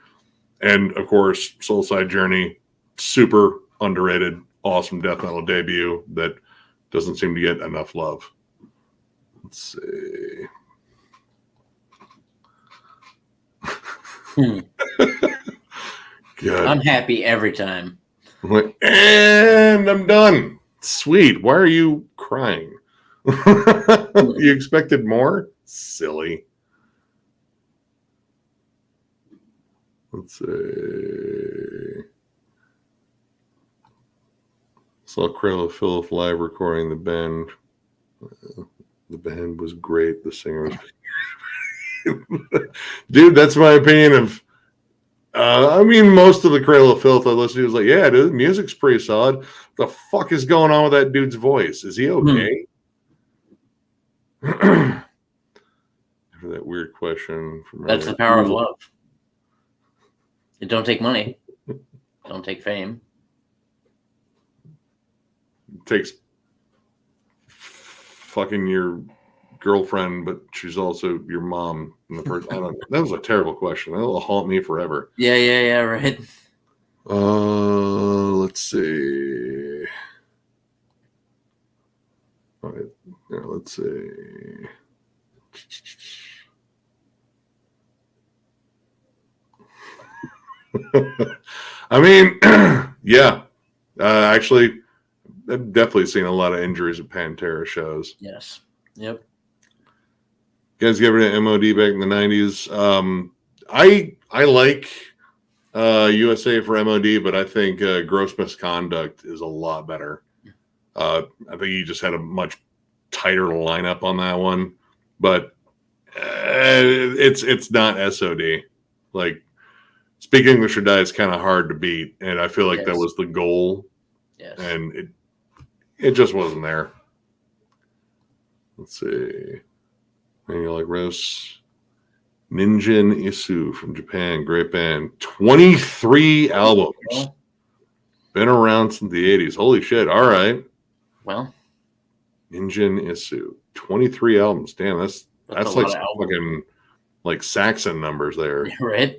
And of course, Soulside Journey, super underrated, awesome death metal debut that doesn't seem to get enough love. Let's see. Good. I'm happy every time. And I'm done. Sweet. Why are you crying? You expected more? Silly. Let's see. Saw Cradle of Filth live recording the band. The band was great. The singer was... Dude, that's my opinion of... I mean, most of the Cradle of Filth I listened to was like, yeah, dude, the music's pretty solid. The fuck is going on with that dude's voice? Is he okay? After that weird question from That's the power of love. It don't take money. Don't take fame. It takes fucking your girlfriend, but she's also your mom. In the first, I don't know. That was a terrible question. That'll haunt me forever. Yeah, right. Let's see. All right, now let's see. I mean, yeah. Actually, I've definitely seen a lot of injuries at Pantera shows. Yes. Yep. You guys ever to MOD back in the 90s? I like USA for MOD, but I think Gross Misconduct is a lot better. I think he just had a much tighter lineup on that one, but it's not SOD. Like, Speak English or Die is kind of hard to beat, and I feel like that was the goal. Yes. And it just wasn't there. Let's see. You like Rose Ninjin Isu from Japan, great band. 23 albums. Well, been around since the 80s. Holy shit. All right. Well, Ninjin Isu. 23 albums. Damn, that's like some fucking like Saxon numbers there. Right.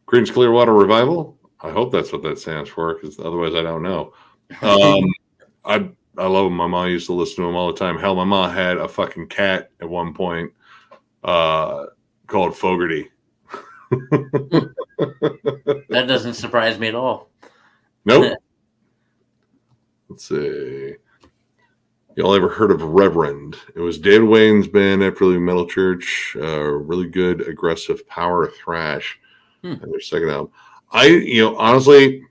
Creedence Clearwater Revival. I hope that's what that stands for, because otherwise I don't know. I love them. My mom used to listen to them all the time. Hell, my mom had a fucking cat at one point called Fogarty. That doesn't surprise me at all. Nope. Let's see. Y'all ever heard of Reverend? It was David Wayne's band after leaving Metal Church. Really good, aggressive power thrash. And their second album. Honestly,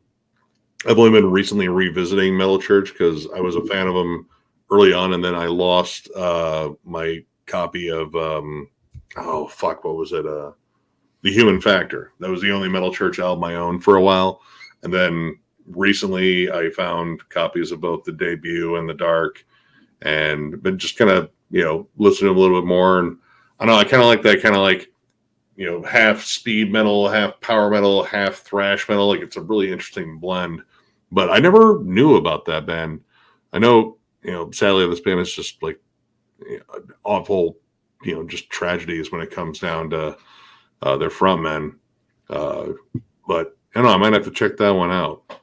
I've only been recently revisiting Metal Church because I was a fan of them early on, and then I lost my copy of what was it? The Human Factor. That was the only Metal Church album I owned for a while, and then recently I found copies of both the debut and the Dark, and been just kind of listening to them a little bit more. And I know I kind of like that kind of like half speed metal, half power metal, half thrash metal. Like, it's a really interesting blend. But I never knew about that band. I know, sadly, this band is just like awful, just tragedies when it comes down to their frontmen. But I don't know, I might have to check that one out.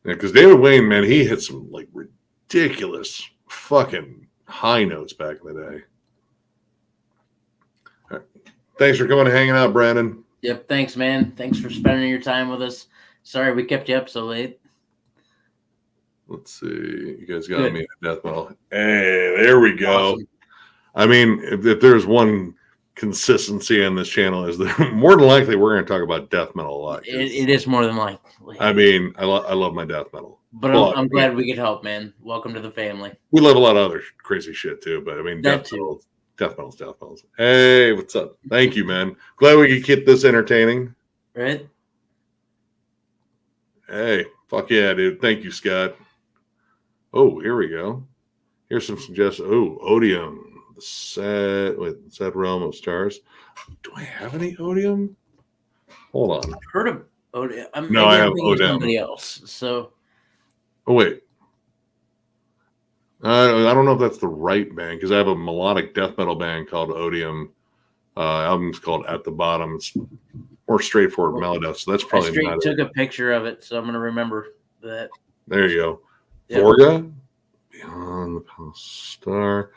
Because David Wayne, man, he hit some like ridiculous fucking high notes back in the day. All right. Thanks for coming and hanging out, Brandon. Yep, thanks, man. Thanks for spending your time with us. Sorry we kept you up so late. Let's see. You guys got me at death metal. Hey, there we go. Awesome. I mean, if there's one consistency on this channel, is that more than likely we're going to talk about death metal a lot. It is more than likely. I mean, I love my death metal. But I'm glad we could help, man. Welcome to the family. We love a lot of other crazy shit too, but I mean, death metal's. Hey, what's up? Thank you, man. Glad we could keep this entertaining. Right? Hey, fuck yeah, dude. Thank you, Scott. Oh, here we go. Here's some suggestions. Oh, Odium. The sad realm of stars. Do I have any Odium? Hold on. I've heard of Odium. No, I have Odium. Somebody else. So. Oh, wait. I don't know if that's the right band, because I have a melodic death metal band called Odium. Album's called At the Bottom. It's more straightforward melody, so that's probably not took a picture of it, so I'm going to remember that. There you go. Yep. Vorga, Beyond the Pale Star.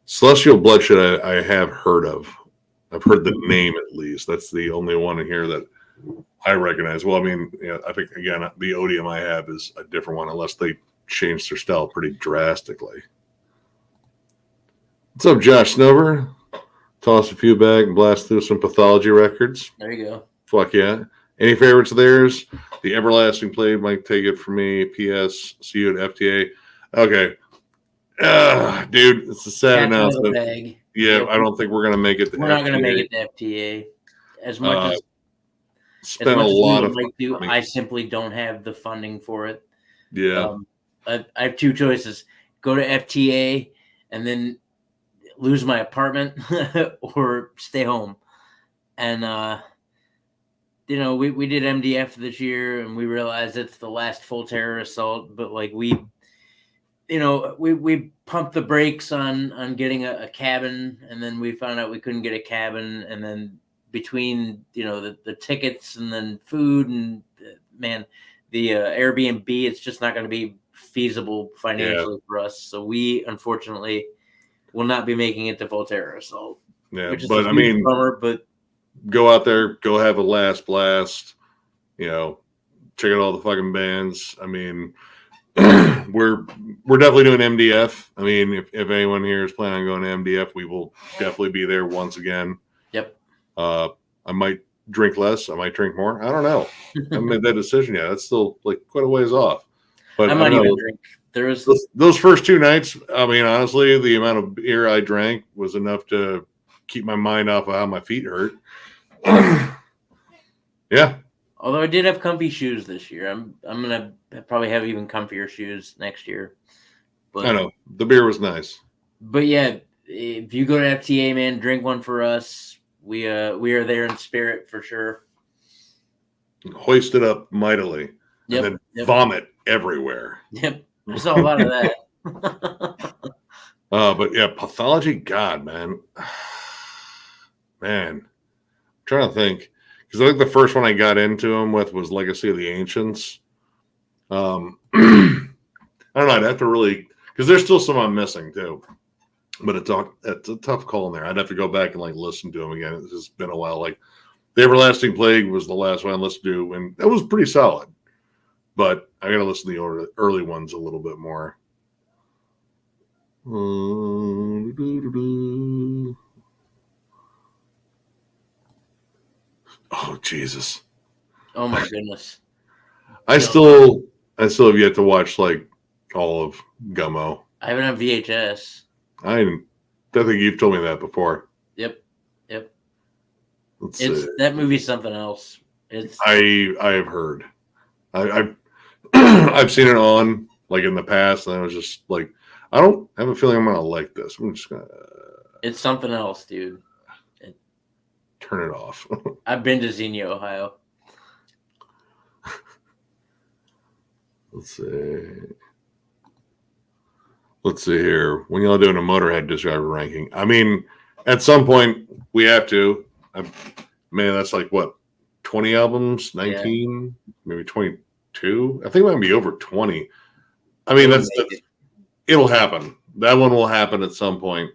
Celestial Bloodshed I have heard of. I've heard the name at least. That's the only one in here that I recognize. Well, I mean, I think, again, the Odium I have is a different one, unless they changed their style pretty drastically. What's up, Josh Snover? Toss a few back and blast through some Pathology records. There you go. Fuck yeah. Any favorites of theirs? The Everlasting Plague might take it from me. P.S. See you at FTA. Okay. Dude, it's a sad announcement. Yeah, I don't think we're going to make it to We're FTA. not going to make it to FTA. As much as spent a lot of money. I simply don't have the funding for it. Yeah. I have two choices. Go to FTA and then lose my apartment or stay home. And, we did MDF this year and we realized it's the last full terror assault, but like we pumped the brakes on getting a cabin, and then we found out we couldn't get a cabin, and then between the tickets and then food and the Airbnb, it's just not going to be feasible financially for us. So we unfortunately will not be making it to full terror assault. Yeah, which is but bummer, but go out there, go have a last blast. Check out all the fucking bands. I mean, we're definitely doing MDF. I mean, if anyone here is planning on going to MDF, we will definitely be there once again. Yep. I might drink less. I might drink more. I don't know. I haven't made that decision yet. That's still like quite a ways off. But I might even drink. There was those first two nights. I mean, honestly, the amount of beer I drank was enough to keep my mind off of how my feet hurt. Yeah. Although I did have comfy shoes this year, I'm gonna probably have even comfier shoes next year. But I know the beer was nice. But yeah, if you go to FTA, man, drink one for us. We are there in spirit for sure. Hoist it up mightily, and then vomit everywhere. Yep, I saw a lot of that. But yeah, Pathology, God, man, I'm trying to think. Because I think the first one I got into him with was Legacy of the Ancients. I don't know. I'd have to really, because there's still some I'm missing too. But it's a tough call in there. I'd have to go back and listen to him again. It's just been a while. Like the Everlasting Plague was the last one I listened to, and that was pretty solid. But I got to listen to the early ones a little bit more. Oh, Jesus. Oh, my goodness. I still have yet to watch all of Gummo. I have it on VHS. I think you've told me that before. Yep. Let's see. That movie's something else. I have heard. I've seen it on in the past, and I was just like, I don't have a feeling I'm gonna like this. I'm just gonna. It's something else, dude. Turn it off. I've been to Xenia, Ohio. Let's see here. When y'all doing a Motorhead disc driver ranking? I mean, at some point we have to. That's what, 20 albums, 19, maybe 22. I think it might be over 20. I mean, it'll happen. That one will happen at some point.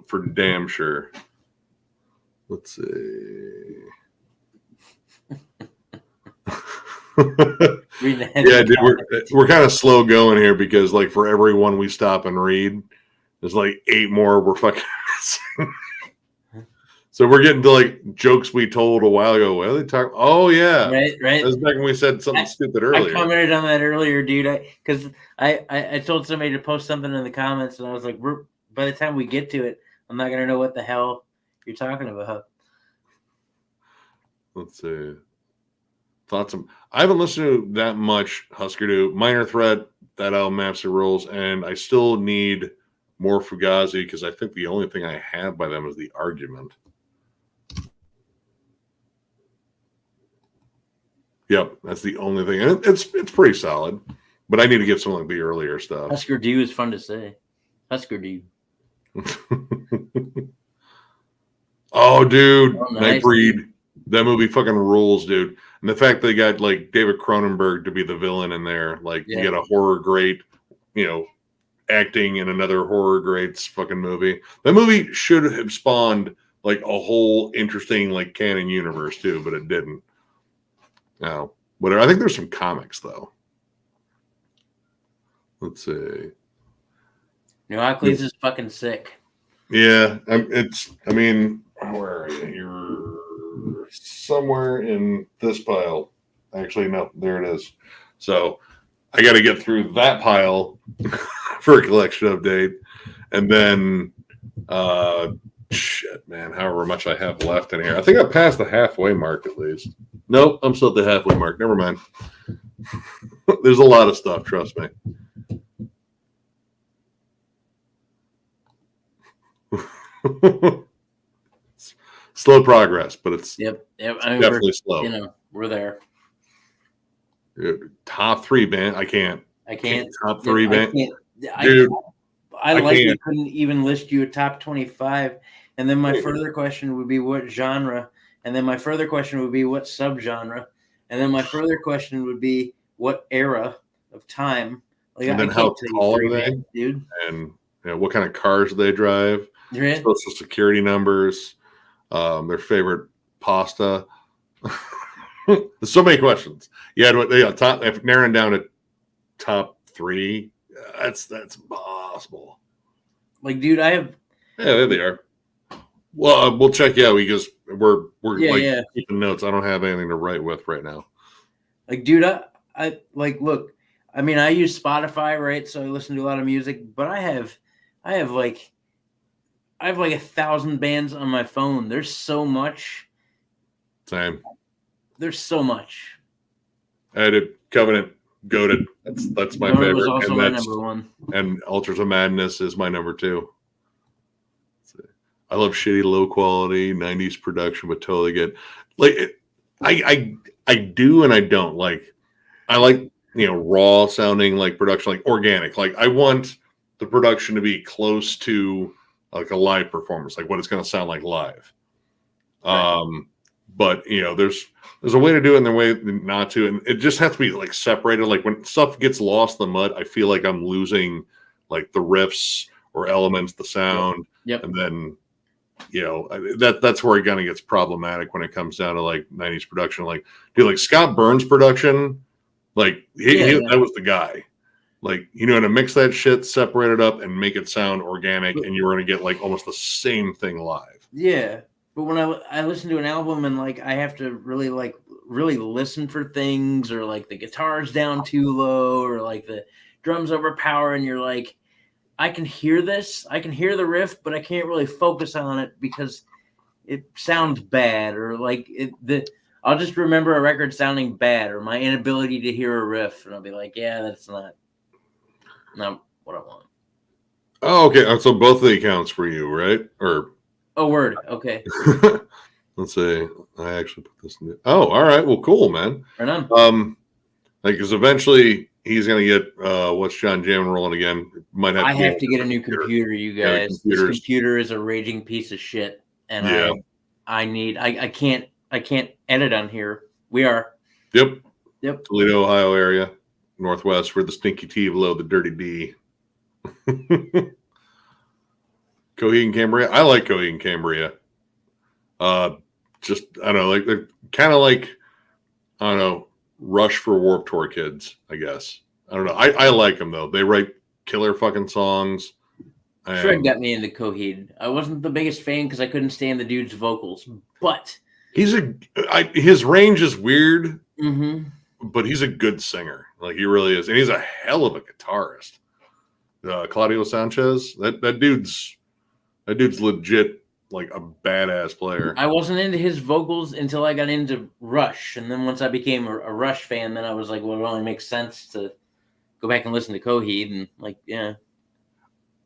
For damn sure. Let's see. Yeah, dude, we're kind of slow going here because for every one we stop and read, there's 8 more we're fucking missing. So we're getting to jokes we told a while ago. What are they talking? Oh yeah, right. That was back when we said something stupid earlier. I commented on that earlier, dude. Because I told somebody to post something in the comments, and I was like, by the time we get to it, I'm not gonna know what the hell you're talking about. Let's see. Thoughts of, I haven't listened to that much Husker Du. Minor Threat, that album absolutely rules, and I still need more Fugazi because I think the only thing I have by them is The Argument. Yep, that's the only thing. And it's pretty solid, but I need to get some of the earlier stuff. Husker Du is fun to say. Husker Du. Oh, dude. Oh, nice. Nightbreed. That movie fucking rules, dude. And the fact they got David Cronenberg to be the villain in there, you get a horror great, acting in another horror greats fucking movie. That movie should have spawned a whole interesting canon universe too, but it didn't. No, whatever. I think there's some comics though. Let's see. New Hercules is fucking sick. Yeah, where are you? somewhere in this pile. Actually, no, there it is. So I got to get through that pile for a collection update, and then shit, man, however much I have left in here. I think I passed the halfway mark at least. Nope, I'm still at the halfway mark. Never mind. There's a lot of stuff, trust me. Slow progress, but it's definitely slow. You know, we're there. Top 3 band. I can't. Top 3 band. Dude, I likely couldn't even list you a top 25. And then my further question would be what genre? And then my further question would be what subgenre? And then my further question would be what era of time? Like, and then how tall are they, dude? And what kind of cars do they drive? Social security numbers, their favorite pasta. There's so many questions. Top narrowing down to top 3. That's impossible. Like, dude, Yeah, there they are. Well, we'll check you out because we're keeping notes. I don't have anything to write with right now. Like, dude, I like look. I mean, I use Spotify, right? So I listen to a lot of music, but I have like 1,000 bands on my phone. There's so much. Same. There's so much. I had a Covenant, Goated. That's my favorite. Was also my number 1. And Ultras of Madness is my number 2. I love shitty, low quality 90s production, but totally get like I do and I don't like. I like raw sounding like production, like organic. Like I want the production to be close to like a live performance, like what it's going to sound like live. Right. But there's a way to do it and a way not to, and it just has to be like separated. Like when stuff gets lost in the mud, I feel like I'm losing like the riffs or elements, the sound, and then that's where it kind of gets problematic when it comes down to like 90s production. Like, dude, like Scott Burns production, like that was the guy. Like, to mix that shit, separate it up, and make it sound organic, and you're going to get like almost the same thing live. Yeah, but when I listen to an album and like I have to really listen for things, or like the guitar's down too low, or like the drums overpower, and you're like, I can hear this, I can hear the riff, but I can't really focus on it because it sounds bad, or like I'll just remember a record sounding bad, or my inability to hear a riff, and I'll be like, yeah, that's not what I want. Oh, okay. So both of the accounts for you, right? Or word. Okay. Let's see. I actually put this in. Oh, all right. Well, cool, man. Right on. Because eventually he's gonna get What's John Jammin rolling again. I have to get a new computer, you guys. This computer is a raging piece of shit, and I can't edit on here. We are. Yep. Toledo, Ohio area. Northwest, we're the stinky T below the dirty D. Coheed and Cambria. I like Coheed and Cambria. Just I don't know, like they're kind of like Rush for Warped Tour kids, I guess. I don't know. I like them though. They write killer fucking songs. Shred got me into Coheed. I wasn't the biggest fan because I couldn't stand the dude's vocals, but his range is weird. Mm-hmm. But he's a good singer. Like he really is. And he's a hell of a guitarist. Claudio Sanchez, that dude's legit like a badass player. I wasn't into his vocals until I got into Rush. And then once I became a Rush fan, then I was like, well, it only makes sense to go back and listen to Coheed, and like, yeah.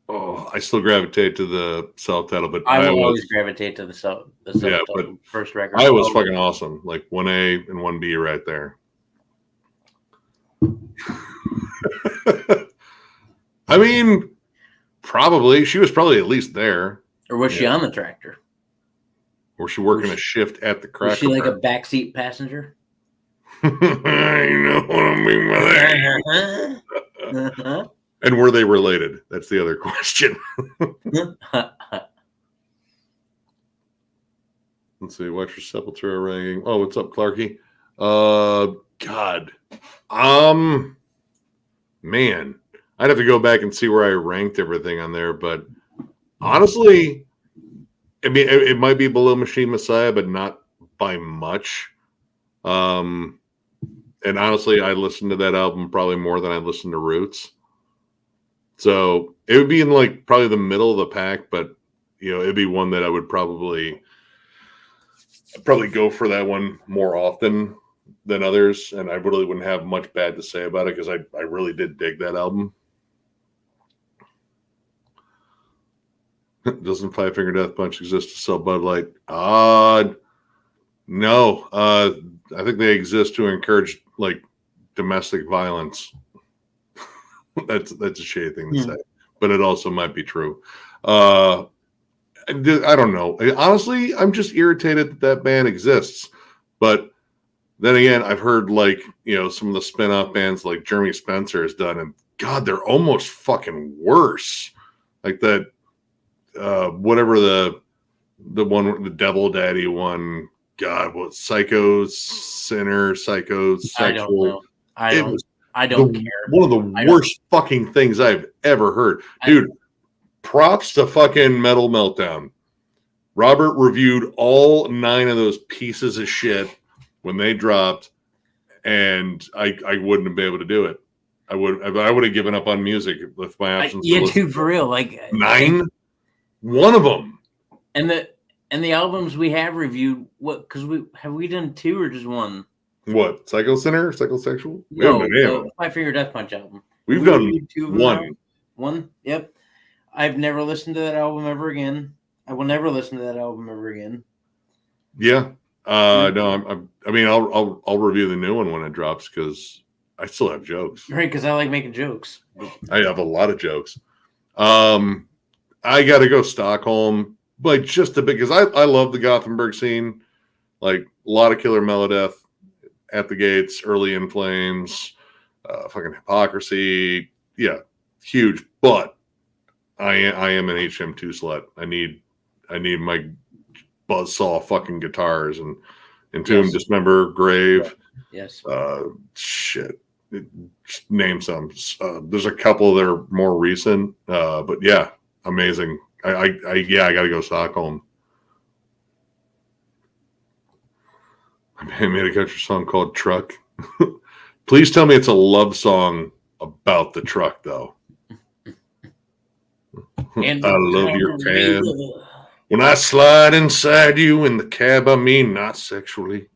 Oh, I still gravitate to the self-titled, but I will always gravitate to the self-titled first record. I was fucking awesome. Like 1A and 1B right there. I mean, probably. She was probably at least there. Or was she on the tractor? Or was she working a shift at the Cracker? Was she like a backseat passenger? You know what I mean by that. And were they related? That's the other question. Let's see. Watch your Sepultura ranking. Oh, what's up, Clarky? God. Man. I'd have to go back and see where I ranked everything on there, but honestly, I mean, it might be below Machine Messiah, but not by much. And honestly, I listened to that album probably more than I listened to Roots. So it would be in like probably the middle of the pack, but it'd be one that I would probably go for that one more often than others, and I really wouldn't have much bad to say about it because I really did dig that album. Doesn't Five Finger Death Punch exist to sell Bud Light? No. I think they exist to encourage like domestic violence. That's a shitty thing to say, but it also might be true. I don't know. Honestly, I'm just irritated that band exists. But then again, I've heard like some of the spin-off bands like Jeremy Spencer has done, and God, they're almost fucking worse. Like that. Whatever the one, the Devil Daddy one, God, what Psycho Sinner, Psycho Sexual? I don't care. One of the worst fucking things I've ever heard, dude. Props to fucking Metal Meltdown. Robert reviewed all 9 of those pieces of shit when they dropped, and I wouldn't have been able to do it. I would have given up on music with my options. Dude, for real, like 9. One of them. And the albums we have reviewed, what? Because we done 2 or just 1? What? Psycho Sinner? Psychosexual? No, the Five Finger Death Punch album. We've done 2 of them 1. now? 1? Yep. I've never listened to that album ever again. I will never listen to that album ever again. Yeah. No. I'll review the new one when it drops because I still have jokes. Right, because I like making jokes. I have a lot of jokes. I got to go Stockholm, but just a bit because I love the Gothenburg scene. Like a lot of Killer Melodeath, At the Gates, Early In Flames, fucking Hypocrisy. Yeah, huge. But I am an HM2 slut. I need my buzzsaw fucking guitars and Entomb, Dismember, Grave. Yes. Shit. Just name some. There's a couple that are more recent, but yeah, amazing. I got to go Stockholm. I made a country song called Truck. Please tell me it's a love song about the truck, though. And I love your cab. When I slide inside you in the cab, I mean not sexually.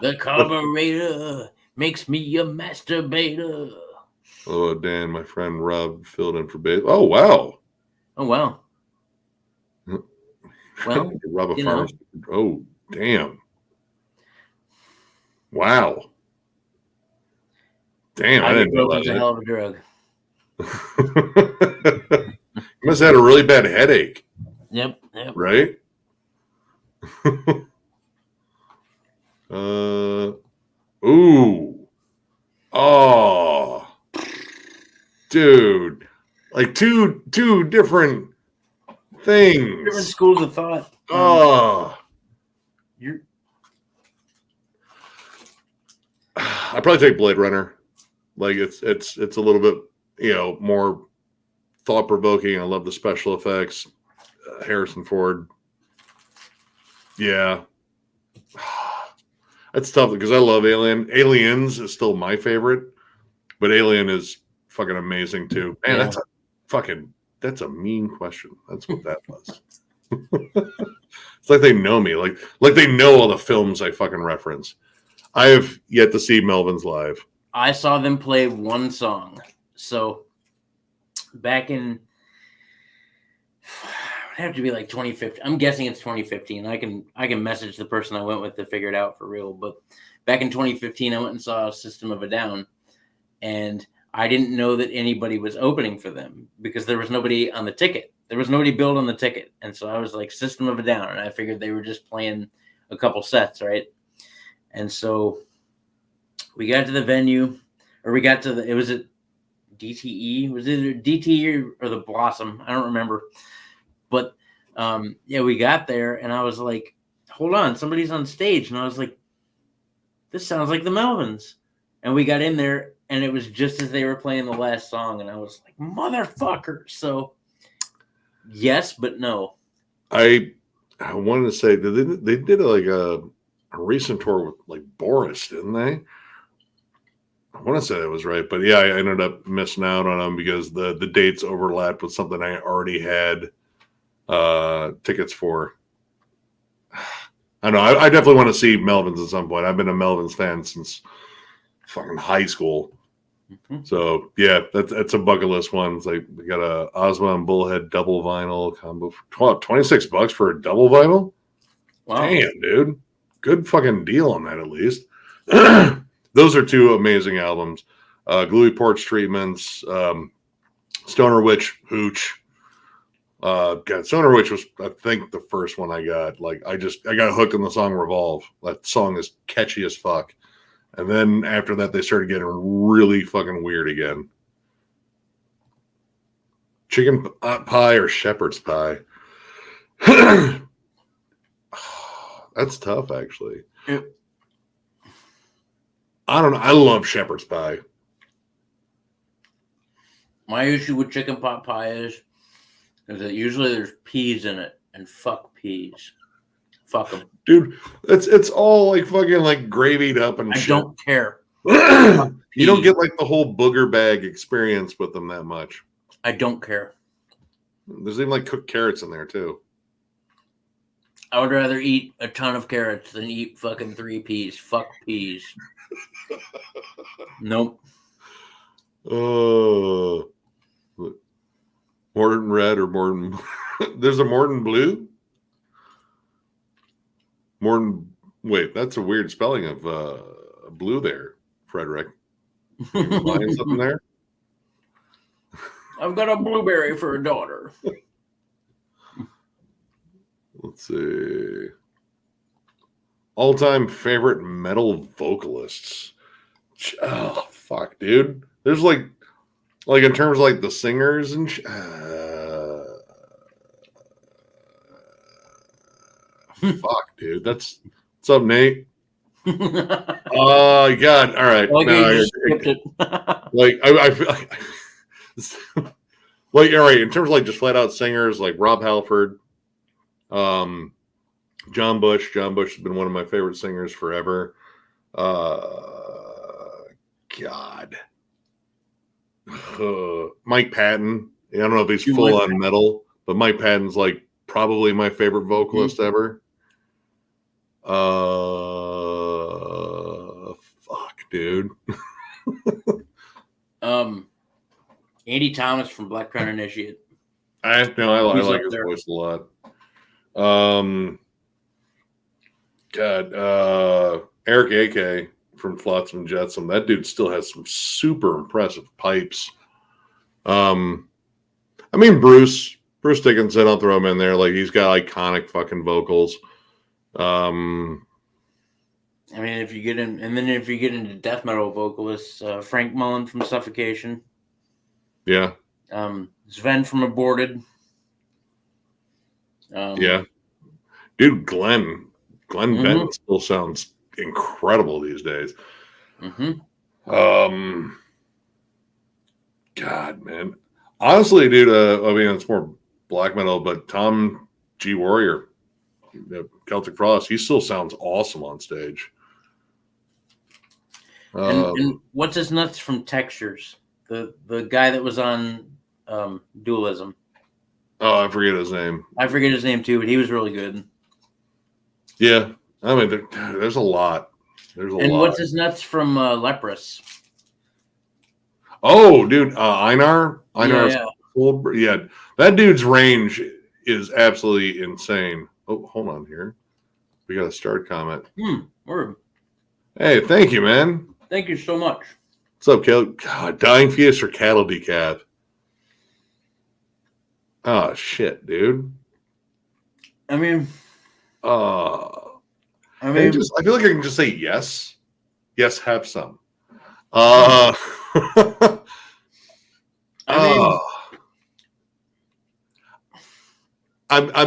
The carburetor makes me a masturbator. Oh, Dan, my friend Rob filled in for base. Oh, wow. Oh, wow. Well, Rob a farmer. Oh, damn. Wow. Damn, I didn't know that. It's a hell of a drug. You must have had a really bad headache. Yep. Right? Ooh. Oh. Dude. Like two different things. Different schools of thought. Oh. I'd probably take Blade Runner. Like it's a little bit, more thought provoking. I love the special effects. Harrison Ford. Yeah. That's tough because I love Alien. Aliens is still my favorite, but Alien is fucking amazing too. Man, that's a mean question. That's what that was. It's like they know me. Like they know all the films I fucking reference. I have yet to see Melvins live. I saw them play one song. So back in, it would have to be like 2015. I'm guessing it's 2015. I can message the person I went with to figure it out for real. But back in 2015, I went and saw System of a Down, and I didn't know that anybody was opening for them because there was nobody on the ticket. There was nobody billed on the ticket, and so I was like System of a Down, and I figured they were just playing a couple sets, right? And so we got to the venue, or we got to it was at DTE. Was it either DTE or the Blossom? I don't remember. But we got there, and I was like, hold on, somebody's on stage. And I was like, this sounds like the Melvins. And we got in there, and it was just as they were playing the last song, and I was like, motherfucker. So yes, but no. I I wanted to say they did like a recent tour with like Boris, didn't they? I want to say that was right, but yeah, I ended up missing out on them because the dates overlapped with something I already had tickets for. I know. I definitely want to see Melvins at some point. I've been a Melvins fan since fucking high school. Mm-hmm. So yeah, that's a bucket list one. It's like we got a Ozma and Bullhead double vinyl combo for $26 for a double vinyl. Wow. Damn, dude, good fucking deal on that at least. Those are two amazing albums. Gluey Porch Treatments, Stoner Witch Hooch. God, Stoner Witch was, I think, the first one I got. Like, I got hooked on the song Revolve. That song is catchy as fuck. And then after that, they started getting really fucking weird again. Chicken pie or shepherd's pie? That's tough, actually. Yep. I don't know. I love shepherd's pie. My issue with chicken pot pie is that usually there's peas in it, and fuck peas. Fuck them. Dude, it's all like fucking like gravied up and I shit. don't care. You don't get like the whole booger bag experience with them that much. I don't care. There's even like cooked carrots in there too. I would rather eat a ton of carrots than eat fucking 3 peas. Fuck peas. Nope. Oh, Morton Red or Morton? There's a Morton Blue. Morton. Wait, that's a weird spelling of blue there, Frederick. Lying something there. I've got a blueberry for a daughter. Let's see. All-time favorite metal vocalists. Oh fuck, dude. There's like in terms of like the singers and fuck, dude. What's up, Nate? Oh God! All right. Okay, no, you skipped it. Like I feel like, like all right. In terms of like just flat out singers, like Rob Halford, John Bush. John Bush has been one of my favorite singers forever. God. Mike Patton. I don't know if he's full on metal, but Mike Patton's like probably my favorite vocalist ever. Fuck, dude. Andy Thomas from Black Crown Initiate. I like his voice a lot. Eric A.K. from Flotsam and Jetsam. That dude still has some super impressive pipes. I mean, Bruce Dickinson, I'll throw him in there. Like, he's got iconic fucking vocals. I mean, if you get into death metal vocalists, Frank Mullen from Suffocation. Yeah. Sven from Aborted. Yeah. Dude, Glenn Benton still sounds incredible these days. God, man. Honestly, dude, I mean, it's more black metal, but Tom G. Warrior, Celtic Frost, he still sounds awesome on stage. And what's his nuts from Textures? The guy that was on Dualism. Oh, I forget his name. I forget his name too, but he was really good. Yeah, I mean, there's a lot. And what's his nuts from Leprous? Oh, dude, Einar. Yeah. Yeah, that dude's range is absolutely insane. Oh, hold on here. We got a start comment. Word. Hey, thank you, man. Thank you so much. What's up, Caleb? God, Dying Fetus or Cattle Decaf? Oh, shit, dude. I mean, I feel like I can just say yes. Yes, have some. I've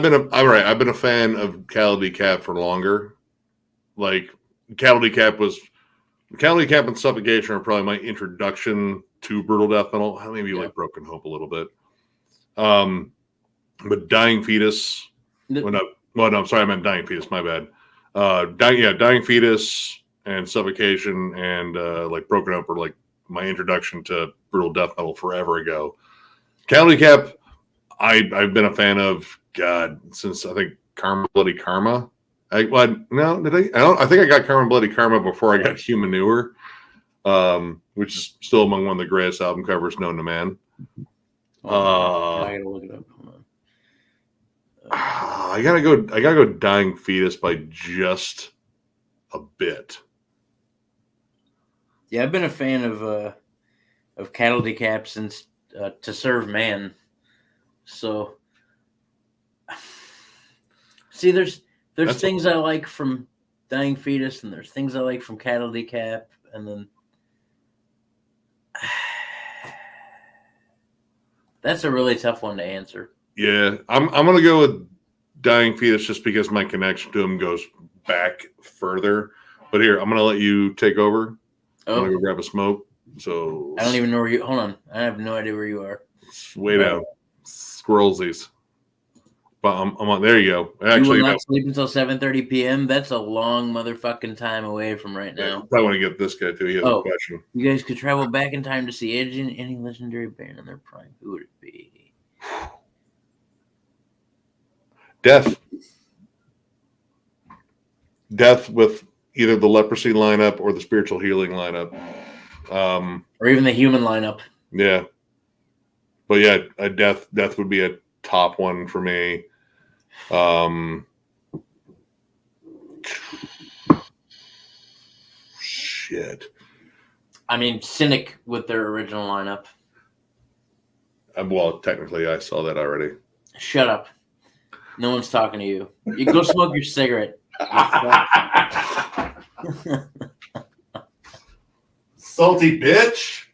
been a fan of Cattle Decaf for longer. Like Cattle Decaf and Suffocation are probably my introduction to brutal death metal. Maybe like Broken Hope a little bit. But Dying Fetus, when Well, no, I'm sorry, I meant dying fetus. My bad. Dying fetus and suffocation and like broken up were like my introduction to brutal death metal forever ago. Calorie Cap, I've been a fan of God since I think Karma Bloody Karma. I think I got Karma Bloody Karma before I got Human Manure, which is still among one of the greatest album covers known to man. I gotta look it up. Hold on. I gotta go Dying Fetus by just a bit. Yeah, I've been a fan of Cattle Decap since To Serve Man. So see, there's things I like from Dying Fetus, and there's things I like from Cattle Decap, and then that's a really tough one to answer. Yeah, I'm gonna go with Dying Fetus just because my connection to him goes back further. But here, I'm gonna let you take over. I'm gonna go grab a smoke. So I don't even know where you. Hold on, I have no idea where you are. It's way down, squirrelsies. But I'm on. There you go. Actually, you will not sleep until 7:30 p.m. That's a long motherfucking time away from right now. I want to get this guy too. He has a question. You guys could travel back in time to see any legendary band in their prime. Who would it be? Death with either the leprosy lineup or the spiritual healing lineup, or even the human lineup. Yeah, but yeah, a death would be a top one for me. Shit. I mean, Cynic with their original lineup. Well, technically, I saw that already. Shut up. No one's talking to you. You go smoke your cigarette. Salty bitch.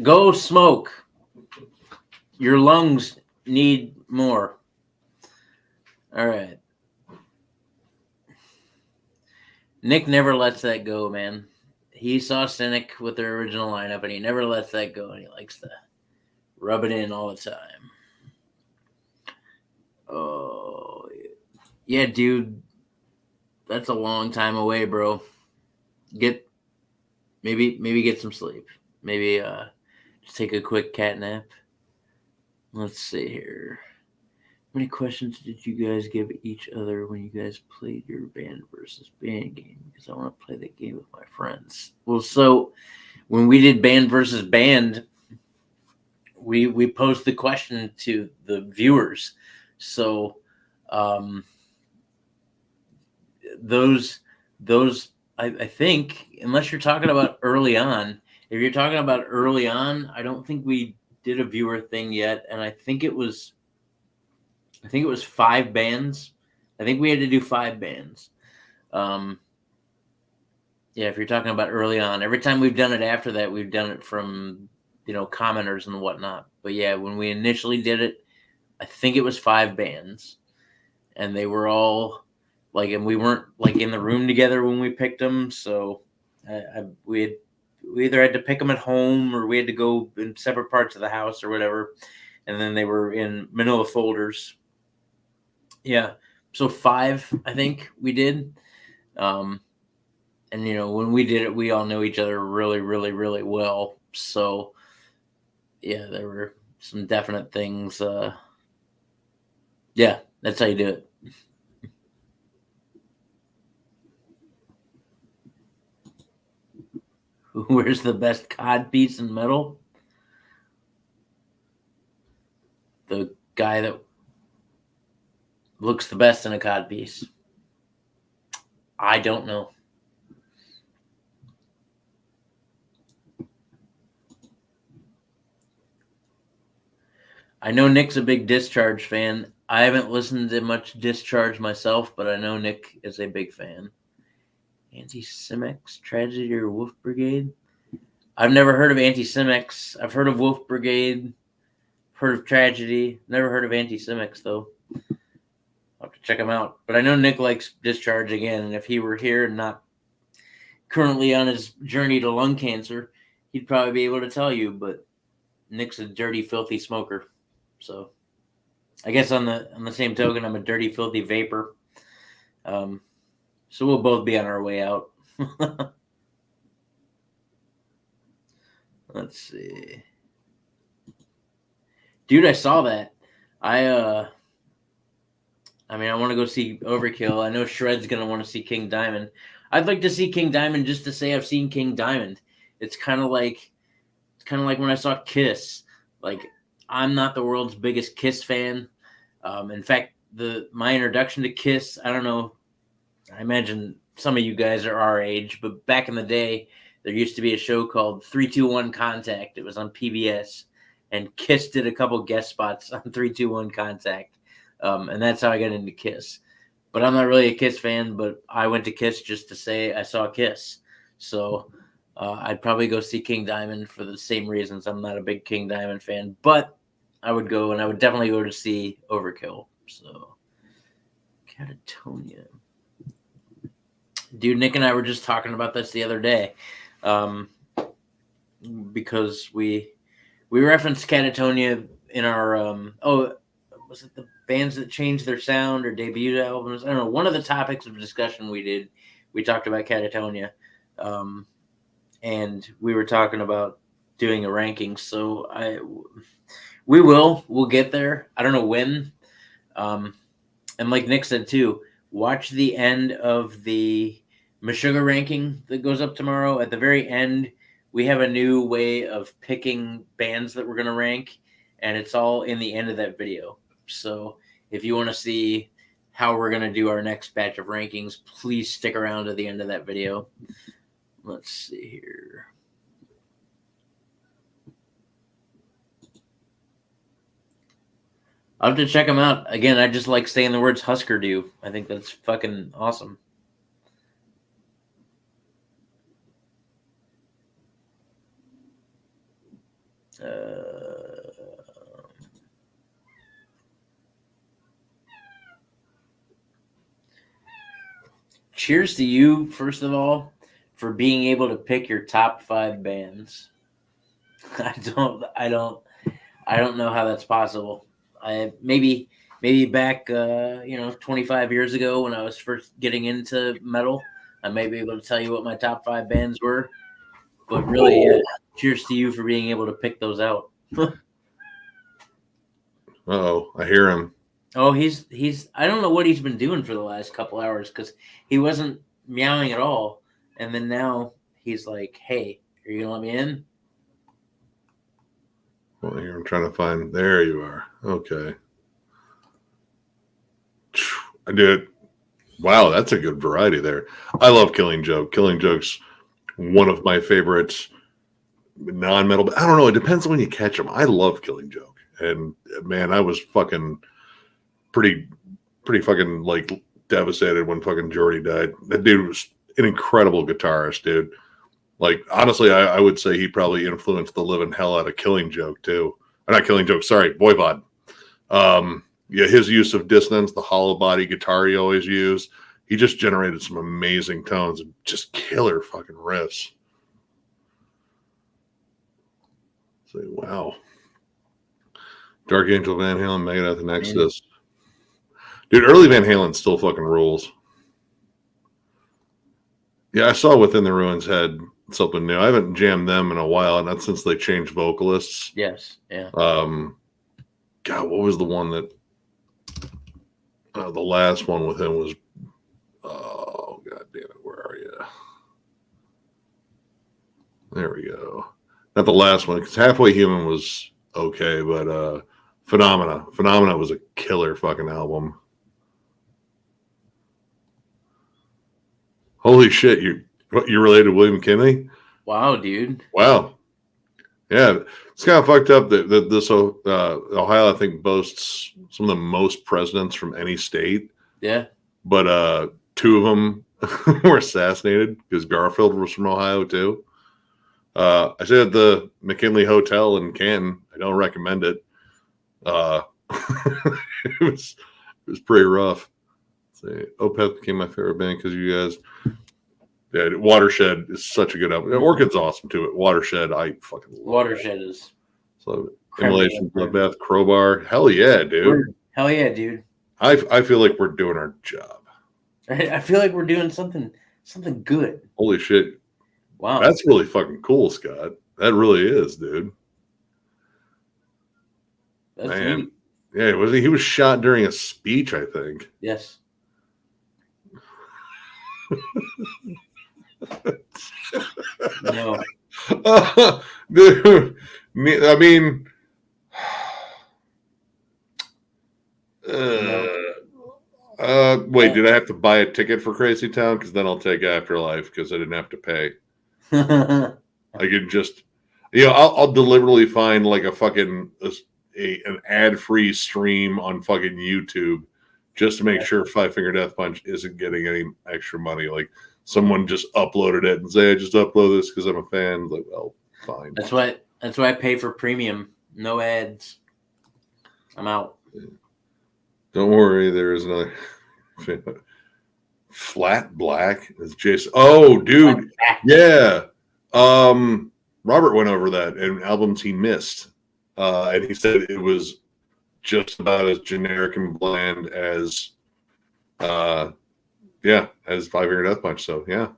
Go smoke. Your lungs need more. All right. Nick never lets that go, man. He saw Cynic with their original lineup, and he never lets that go, and he likes to rub it in all the time. Oh, yeah, dude. That's a long time away, bro. Maybe get some sleep. Maybe just take a quick cat nap. Let's see here. How many questions did you guys give each other when you guys played your band versus band game? Because I want to play that game with my friends. Well, so when we did band versus band, we posed the question to the viewers. So those I think, unless you're talking about early on, if you're talking about early on, I don't think we did a viewer thing yet, and I think it was 5 bands. I think we had to do 5 bands. Yeah, if you're talking about early on, every time we've done it after that, we've done it from, commenters and whatnot. But yeah, when we initially did it, I think it was 5 bands, and they were all and we weren't in the room together when we picked them. So we either had to pick them at home or we had to go in separate parts of the house or whatever. And then they were in manila folders. Yeah. So 5, I think we did. And when we did it, we all know each other really, really, really well. So yeah, there were some definite things. Yeah, that's how you do it. Where's the best cod piece in metal? The guy that looks the best in a cod piece. I don't know. I know Nick's a big Discharge fan. I haven't listened to much Discharge myself, but I know Nick is a big fan. Anti-Semics, Tragedy, or Wolf Brigade? I've never heard of Anti-Semics. I've heard of Wolf Brigade, heard of Tragedy. Never heard of Anti-Semics, though. I'll have to check them out. But I know Nick likes Discharge again, and if he were here and not currently on his journey to lung cancer, he'd probably be able to tell you, but Nick's a dirty, filthy smoker. So I guess on the same token, I'm a dirty, filthy vapor. So we'll both be on our way out. Let's see. Dude, I saw that. I want to go see Overkill. I know Shred's gonna want to see King Diamond. I'd like to see King Diamond just to say I've seen King Diamond. It's kind of like when I saw Kiss. Like, I'm not the world's biggest Kiss fan. In fact, my introduction to Kiss, I don't know. I imagine some of you guys are our age, but back in the day, there used to be a show called 321 Contact. It was on PBS, and Kiss did a couple guest spots on 321 Contact. And that's how I got into Kiss. But I'm not really a Kiss fan, but I went to Kiss just to say I saw Kiss. So I'd probably go see King Diamond for the same reasons. I'm not a big King Diamond fan, but I would go, and I would definitely go to see Overkill. So, Catatonia. Dude, Nick and I were just talking about this the other day, because we referenced Catatonia in our was it the bands that changed their sound or debuted albums? I don't know. One of the topics of discussion we talked about Catatonia, and we were talking about doing a ranking. So we'll get there. I don't know when. And like Nick said too, watch the end of the Meshuggah ranking that goes up tomorrow. At the very end, we have a new way of picking bands that we're going to rank, and it's all in the end of that video. So if you want to see how we're going to do our next batch of rankings, please stick around to the end of that video. Let's see here. I'll have to check them out. Again, I just like saying the words Husker Du. I think that's fucking awesome. Cheers to you, first of all, for being able to pick your top 5 bands. I don't know how that's possible. Maybe back 25 years ago when I was first getting into metal, I may be able to tell you what my top 5 bands were. But really, yeah, cheers to you for being able to pick those out. Uh-oh, I hear him. Oh, he's I don't know what he's been doing for the last couple hours, because he wasn't meowing at all. And then now he's like, hey, are you going to let me in? Well, here I'm trying to find. There you are. Okay. I did. Wow, that's a good variety there. I love Killing Joke. Killing Joke's one of my favorites. Non-metal, but I don't know. It depends on when you catch them. I love Killing Joke, and man, I was fucking pretty fucking like devastated when fucking Jordy died. That dude was an incredible guitarist, dude. Like, honestly, I would say he probably influenced the living hell out of Killing Joke too. Or not Killing Joke, sorry, Voivod. Yeah, his use of dissonance, the hollow body guitar he always used, he just generated some amazing tones and just killer fucking riffs. Say, wow. Dark Angel, Van Halen, Megadeth, and Exodus. Dude, early Van Halen still fucking rules. Yeah, I saw Within the Ruins had something new. I haven't jammed them in a while, not since they changed vocalists. Yes, yeah. God, what was the one that the last one with him was? Oh, god damn it, where are you? There we go. Not the last one, because Halfway Human was okay, but Phenomena was a killer fucking album. Holy shit, you're related to William McKinley? Wow, dude. Wow. Yeah, it's kind of fucked up that this Ohio, I think, boasts some of the most presidents from any state. Yeah. But 2 of them were assassinated because Garfield was from Ohio too. I stayed at the McKinley Hotel in Canton. I don't recommend it. It was pretty rough. Opeth became my favorite band because you guys. Yeah, Watershed is such a good album. Orchid's awesome too. But Watershed, I fucking love. Watershed is. So Immolation, Bloodbath, Crowbar. Hell yeah, dude. Hell yeah, dude. I feel like we're doing our job. Right? I feel like we're doing something good. Holy shit. Wow. That's really fucking cool, Scott. That really is, dude. That's Man. neat. Yeah, he was shot during a speech, I think. Yes. No. Dude, I mean, No. wait, did I have to buy a ticket for Crazy Town? Because then I'll take Afterlife because I didn't have to pay. I could just, I'll deliberately find like a fucking an ad-free stream on fucking YouTube just to make sure Five Finger Death Punch isn't getting any extra money. Like someone just uploaded it and say, I just upload this because I'm a fan. Like, well, fine. That's why I pay for premium. No ads. I'm out. Don't worry, there is another Flat Black is Jason. Oh, dude. Yeah. Robert went over that and albums he missed. And he said it was just about as generic and bland as as Five Finger Death Punch. So yeah.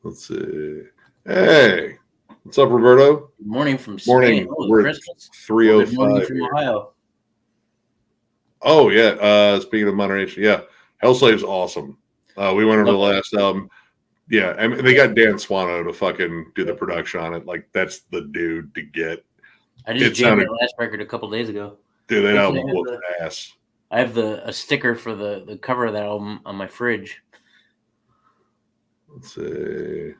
Let's see. Hey, what's up, Roberto? Good morning from Morning. Spain. Oh, We're Christmas. 3:05 Good morning from Ohio. Oh yeah. Speaking of moderation, yeah, Hellslave's awesome. We went over the last album. Yeah, I mean, they got Dan Swano to fucking do the production on it. Like that's the dude to get. I just jammed that last record a couple days ago. Dude, that album whooped ass. I have a sticker for the cover of that album on my fridge. Let's see.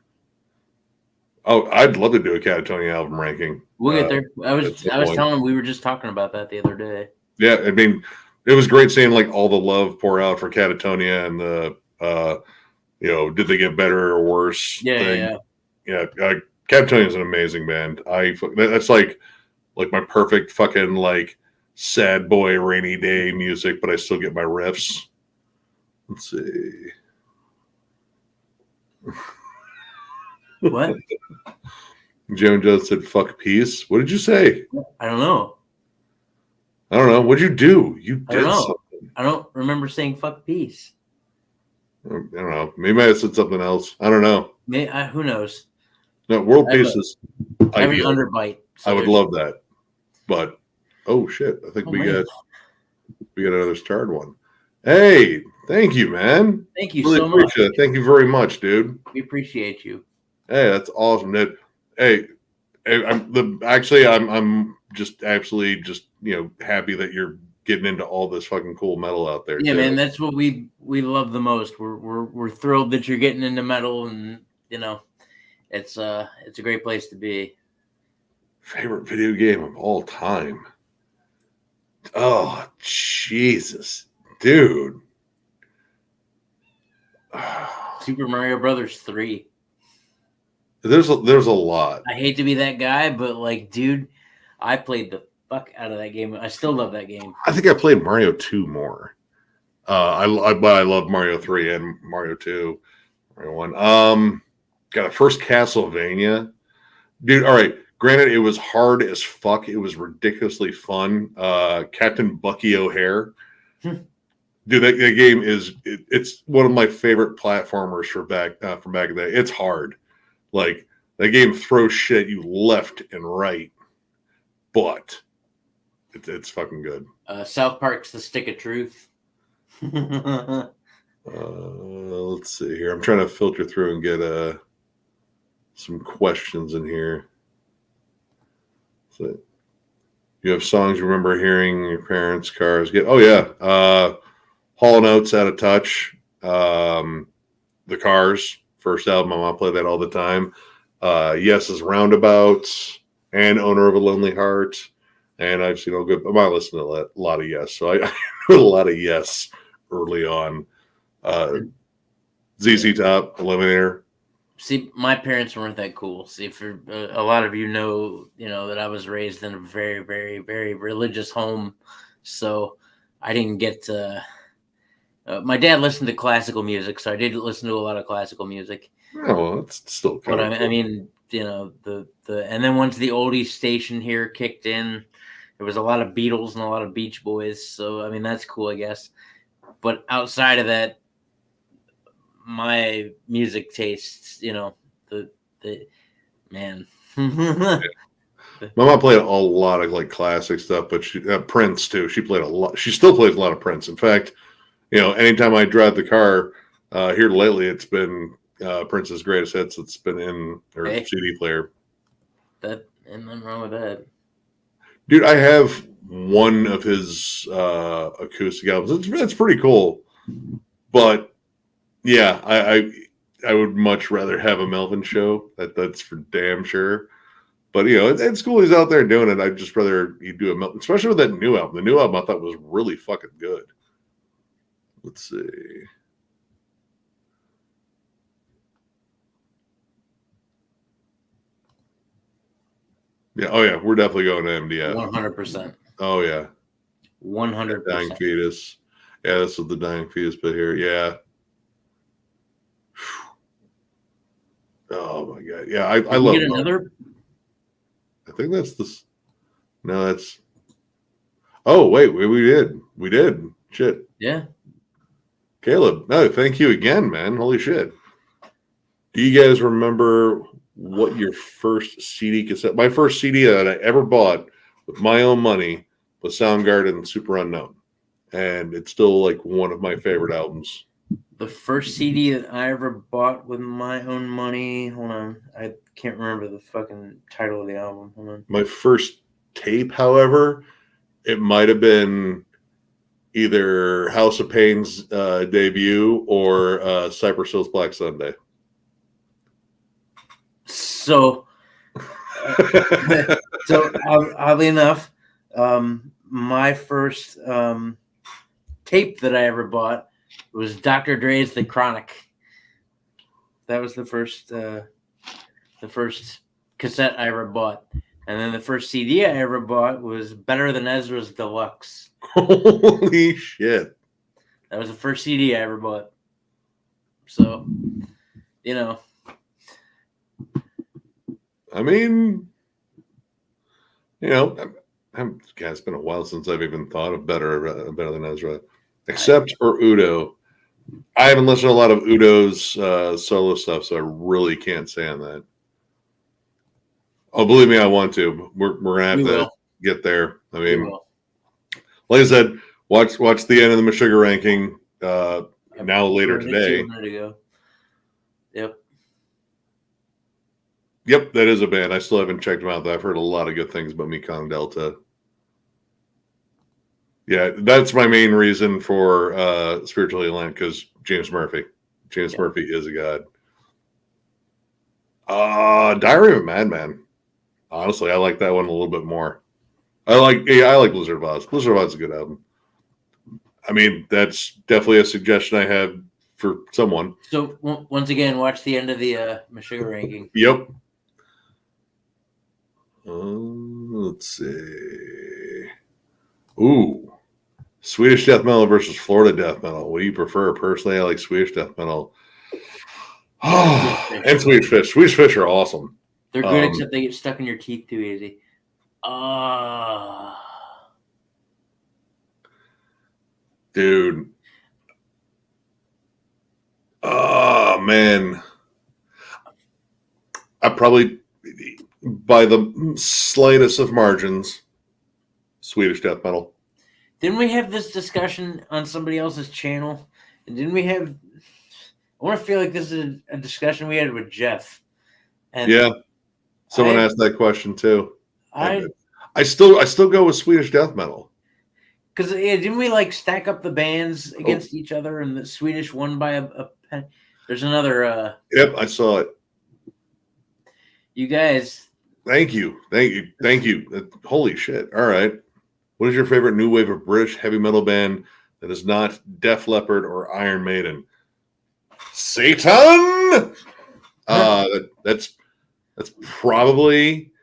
Oh, I'd love to do a Catatonia album ranking. We'll get there. I was telling him we were just talking about that the other day. Yeah, I mean, it was great seeing like all the love pour out for Catatonia and the did they get better or worse? Yeah. Catatonia is an amazing band. That's like my perfect fucking like sad boy rainy day music, but I still get my riffs. Let's see. What? Jim just said "fuck peace." What did you say? I don't know. What'd you do? You did something. I don't remember saying "fuck peace." I don't know. Maybe I said something else. I don't know. Who knows? No, world peace is. I have an underbite. So I would love that, but oh shit! I think we got another starred one. Hey, thank you, man. Thank you really so much. It. Thank you very much, dude. We appreciate you. Hey, that's awesome, dude. Hey, I'm just absolutely just happy that you're getting into all this fucking cool metal out there. Yeah, man, that's what we love the most. We're thrilled that you're getting into metal, and it's a great place to be. Favorite video game of all time? Oh, Jesus, dude. Super Mario Brothers 3. There's a lot. I hate to be that guy, but like, dude, I played the fuck out of that game. I still love that game. I think I played Mario 2 more. I love Mario 3 and Mario 2. Mario 1. Got a first Castlevania. Dude, all right. Granted, it was hard as fuck. It was ridiculously fun. Captain Bucky O'Hare. Dude, that game it's one of my favorite platformers from back in the day. It's hard. Like, that game throws shit at you left and right. But it's fucking good. South Park's The Stick of Truth. Let's see here. I'm trying to filter through and get some questions in here. So, you have songs you remember hearing in your parents' cars? Oh yeah, Hall & Oates, Out of Touch. The Cars, first album. My mom played that all the time. Yes's Roundabouts and Owner of a Lonely Heart. And I've seen good. I might listen to a lot of Yes. So I heard a lot of Yes early on. ZZ Top, Eliminator. See, my parents weren't that cool. See, for a lot of you know that I was raised in a very, very, very religious home, so I didn't get to. My dad listened to classical music, so I did listen to a lot of classical music. Oh, well, it's still kind of. I mean, the and then once the oldies station here kicked in, there was a lot of Beatles and a lot of Beach Boys. So I mean, that's cool, I guess. But outside of that, my music tastes, the man. My mom played a lot of like classic stuff, but she Prince too. She played a lot. She still plays a lot of Prince. In fact, anytime I drive the car here lately, it's been Prince's greatest hits. It's been in her CD player. That ain't nothing wrong with that, dude. I have one of his acoustic albums. It's pretty cool, but yeah, I would much rather have a Melvin show. That's for damn sure. But it's cool he's out there doing it. I'd just rather he do a Melvin, especially with that new album. The new album I thought was really fucking good. Let's see. Yeah. Oh yeah, we're definitely going to MDF. 100%. Oh yeah. 100%. Dying fetus. Yeah, this is the dying fetus bit here. Yeah. Oh my god. Yeah, I love get another. I think that's this. No, that's. Oh wait, we did. Shit. Yeah. Caleb, no, thank you again, man. Holy shit. Do you guys remember what your first CD cassette? My first CD that I ever bought with my own money was Soundgarden Super Unknown, and it's still like one of my favorite albums. The first CD that I ever bought with my own money. Hold on, I can't remember the fucking title of the album. Hold on. My first tape, however, it might have been either House of Pain's debut or Cypress Hill's Black Sunday. So oddly enough, my first tape that I ever bought was Dr. Dre's The Chronic. That was the first cassette I ever bought. And then the first CD I ever bought was Better Than Ezra's Deluxe. Holy shit. That was the first CD I ever bought. So, I mean, it's been a while since I've even thought of Better Than Ezra. Except for Udo. I haven't listened to a lot of Udo's solo stuff, so I really can't say on that. Oh, believe me, I want to. We're gonna have to get there. I mean, like I said, watch the end of the Meshuggah ranking now later today. Yep, that is a band. I still haven't checked them out, though. I've heard a lot of good things about Mekong Delta. Yeah, that's my main reason for Spiritual Healing, because James Murphy. James Murphy is a god. Diary of a Madman. Honestly, I like that one a little bit more. I like Blizzard of Oz. Blizzard of Oz is a good album. I mean, that's definitely a suggestion I have for someone. So once again, watch the end of the Meshuggah ranking. Yep. Let's see. Ooh. Swedish death metal versus Florida death metal. What do you prefer? Personally, I like Swedish death metal. And Swedish Fish. Swedish Fish are awesome. They're good, except they get stuck in your teeth too easy. Dude. Oh, man. I probably, by the slightest of margins, Swedish death metal. Didn't we have this discussion on somebody else's channel? And didn't we have? I want to feel like this is a discussion we had with Jeff. And yeah, someone asked that question too. I still go with Swedish death metal. Because didn't we like stack up the bands against each other, and the Swedish won by a pen? There's another. Yep, I saw it. You guys. Thank you. Holy shit! All right. What is your favorite new wave of British heavy metal band that is not Def Leppard or Iron Maiden? Satan! That's probably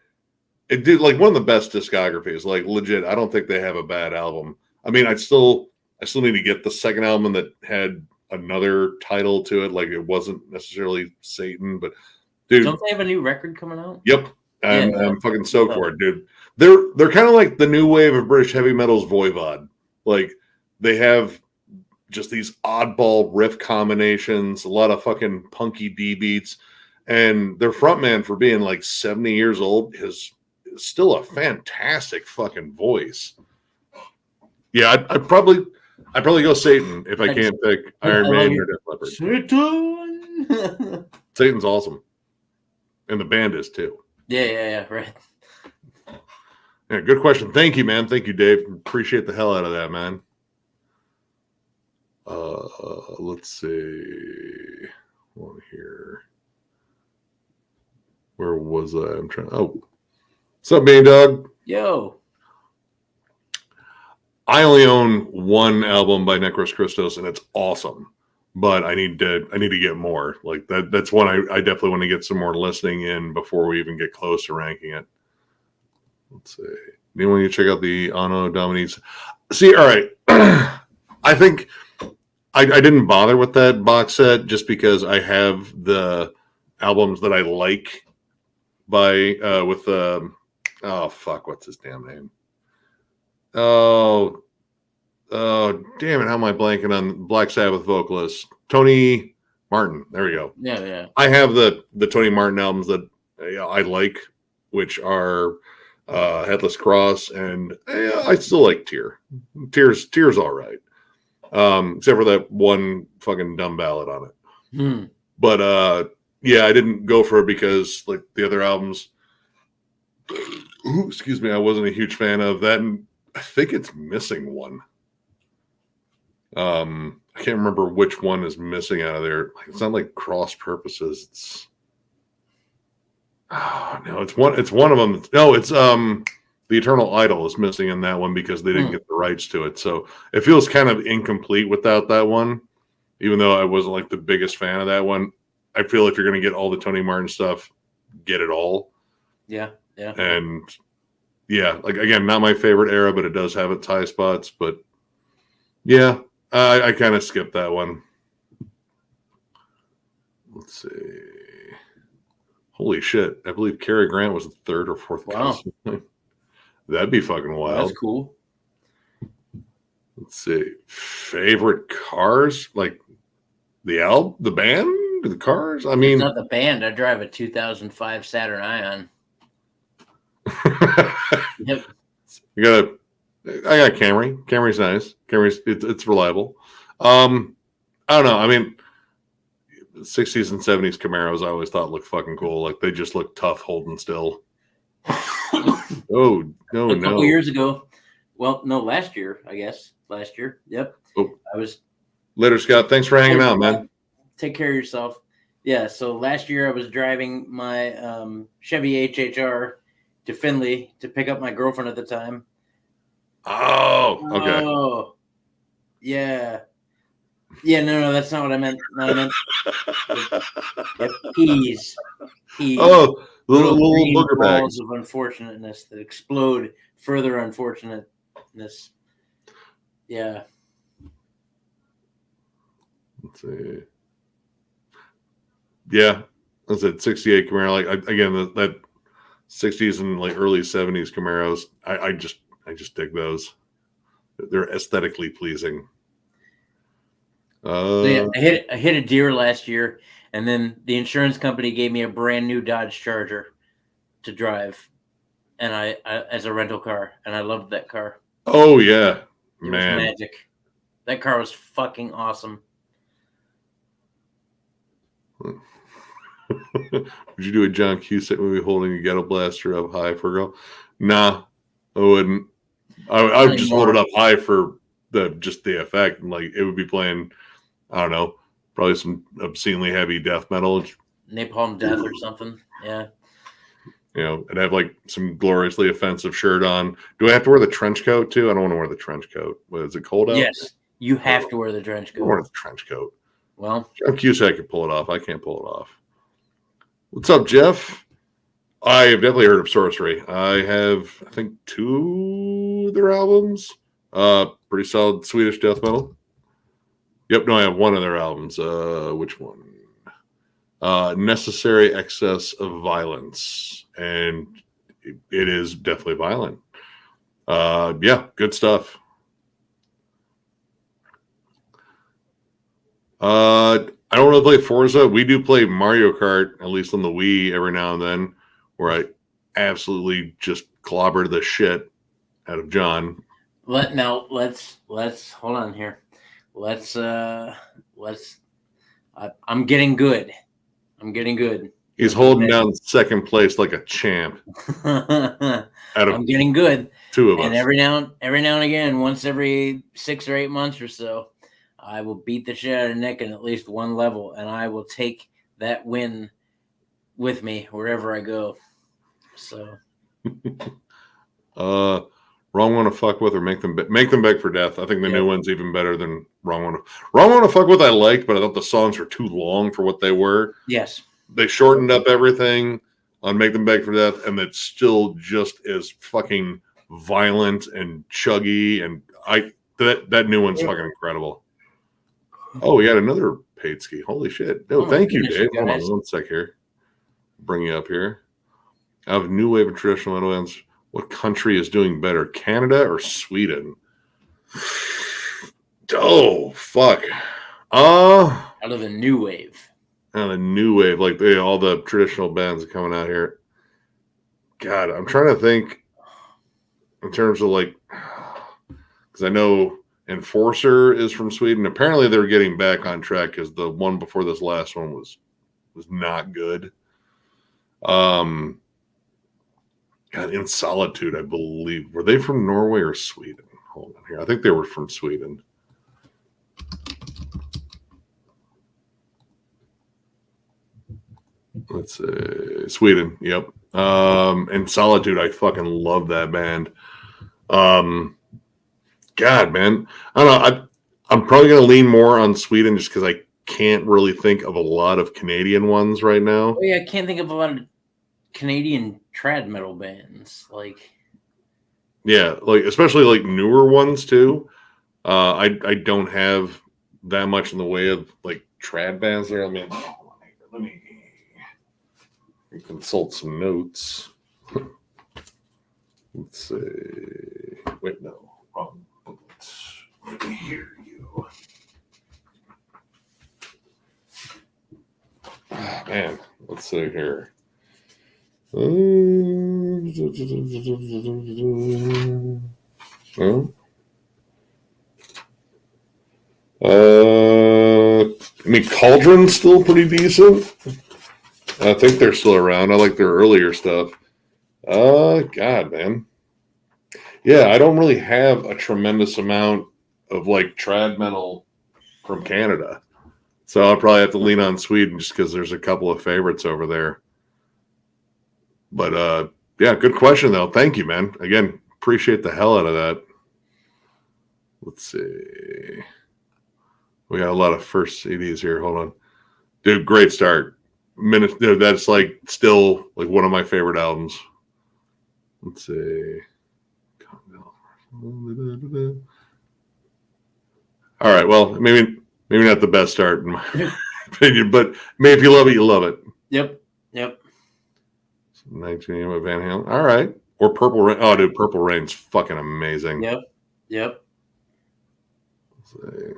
it. Did like one of the best discographies. Like legit, I don't think they have a bad album. I mean, I still need to get the second album that had another title to it. Like it wasn't necessarily Satan, but dude, don't they have a new record coming out? Yep. I'm fucking stoked for it, dude. They're kind of like the new wave of British heavy metal's Voivod. Like they have just these oddball riff combinations, a lot of fucking punky D beats. And their frontman, for being like 70 years old, is still a fantastic fucking voice. Yeah, I'd probably go Satan if I can't pick Iron Maiden or Def Leppard. Satan. Satan's awesome, and the band is too. Yeah, right. Yeah, good question. Thank you, man. Thank you, Dave. Appreciate the hell out of that, man. Let's see. One here. Where was I? I'm trying. Oh, what's up, Bean Dog? Yo. I only own one album by Necros Christos, and it's awesome. But I need to get more. Like that's one I definitely want to get some more listening in before we even get close to ranking it. Let's see. Anyone you check out the Anno Dominies? See, all right. I think I didn't bother with that box set just because I have the albums that I like by with oh fuck, what's his damn name? Oh damn it! How am I blanking on Black Sabbath vocalist Tony Martin? There we go. Yeah. I have the Tony Martin albums that I like, which are Headless Cross, and I still like Tears all right, except for that one fucking dumb ballad on it. But yeah, I didn't go for it because like the other albums, excuse me, I wasn't a huge fan of that, and I think it's missing one. I can't remember which one is missing out of there. It's not like Cross Purposes. It's no, it's one of them. No, it's the Eternal Idol is missing in that one because they didn't get the rights to it. So it feels kind of incomplete without that one. Even though I wasn't like the biggest fan of that one, I feel if you're going to get all the Tony Martin stuff, get it all. Yeah. And yeah, like again, not my favorite era, but it does have its high spots. But yeah, I kind of skipped that one. Let's see. Holy shit. I believe Cary Grant was the third or fourth cousin. That'd be fucking wild. Well, that's cool. Let's see. Favorite cars? Like the band? The cars? I mean, it's not the band. I drive a 2005 Saturn Ion. Yep. I got Camry. Camry's nice. It's reliable. I don't know. I mean, 60s and 70s Camaros I always thought looked fucking cool. Like they just look tough holding still. Oh, no, a couple years ago. Well, no, last year, I guess. Last year. Yep. Oh. I was later, Scott. Thanks for hanging out, man. Take care of yourself. Yeah, so last year I was driving my Chevy HHR to Findlay to pick up my girlfriend at the time. Oh, okay. Oh, yeah. Yeah, no, that's not what I meant. No, I meant peas. Oh, little booger balls bags of unfortunateness that explode further unfortunateness. Yeah. Let's see. Yeah, that's it. 68 Camaro. Like again, that 60s and like early 70s Camaros. I just dig those. They're aesthetically pleasing. So yeah, I hit a deer last year, and then the insurance company gave me a brand new Dodge Charger to drive, and I as a rental car, and I loved that car. Oh yeah, it man, was magic. That car was fucking awesome. Would you do a John Cusack movie holding a ghetto blaster up high for a girl? Nah, I wouldn't. I would just hold it up high for just the effect, and like it would be playing. I don't know, probably some obscenely heavy death metal, Napalm Death or something. Yeah. You know, and have like some gloriously offensive shirt on. Do I have to wear the trench coat too? I don't want to wear the trench coat. Is it cold out? Yes, you have to wear the trench coat. I wear the trench coat. Well, John Cusack can pull it off. I can't pull it off. What's up, Jeff? I have definitely heard of Sorcery. I have, I think, 2 of their albums. Pretty solid Swedish death metal. Yep, no, I have 1 of their albums. Which one? Necessary Excess of Violence. And it is definitely violent. Yeah, good stuff. I don't really play Forza. We do play Mario Kart, at least on the Wii, every now and then, where I absolutely just clobbered the shit out of John. Let's hold on here. Let's I'm getting good. I'm getting good. He's holding down second place like a champ. Out of I'm getting good. two of And us. every now and again, once every 6 or 8 months or so, I will beat the shit out of Nick in at least one level, and I will take that win with me wherever I go. So, Wrong One to Fuck With or Make Them Beg for Death. I think the Yep. new one's even better than Wrong One to Fuck With. I liked, but I thought the songs were too long for what they were. yes, They shortened up everything on Make Them Beg for Death, and it's still just as fucking violent and chuggy. And that new one's fucking incredible. Oh, we got another paid ski. Holy shit! No, thank you, Dave. Hold on one sec here. Bring you up here. Out of new wave of traditional metal bands, what country is doing better, Canada or Sweden? Oh fuck! Out of the new wave. Out of the new wave, like all the traditional bands are coming out here. God, I'm trying to think in terms of like, because I know Enforcer is from Sweden. Apparently, they're getting back on track because the one before this last one was not good. God, In Solitude, I believe. Were they from Norway or Sweden? Hold on here. I think they were from Sweden. Let's say Sweden. Yep. In Solitude, I fucking love that band. God, man. I don't know. I'm probably going to lean more on Sweden just because I can't really think of a lot of Canadian ones right now. Oh, yeah, I can't think of a lot of Canadian trad metal bands. Like, yeah, like especially like newer ones too. I don't have that much in the way of like trad bands there. Let me consult some notes. Let's see. Wait, no, wrong. Let me hear you. Man, let's see here. I mean, Cauldron's still pretty decent. I think they're still around. I like their earlier stuff. God, man. Yeah, I don't really have a tremendous amount of like trad metal from Canada. So I'll probably have to lean on Sweden just because there's a couple of favorites over there. But yeah, good question though. Thank you, man. Again, appreciate the hell out of that. Let's see. We got a lot of first CDs here. Hold on. Dude, great start. Dude, that's like still like one of my favorite albums. Let's see. All right. Well, maybe not the best start in my opinion, but maybe if you love it, you love it. Yep. 19 with Van Halen. All right. Or Purple Rain. Oh, dude, Purple Rain's fucking amazing. Yep. Let's see.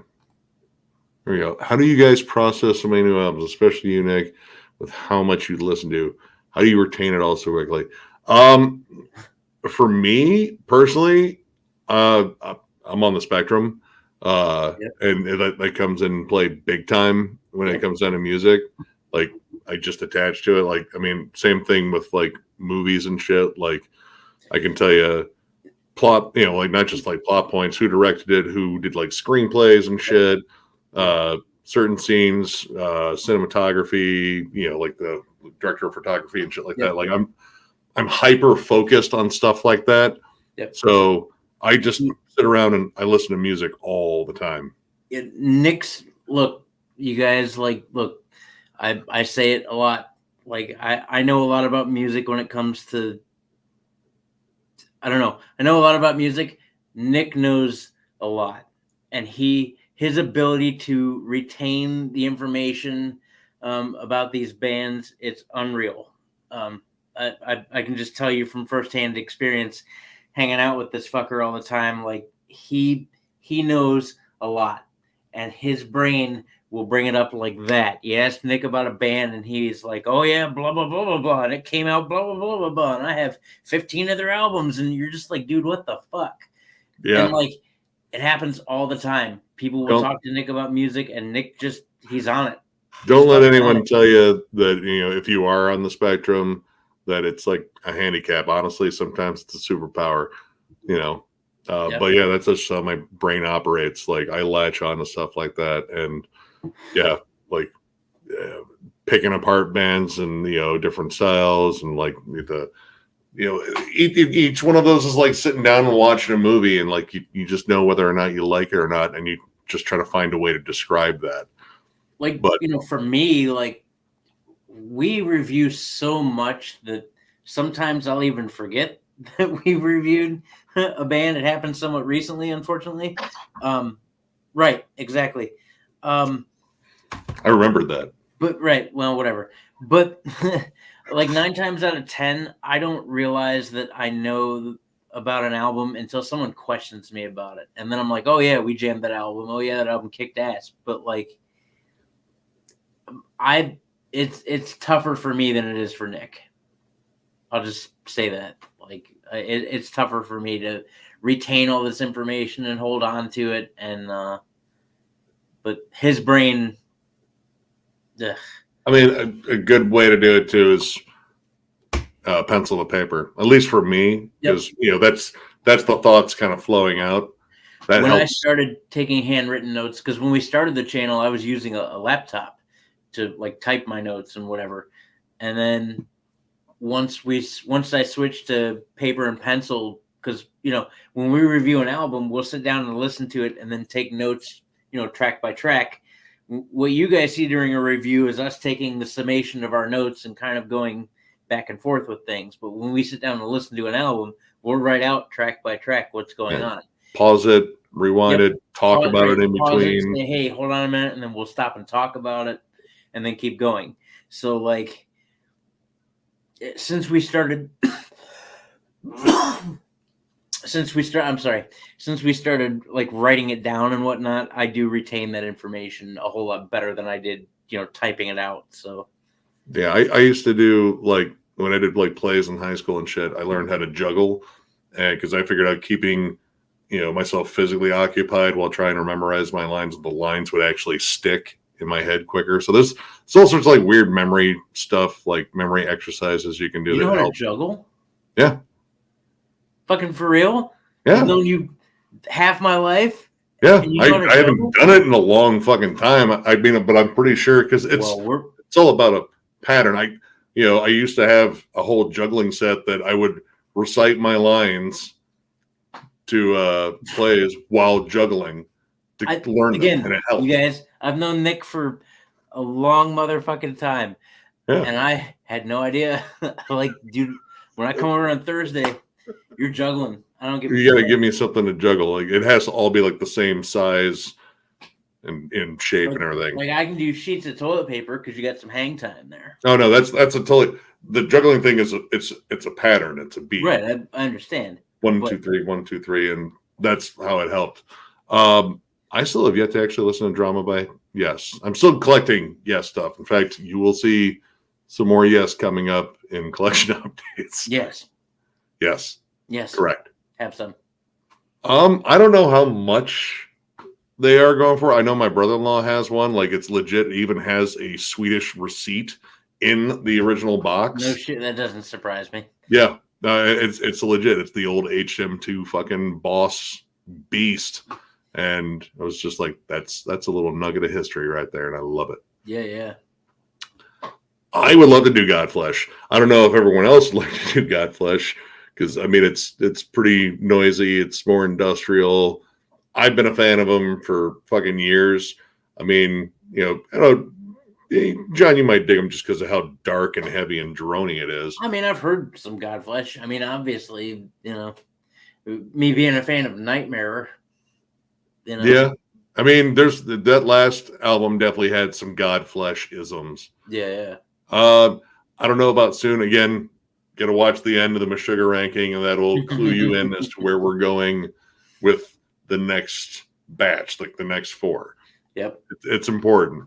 There we go. How do you guys process so many new albums, especially you, Nick, with how much you listen to? How do you retain it all so quickly? For me personally, I'm on the spectrum, and that comes in play big time when it comes down to music. Like I just attach to it. Like I mean, same thing with like movies and shit. Like I can tell you plot, like not just like plot points, who directed it, who did like screenplays and shit, certain scenes, cinematography, like the director of photography and shit like that. Like I'm hyper focused on stuff like that. Yep. So I just sit around and I listen to music all the time. Nick's look, you guys look, I say it a lot. Like I know a lot about music when it comes to, I don't know. I know a lot about music. Nick knows a lot, and his ability to retain the information about these bands, it's unreal. I can just tell you from firsthand experience, hanging out with this fucker all the time. Like he knows a lot, and his brain will bring it up like that. You ask Nick about a band, and he's like, "Oh yeah, blah blah blah blah blah," and it came out blah blah blah blah blah, and I have 15 of their albums, and you're just like, dude, what the fuck? Yeah. And like, it happens all the time. People will talk to Nick about music, and Nick he's on it. Don't let anyone tell you that, you know, if you are on the spectrum, that it's like a handicap. Honestly, sometimes it's a superpower, you know. But yeah, that's just how my brain operates. Like, I latch on to stuff like that, and yeah, like picking apart bands and, you know, different styles, and like the, you know, each one of those is like sitting down and watching a movie, and like you just know whether or not you like it or not, and you just try to find a way to describe that. Like, but, you know, for me, like, we review so much that sometimes I'll even forget that we reviewed a band. It happened somewhat recently, unfortunately. Right, exactly. I remembered that. But right, well, whatever. But like 9 times out of 10, I don't realize that I know about an album until someone questions me about it, and then I'm like, "Oh yeah, we jammed that album. Oh yeah, that album kicked ass." But like, it's tougher for me than it is for Nick. I'll just say that. Like, it's tougher for me to retain all this information and hold on to it, and but his brain. Ugh. I mean, a good way to do it too is pencil to paper. At least for me, because you know that's the thoughts kind of flowing out. That when helps. I started taking handwritten notes, because when we started the channel, I was using a laptop to like type my notes and whatever, and then once I switched to paper and pencil, because you know when we review an album, we'll sit down and listen to it and then take notes, you know, track by track. What you guys see during a review is us taking the summation of our notes and kind of going back and forth with things. But when we sit down and listen to an album, we'll write out track by track what's going on. Pause it, rewind it, talk about it in between. Say, hey, hold on a minute, and then we'll stop and talk about it, and then keep going. So, like, since we started like writing it down and whatnot, I do retain that information a whole lot better than I did, you know, typing it out. So yeah, I used to do, like, when I did like plays in high school and shit, I learned how to juggle, because I figured out keeping, you know, myself physically occupied while trying to memorize my lines, the lines would actually stick in my head quicker. So there's all sorts of like weird memory stuff, like memory exercises you can do. You know how to juggle? Yeah. Fucking for real? Yeah. I've known you half my life. Yeah, I haven't done it in a long fucking time. I mean, but I'm pretty sure, because it's all about a pattern. I used to have a whole juggling set that I would recite my lines to plays while juggling to learn again, them, and it helped. You guys, I've known Nick for a long motherfucking time, and I had no idea. Like, dude, when I come over on Thursday, you're juggling. I don't get. You got to give me something to juggle. Like, it has to all be like the same size and in shape and everything. Like, I can do sheets of toilet paper because you got some hang time there. Oh no, that's a totally, the juggling thing is it's a pattern. It's a beat. Right, I understand. 1, 2, 3, 1, 2, 3, and that's how it helped. I still have yet to actually listen to Drama by Yes. I'm still collecting Yes stuff. In fact, you will see some more Yes coming up in collection updates. Yes. Yes. Correct. Have some. I don't know how much they are going for. I know my brother-in-law has one. Like, it's legit. It even has a Swedish receipt in the original box. No shit, that doesn't surprise me. Yeah. It's legit. It's the old HM2 fucking Boss beast. And I was just like, that's a little nugget of history right there, and I love it. Yeah. I would love to do Godflesh. I don't know if everyone else would like to do Godflesh, because I mean it's pretty noisy. It's more industrial. I've been a fan of them for fucking years. I mean, you know, I don't know, John, you might dig them just because of how dark and heavy and droney it is. I mean, I've heard some Godflesh. I mean, obviously, you know, me being a fan of Nightmare. You know? Yeah, I mean, there's that last album definitely had some Godflesh isms. Yeah. I don't know about soon. Again, got to watch the end of the Meshuggah ranking, and that will clue you in as to where we're going with the next batch, like the next 4. Yep. It's important,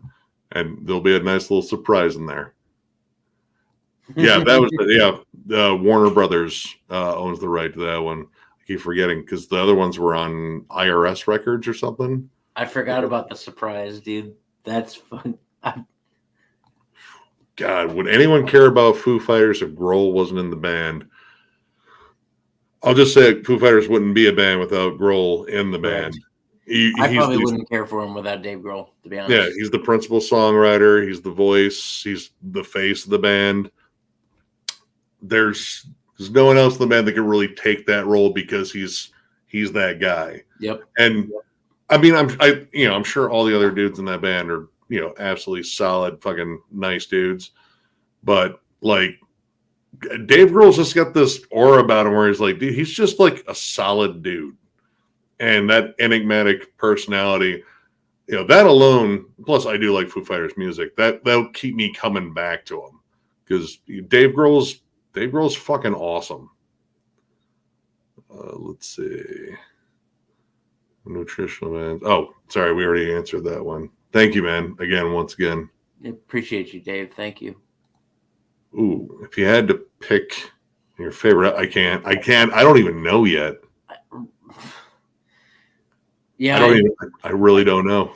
and there'll be a nice little surprise in there. Yeah, that was Warner Brothers owns the right to that one. I keep forgetting because the other ones were on IRS records or something. I forgot about the surprise, dude. That's fun. God, would anyone care about Foo Fighters if Grohl wasn't in the band? I'll just say Foo Fighters wouldn't be a band without Grohl in the band. I probably wouldn't care for him without Dave Grohl, to be honest. Yeah, he's the principal songwriter. He's the voice. He's the face of the band. There's no one else in the band that can really take that role because he's that guy. Yep. And I mean, I'm sure all the other dudes in that band are, absolutely solid, fucking nice dudes. But like, Dave Grohl's just got this aura about him where he's like, dude, he's just like a solid dude. And that enigmatic personality, that alone, plus I do like Foo Fighters music, that'll keep me coming back to him. Because Dave Grohl's fucking awesome. Let's see. Nutritional man. Oh, sorry, we already answered that one. Thank you, man. Once again. I appreciate you, Dave. Thank you. Ooh, if you had to pick your favorite, I can't. I don't even know yet. Yeah, I really don't know.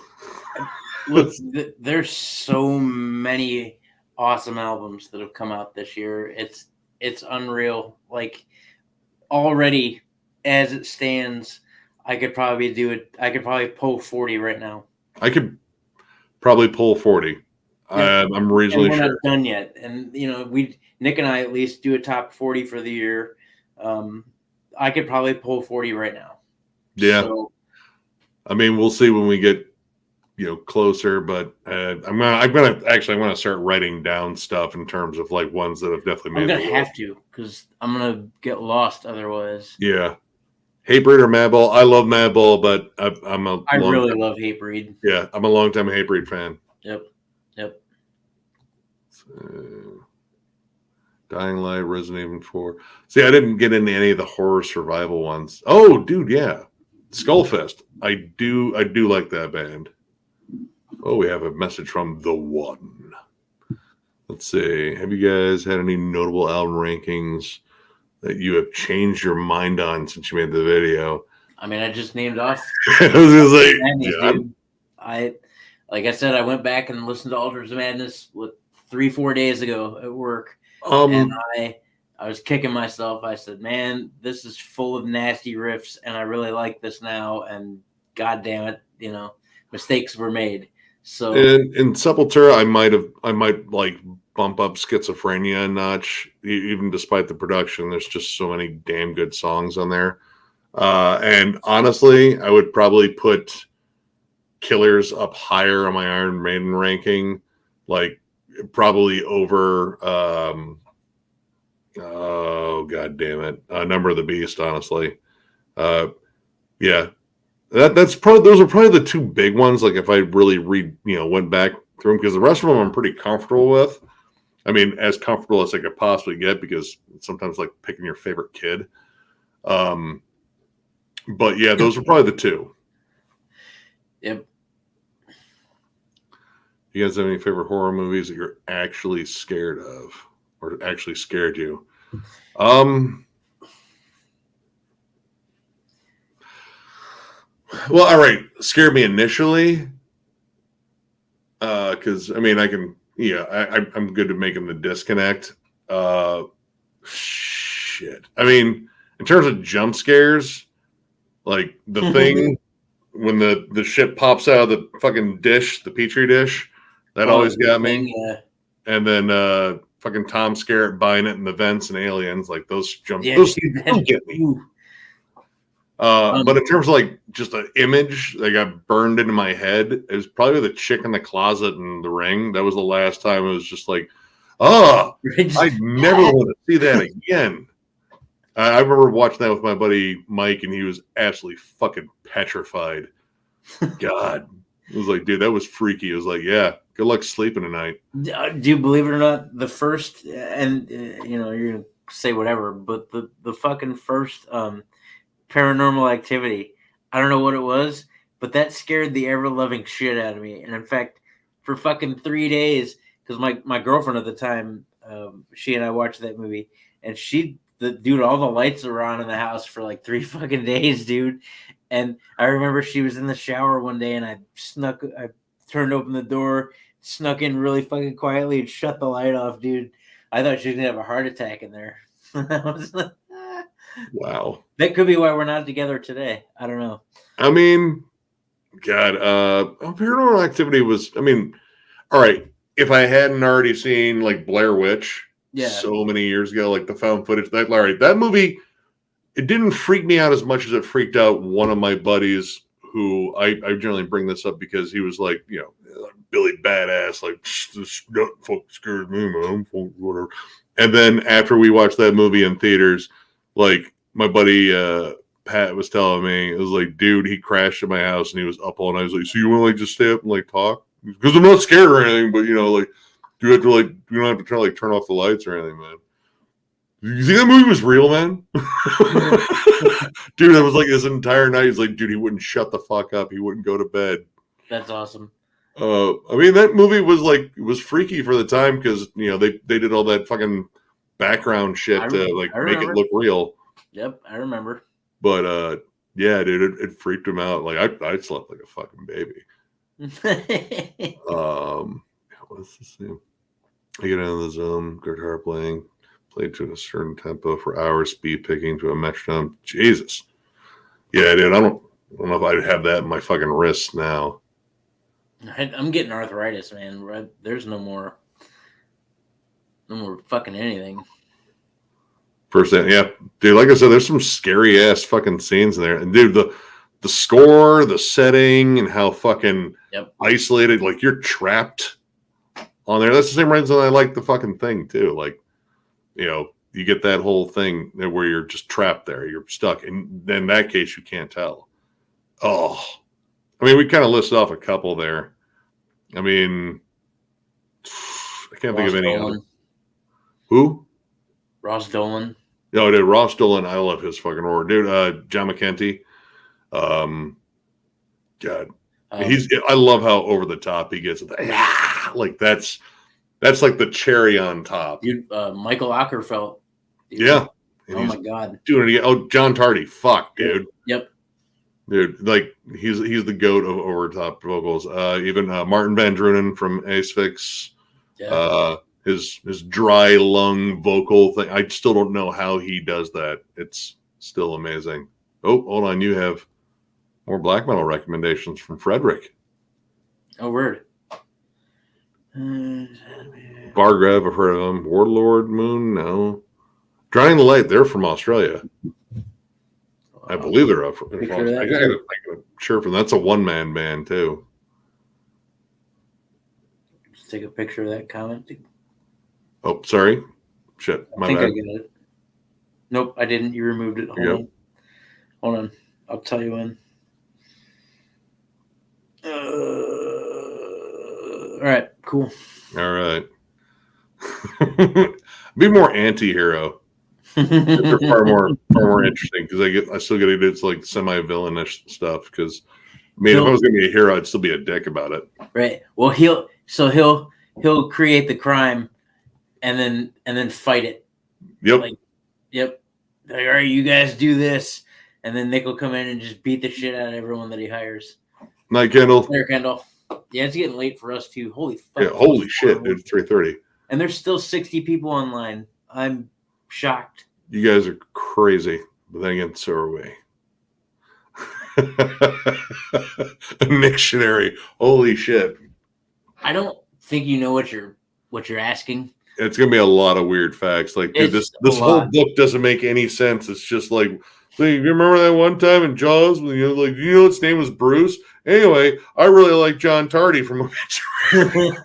Look, there's so many awesome albums that have come out this year. It's unreal. Like, already as it stands, I could probably do it. I could probably pull 40 right now. I could probably pull 40. Yeah. I'm reasonably sure. We're not done yet. And, Nick and I at least do a top 40 for the year. I could probably pull 40 right now. Yeah. So, I mean, we'll see when we get, closer, but I'm gonna start writing down stuff in terms of like ones that have definitely made. I'm gonna have to, because I'm gonna get lost otherwise. Yeah. Hatebreed or Madball? I love Madball, but I really love Hatebreed. Yeah, I'm a longtime Hatebreed fan. Yep. Dying Light, Resident Evil 4. See, I didn't get into any of the horror survival ones. Oh, dude, yeah. Skullfest. I do like that band. Oh, we have a message from The One. Let's see. Have you guys had any notable album rankings that you have changed your mind on since you made the video? I mean, I just named off. I was gonna say, like I said, I went back and listened to Altars of Madness 3-4 days ago at work, and I was kicking myself. I said, "Man, this is full of nasty riffs, and I really like this now." And God damn it, mistakes were made. So in Sepultura, I might like bump up Schizophrenia a notch, even despite the production. There's just so many damn good songs on there. And honestly, I would probably put Killers up higher on my Iron Maiden ranking, like probably over oh god damn it, Number of the Beast, honestly. Yeah. Those are probably the two big ones. Like if I really went back through them, because the rest of them I'm pretty comfortable with. I mean, as comfortable as I could possibly get, because it's sometimes like picking your favorite kid. But yeah, those are probably the two. Yep. You guys have any favorite horror movies that you're actually scared of, or actually scared you? Well, all right. Scared me initially, because I mean, I'm good at making the disconnect. Shit. I mean, in terms of jump scares, like the thing when the shit pops out of the fucking dish, the petri dish, that always got me. Yeah. And then fucking Tom Skerritt buying it in the vents and Aliens, like those jumps, Yeah, those get me. But in terms of like just an image that got burned into my head, it was probably the chick in the closet in The Ring. That was the last time it was just like, I never want to see that again. I remember watching that with my buddy Mike, and he was absolutely fucking petrified. God. It was like, dude, that was freaky. It was like, yeah, good luck sleeping tonight. Do you believe it or not, the first, and you're going to say whatever, but the fucking first Paranormal Activity, I don't know what it was, but that scared the ever-loving shit out of me. And in fact, for fucking 3 days, because my girlfriend at the time, she and I watched that movie, and dude, all the lights were on in the house for like 3 fucking days, dude. And I remember she was in the shower one day, and I turned open the door, snuck in really fucking quietly, and shut the light off, dude. I thought she was gonna have a heart attack in there. Wow. That could be why we're not together today. I don't know. I mean, God, Paranormal Activity was, I mean, all right, if I hadn't already seen like Blair Witch so many years ago, like the found footage, all right, that movie, it didn't freak me out as much as it freaked out one of my buddies who I generally bring this up because he was like, you know, Billy Badass, like, this fuck scares me, man, whatever. And then after we watched that movie in theaters, like my buddy Pat was telling me, it was like, dude, he crashed at my house and he was up all night. I was like, so you want to like just stay up and like talk? Because I'm not scared or anything, but you know, like, do you have to like, you don't have to try to like turn off the lights or anything, man. You think that movie was real, man? Dude, that was like his entire night. He's like, dude, he wouldn't shut the fuck up. He wouldn't go to bed. That's awesome. I mean, that movie was like, it was freaky for the time because, you know, they did all that fucking background shit to like make it look real. Yep, I remember. But yeah, dude, it freaked him out. Like I slept like a fucking baby. What's this name? I get out of the zone, guitar playing, played to a certain tempo for hours, speed picking to a metronome. Jesus. Yeah, dude, I don't know if I'd have that in my fucking wrist now. I'm getting arthritis, man. There's no more fucking anything. First, yeah, dude. Like I said, there's some scary ass fucking scenes in there, and dude, the score, the setting, and how fucking isolated, like you're trapped on there. That's the same reason I like the fucking Thing too. Like, you know, you get that whole thing where you're just trapped there, you're stuck, and in that case, you can't tell. Oh, I mean, we kind of listed off a couple there. I mean, I can't think of any other. Who? Ross Dolan. No, dude, Ross Dolan. I love his fucking horror, dude. John McEntee. God, I love how over the top he gets. Like that's like the cherry on top. Dude, Michael Ockerfeldt. Dude. Yeah. Oh my god. Doing it again. Oh, John Tardy. Fuck, dude. Yep. Dude, like he's the goat of over top vocals. Even Martin Van Drunen from Asphyx. Yeah. His dry lung vocal thing. I still don't know how he does that. It's still amazing. Oh, hold on. You have more black metal recommendations from Frederick. Oh, word. Bargrave, I've heard of them. Warlord Moon, no. Drowning the Light, they're from Australia. I believe they're up. I gotta sure from that's a one-man band too. Just take a picture of that comment. Oh, sorry. Shit. I think I get it. Nope, I didn't. You removed it. Hold on. I'll tell you when. All right. Cool. All right. Be more anti-hero. They're far more interesting because I still get it. It's like semi-villainish stuff. Because I mean, if I was going to be a hero, I'd still be a dick about it. Right. Well, he'll create the crime, and then fight it. Yep. Like, yep. Like, all right, you guys do this, and then Nick will come in and just beat the shit out of everyone that he hires. Night, Kendall. There, Kendall. Yeah, it's getting late for us too. Holy fuck. Yeah, holy shit, dude. It's 3:30. And there's still 60 people online. I'm shocked. You guys are crazy. But then again, so are we. A dictionary. Holy shit. I don't think you know what you're asking. It's gonna be a lot of weird facts. Like, dude, this whole book doesn't make any sense. It's just like, so you remember that one time in Jaws when its name was Bruce? Anyway, I really like John Tardy from Obituary.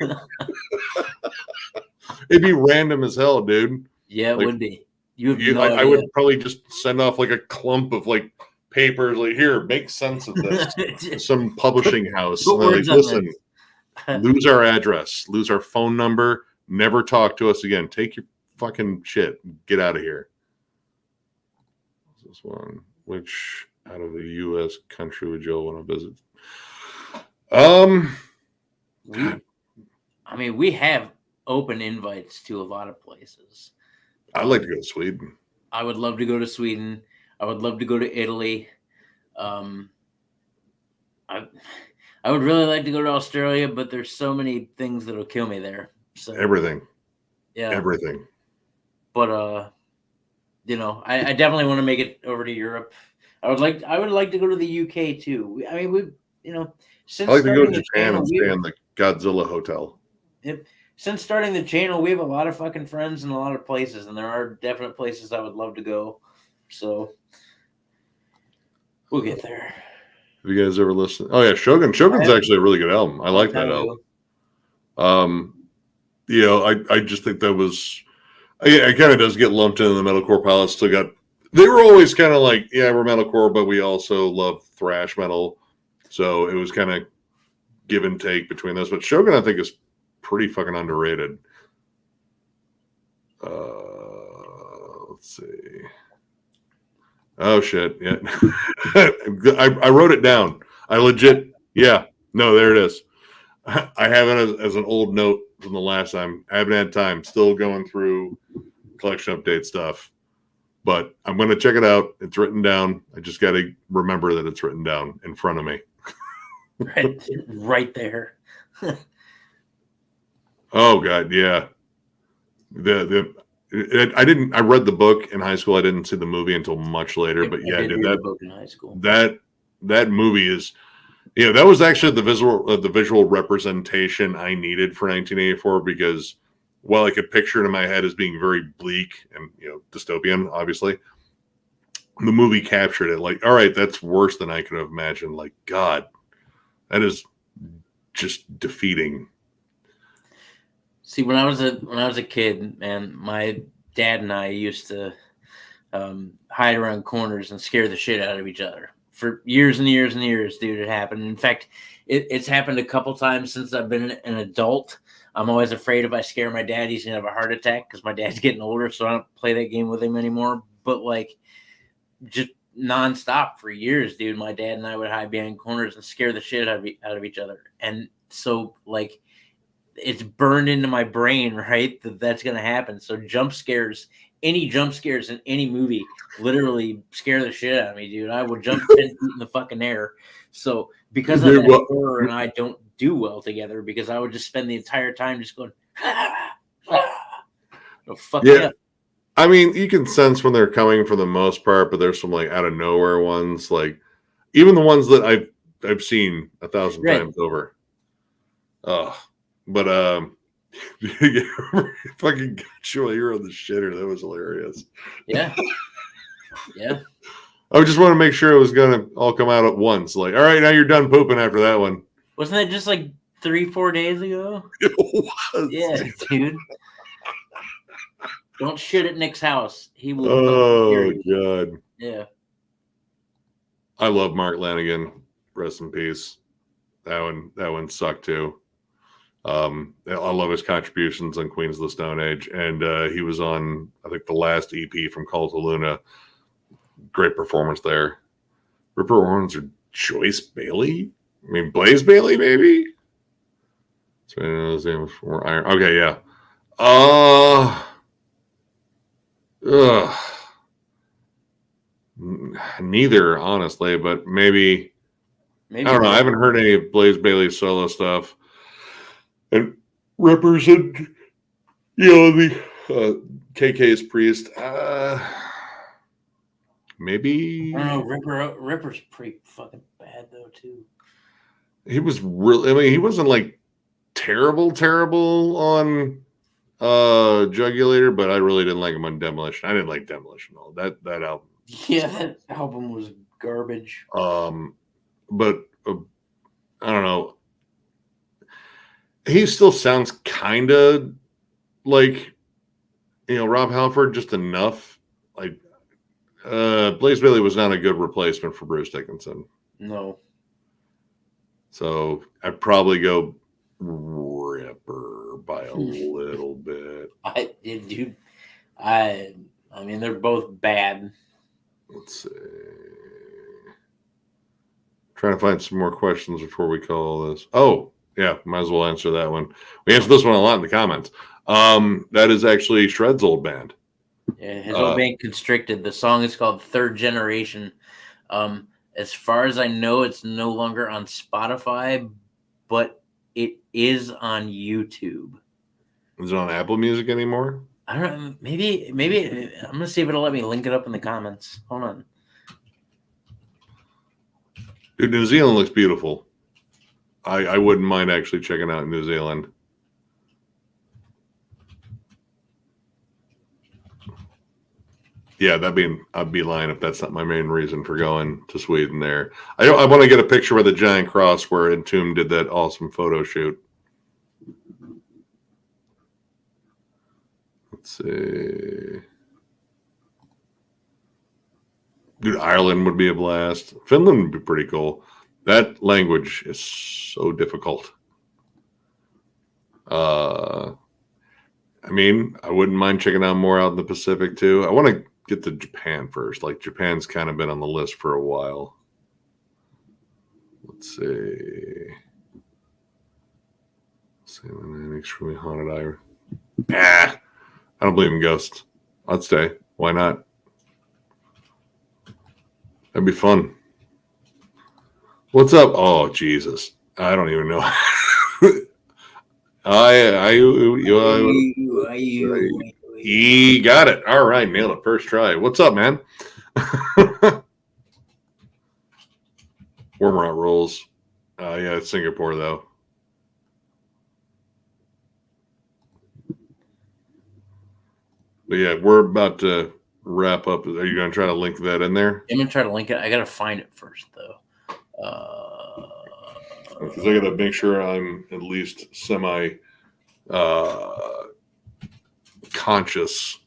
It'd be random as hell, dude. Yeah, it would be. I would probably just send off like a clump of like papers, like, here, make sense of this. Some publishing house. Like, listen, lose our address, lose our phone number, never talk to us again. Take your fucking shit. Get out of here. This one. Which out of the U.S. country would you want to visit? We have open invites to a lot of places. I'd like to go to Sweden. I would love to go to Sweden. I would love to go to Italy. I would really like to go to Australia, but there's so many things that'll kill me there. So Everything. Yeah. Everything. But I definitely want to make it over to Europe. I would like to go to the UK too. Since I like to go to starting the Japan channel, and stay in the Godzilla Hotel. since starting the channel, we have a lot of fucking friends in a lot of places, and there are definite places I would love to go. So we'll get there. Have you guys ever listened? Oh yeah, Shogun. Shogun's actually a really good album. I like that album. I just think that was. Yeah, it kind of does get lumped into the metalcore pile. They were always kind of like, yeah, we're metalcore, but we also love thrash metal. So it was kind of give and take between those. But Shogun, I think, is pretty fucking underrated. Let's see. Oh shit! Yeah, I wrote it down. I legit, yeah. No, there it is. I have it as an old note from the last time. I haven't had time. Still going through collection update stuff, but I'm going to check it out. It's written down. I just got to remember that it's written down in front of me. right there. Oh god, yeah. I read the book in high school. I didn't see the movie until much later. But yeah, dude, the book in high school. That movie is, that was actually the visual representation I needed for 1984, because while I could picture it in my head as being very bleak and dystopian, obviously, the movie captured it. Like, all right, that's worse than I could have imagined. Like, God, that is just defeating. See, when I was a kid, man, my dad and I used to hide around corners and scare the shit out of each other for years and years and years, dude. It happened. In fact, it's happened a couple times since I've been an adult. I'm always afraid if I scare my dad, he's gonna have a heart attack because my dad's getting older, so I don't play that game with him anymore. But like, just nonstop for years, dude. My dad and I would hide behind corners and scare the shit out of each other, and so like, it's burned into my brain, right? That's going to happen. So any jump scares in any movie literally scare the shit out of me, dude. I would jump 10 feet in the fucking air. So because of that, horror and I don't do well together, because I would just spend the entire time just going, fuck me up. I mean, you can sense when they're coming for the most part, but there's some like out of nowhere ones, like even the ones that I've seen 1,000 times over. But fucking got you while you were on the shitter. That was hilarious. Yeah. I just want to make sure it was gonna all come out at once. Like, all right, now you're done pooping after that one. Wasn't that just like 3-4 days ago? It was. Yeah, dude. Don't shit at Nick's house. He will. Oh god. Yeah. I love Mark Lanigan. Rest in peace. That one sucked too. I love his contributions on Queens of the Stone Age, and he was on, I think, the last EP from Call to Luna. Great performance there. Ripper Owens or Joyce Bailey? I mean, Blaze Bailey, maybe? Okay, yeah. Neither, honestly, but maybe I don't know. I haven't heard any of Blaze Bailey's solo stuff. And represent, the KK's priest. Maybe. I don't know. Ripper's pretty fucking bad though too. He was really. I mean, he wasn't like terrible on Jugulator, but I really didn't like him on Demolition. I didn't like Demolition at all. That album. Yeah, that album was garbage. But I don't know. He still sounds kind of like, Rob Halford, just enough. Like, Blaze Bailey was not a good replacement for Bruce Dickinson. No. So I'd probably go Ripper by a little bit. I mean, they're both bad. Let's see. Trying to find some more questions before we call this. Oh, yeah, might as well answer that one. We answered this one a lot in the comments. That is actually Shred's old band. Yeah, his old band Constricted. The song is called Third Generation. As far as I know, it's no longer on Spotify, but it is on YouTube. Is it on Apple Music anymore? I don't know. Maybe I'm gonna see if it'll let me link it up in the comments. Hold on. Dude, New Zealand looks beautiful. I wouldn't mind actually checking out New Zealand. Yeah, I'd be lying if that's not my main reason for going to Sweden there. I want to get a picture with a giant cross where Entomb did that awesome photo shoot. Let's see. Dude, Ireland would be a blast. Finland would be pretty cool. That language is so difficult. I mean, I wouldn't mind checking out more out in the Pacific too. I want to get to Japan first. Like Japan's kind of been on the list for a while. Let's see. Sailing extremely haunted island. I don't believe in ghosts. I'd stay. Why not? That'd be fun. What's up? Oh Jesus! I don't even know. He got it. All right, nailed it first try. What's up, man? Wormrot rolls. Yeah, it's Singapore though. But yeah, we're about to wrap up. Are you going to try to link that in there? I'm going to try to link it. I got to find it first, though. Because I got to make sure I'm at least semi conscious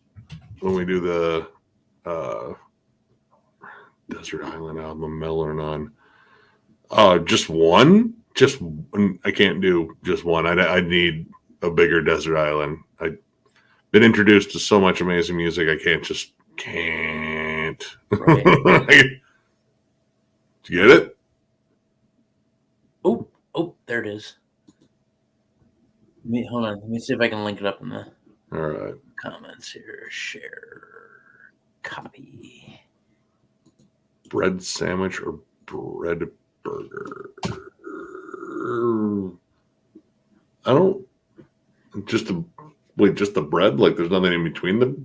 when we do the Desert Island album, Melon on. Just one? I can't do just one. I need a bigger Desert Island. I've been introduced to so much amazing music. I can't. Right. Did you get it? Oh, there it is. Hold on. Let me see if I can link it up in the comments here. Share. Copy. Bread sandwich or bread burger? I don't. Just the bread? Like there's nothing in between the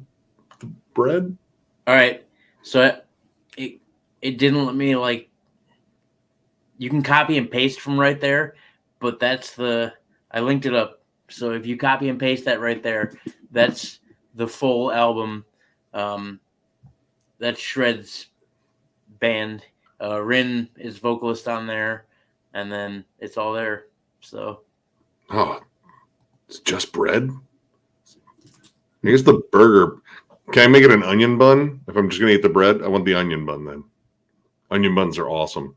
bread? All right. So it didn't let me like. You can copy and paste from right there, but I linked it up. So if you copy and paste that right there, that's the full album. That's Shred's band. Rin is vocalist on there, and then it's all there. So. Oh, it's just bread? I guess the burger. Can I make it an onion bun? If I'm just going to eat the bread, I want the onion bun then. Onion buns are awesome.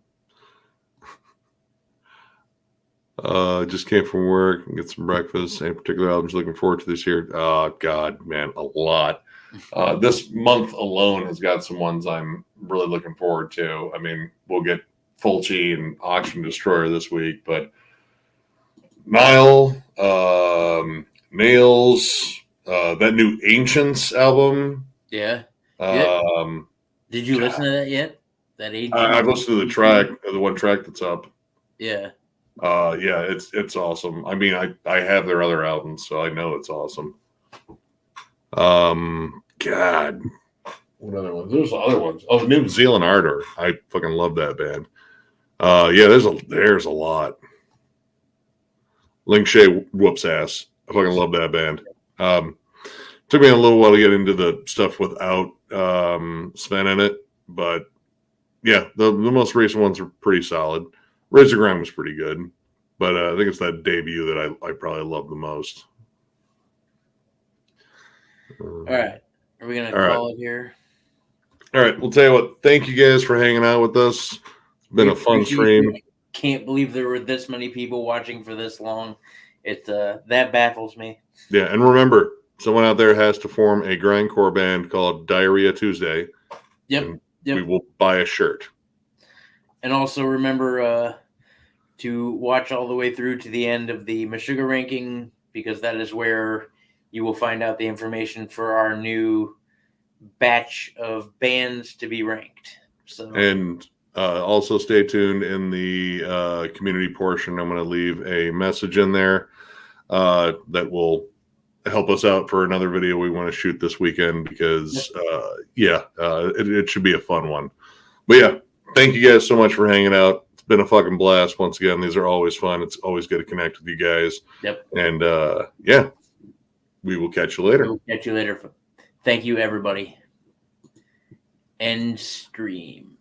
Just came from work and get some breakfast. Any particular albums looking forward to this year? Oh, God, man, a lot. This month alone has got some ones I'm really looking forward to. I mean, we'll get Fulci and Auction Destroyer this week, but Nile, Nails, that new Ancients album. Yeah. Did you listen to that yet? That Ancients? I've listened to the track, the one track that's up. Yeah. Yeah, it's awesome. I mean, I have their other albums, so I know it's awesome. God, what other ones? There's other ones. Oh, New Zealand Ardor. I fucking love that band. Yeah, there's a lot. Ling Shay whoops ass. I fucking love that band. Took me a little while to get into the stuff without Sven in it, but yeah, the most recent ones are pretty solid. Razor Grind was pretty good, but I think it's that debut that I probably love the most. All right. Are we going to call it here? All right. We'll tell you what. Thank you guys for hanging out with us. It's been a fun stream. Can't believe there were this many people watching for this long. That baffles me. Yeah. And remember, someone out there has to form a grindcore band called Diarrhea Tuesday. Yep. We will buy a shirt. And also remember to watch all the way through to the end of the Meshuggah ranking, because that is where you will find out the information for our new batch of bands to be ranked. So, and also stay tuned in the community portion. I'm going to leave a message in there that will help us out for another video we want to shoot this weekend, because it should be a fun one. But yeah, thank you guys so much for hanging out. It's been a fucking blast. Once again, these are always fun. It's always good to connect with you guys. Yep. And yeah, we will catch you later. We'll catch you later. Thank you, everybody. End stream.